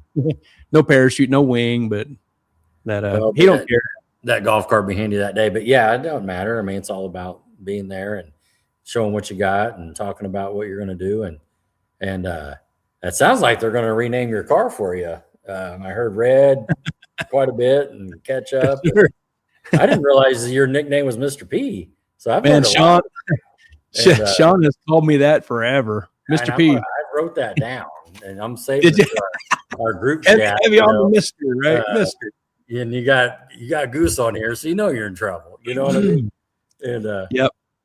no parachute, no wing, but that he don't care. That golf cart be handy that day, but yeah, it don't matter. I mean, it's all about being there and showing what you got and talking about what you're going to do. And it sounds like they're going to rename your car for you. I heard Red quite a bit and Catch Up. Sure. I didn't realize your nickname was Mr. P. So I've learned a Sean. lot. And, Sean has called me that forever, Mr. P. I wrote that down, and I'm saving it for our group chat. Heavy on the Mr. Right, Mr. And you got Goose on here, so you're in trouble. You know what I mean? And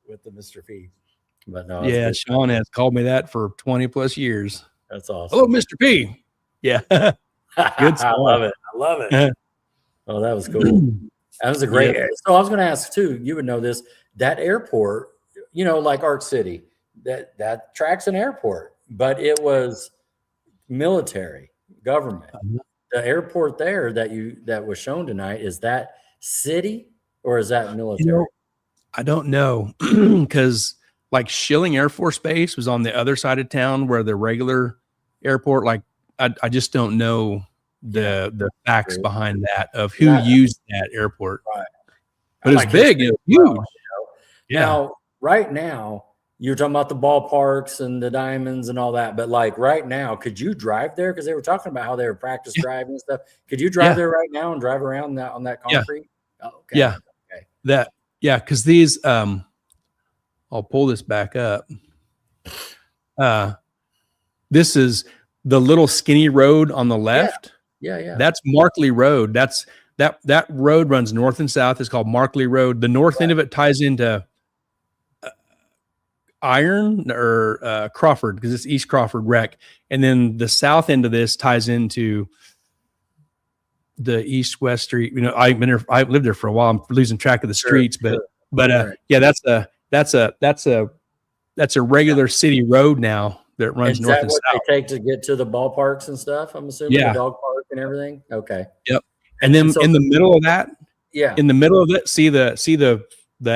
with the Mr. P. But no, Sean has called me that for 20 plus years. That's awesome. Hello, Mr. P. Yeah. Good I love it. Oh, that was cool. That was a great. So I was going to ask too. You would know this. That airport, like Arc City, that track's an airport, but it was military government. The airport there that was shown tonight, is that city or is that military? I don't know, because like Schilling Air Force Base was on the other side of town where the regular airport. Like I just don't know the facts behind that of who used that airport. Right. But it's big, it's huge. Yeah. Now, right now, you're talking about the ballparks and the diamonds and all that, but like right now, could you drive there? Because they were talking about how they were practice driving and stuff. Could you drive there right now and drive around on that concrete? Yeah. Oh, okay. Yeah. Okay. Because these, I'll pull this back up. This is the little skinny road on the left. Yeah. That's Markley Road. That road runs north and south. It's called Markley Road. The north end of it ties into Iron or Crawford, because it's East Crawford Rec, and then the south end of this ties into the East-West Street. I've lived there for a while. I'm losing track of the streets, but that's a regular city road now that runs north and south. They take to get to the ballparks and stuff? I'm assuming the dog park and everything. Okay. Yep. And then in the middle of that, in the middle of it, see the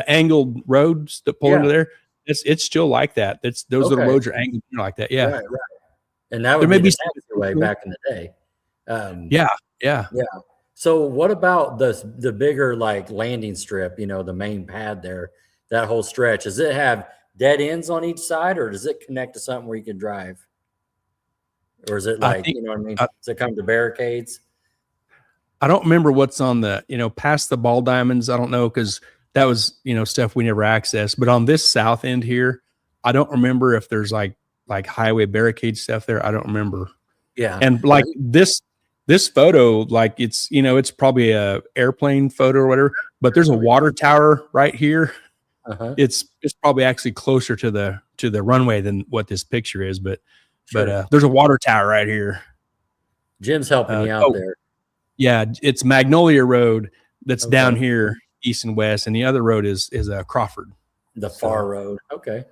angled roads that pull into there. It's still like that. Those little roads are angled like that. Yeah. Right. And that would be the way back in the day. Yeah. So what about the bigger like landing strip, the main pad there, that whole stretch? Does it have dead ends on each side, or does it connect to something where you can drive? Or is it like, you know what I mean? Does it come to barricades? I don't remember what's on the, past the ball diamonds. I don't know, because that was, stuff we never accessed. But on this south end here, I don't remember if there's like highway barricade stuff there. I don't remember. Yeah. And like this photo, like it's, it's probably a airplane photo or whatever, but there's a water tower right here. It's probably actually closer to the runway than what this picture is, but there's a water tower right here. Jim's helping me out there. Yeah, it's Magnolia Road that's down here, east and west, and the other road is Crawford. The far road. Okay.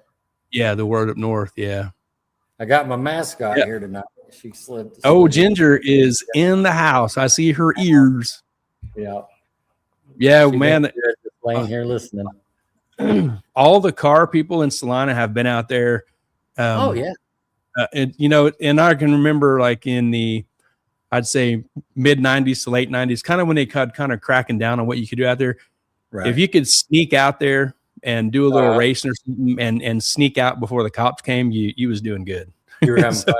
Yeah, the road up north. Yeah. I got my mascot here tonight. She slipped. Oh, Ginger is in the house. I see her ears. Yeah. Yeah, man. Just laying here listening. All the car people in Salina have been out there. And I can remember like in the, I'd say mid 90s to late 90s, kind of when they kind of cracking down on what you could do out there. Right. If you could sneak out there and do a little racing or something and sneak out before the cops came, you was doing good. You were having fun.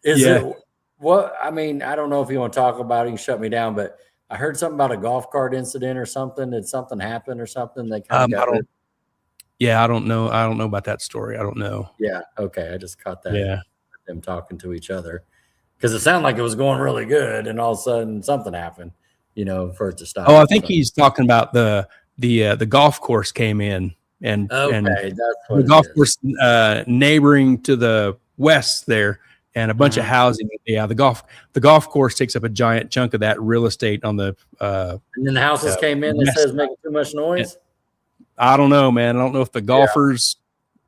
It what? I mean, I don't know if you want to talk about it. You can shut me down, but I heard something about a golf cart incident or something. Did something happen or something? They kind of I don't know. I don't know about that story. I don't know. Yeah. Okay. I just caught that. Yeah. Them talking to each other, because it sounded like it was going really good, and all of a sudden something happened, for it to stop. Oh, I think he's talking about the golf course came in and that's what the golf course neighboring to the west there, and a bunch of housing. Yeah, the golf course takes up a giant chunk of that real estate on the. And then the houses came in. They said it's making too much noise. I don't know, man. I don't know if the golfers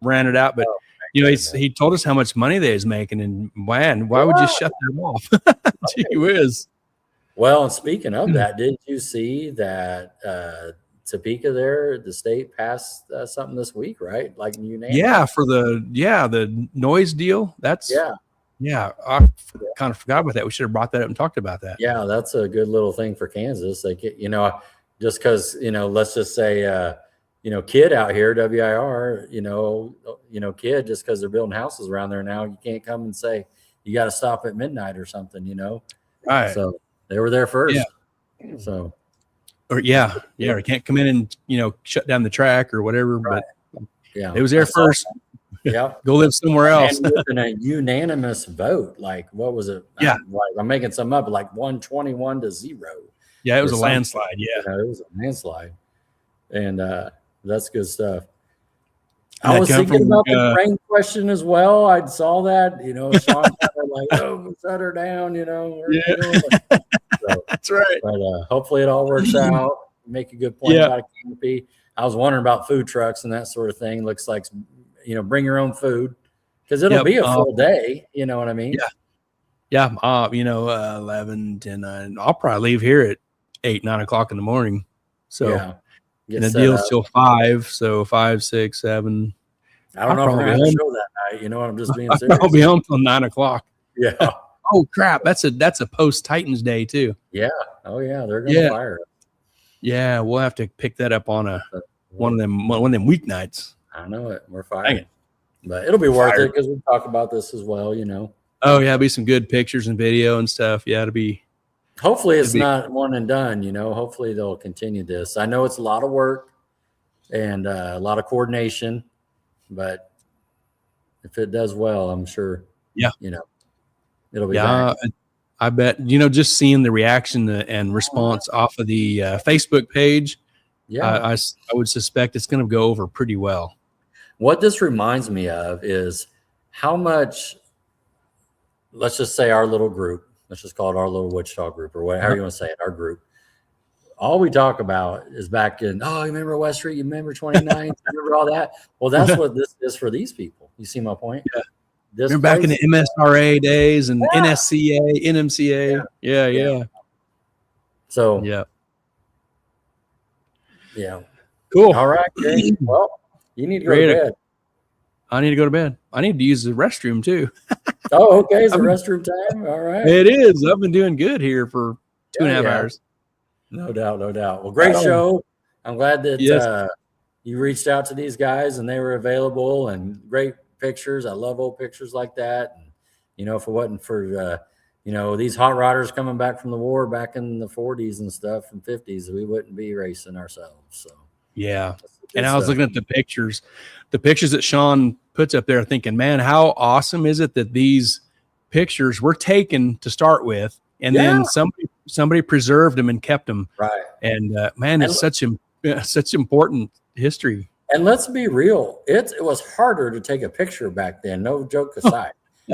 ran it out, but he told us how much money they was making, and man, why would you shut them off? Gee whiz. Well, and speaking of that, did you see that Topeka there, the state passed something this week, right? Like unanimous. Yeah, for the noise deal. That's I kind of forgot about that. We should have brought that up and talked about that. Yeah, that's a good little thing for Kansas. They get, just because let's just say kid out here, WIR, kid, just because they're building houses around there now, you can't come and say you got to stop at midnight or something, Right. So they were there first. Yeah. So. Or you can't come in and shut down the track or whatever. Right. But it was there first. Yeah. Go live somewhere else. And in a unanimous vote, like what was it? Yeah. I'm making some up, like 121-0. Yeah, it was a landslide. Yeah. It was a landslide. And that's good stuff. I was thinking about the rain question as well. I saw that, Shawn like, shut her down, So, that's right. But hopefully it all works out. make a good point Yeah. about a canopy. I was wondering about food trucks and that sort of thing. Looks like, bring your own food because it'll Yep. be a full day. You know what I mean? Yeah. 11, 10, 9. I'll probably leave here at 8, 9 o'clock in the morning. So, yeah. Get and the set deal's up. till 5. So 5, 6, 7. I don't know if we're probably gonna have a home. show that night. You know what? I'm just being serious. I'll be home till 9 o'clock. Yeah. Oh crap. That's a post Titans day too. Yeah. Oh yeah. They're gonna Yeah. fire it. Yeah. We'll have to pick that up on one of them weeknights. I know it. We're Dang firing. it. But it'll be worth Fired. it because we talk about this as well. Oh yeah. Be some good pictures and video and stuff. Yeah. It'll be. Hopefully it's It'd be- not one and done. Hopefully they'll continue this. I know it's a lot of work and a lot of coordination, but if it does well, I'm sure. Yeah. It'll be. Yeah. back. I bet, just seeing the reaction and response off of the Facebook page, Yeah. I would suspect it's going to go over pretty well. What this reminds me of is how much, let's just say our little group, let's just call it our little Wichita group or whatever you want to say it, our group. All we talk about is back in, you remember West Street? You remember 29th? You remember all that? Well, that's what this is for these people. You see my point? Yeah. This Remember back in the place- MSRA days and Yeah. NSCA, NMCA. Yeah. So, Yeah. yeah. Cool. All right, Gary. Well, you need to go Great. to bed. I need to go to bed. I need to use the restroom too. Oh, okay. Is it restroom time? All right. It is. I've been doing good here for 2.5 Yeah. hours. No doubt. No doubt. Well, great Right on. show. I'm glad that Yes. you reached out to these guys and they were available and great pictures. I love old pictures like that. And, if it wasn't for, these hot rodders coming back from the war back in the 40s and stuff and 50s, we wouldn't be racing ourselves. So, Yeah. that's good And I was stuff. looking at the pictures that Shawn puts up there, thinking, man, how awesome is it that these pictures were taken to start with, and then somebody preserved them and kept them. Right. And man, it's such important history. And let's be real, it was harder to take a picture back then. No joke aside,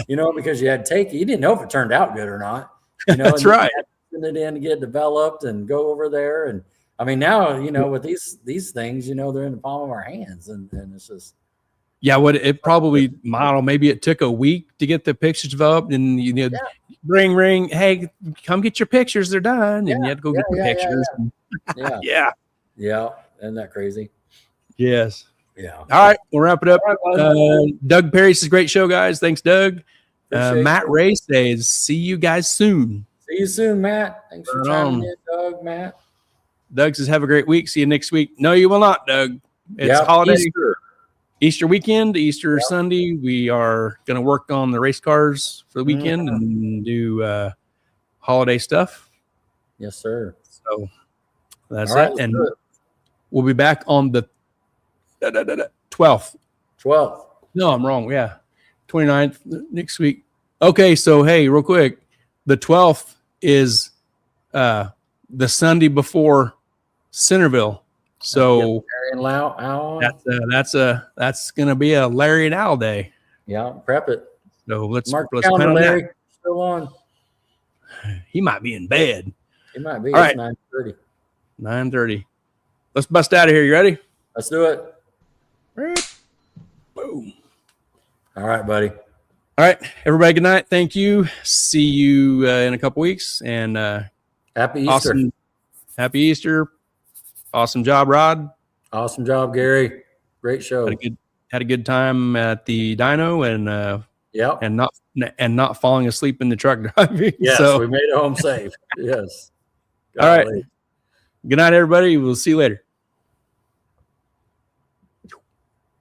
because you had to you didn't know if it turned out good or not. That's and you right. had to send it in to get developed and go over there. And I mean, now with these things, they're in the palm of our hands, and it's just. Yeah, it probably maybe it took a week to get the pictures developed, and ring, hey, come get your pictures, they're done, and you had to go get the pictures. Yeah. Yeah. Isn't that crazy? Yes. Yeah. All right, we'll wrap it up. All right, bud. Doug Perry says, great show, guys. Thanks, Doug. Appreciate Matt it. Ray says, see you guys soon. See you soon, Matt. Thanks for Right chiming on. in, Doug, Matt. Doug says, have a great week. See you next week. No, you will not, Doug. It's holiday. Easter weekend, Easter Sunday. We are going to work on the race cars for the weekend and do holiday stuff. Yes, sir. So that's All right, it. And let's do it. we'll be back on the 12th. 12th. No, I'm wrong. Yeah. 29th next week. Okay. So, hey, real quick, the 12th is the Sunday before Centerville. So that's going to be a Larry and Al day. Yeah, prep it. So let's Mark the plan calendar, on that. Larry. Still on. He might be in bed. It might be. All It's right. 9:30. 9:30. Let's bust out of here. You ready? Let's do it. Boom. All right, buddy. All right, everybody. Good night. Thank you. See you in a couple weeks. And Happy Easter. awesome. Happy Easter. Awesome job, Rod. Awesome job, Gary. Great show. Had a good time at the dyno and not falling asleep in the truck driving. Yes, So, we made it home safe. Yes. All right. Golly. good night, everybody. We'll see you later.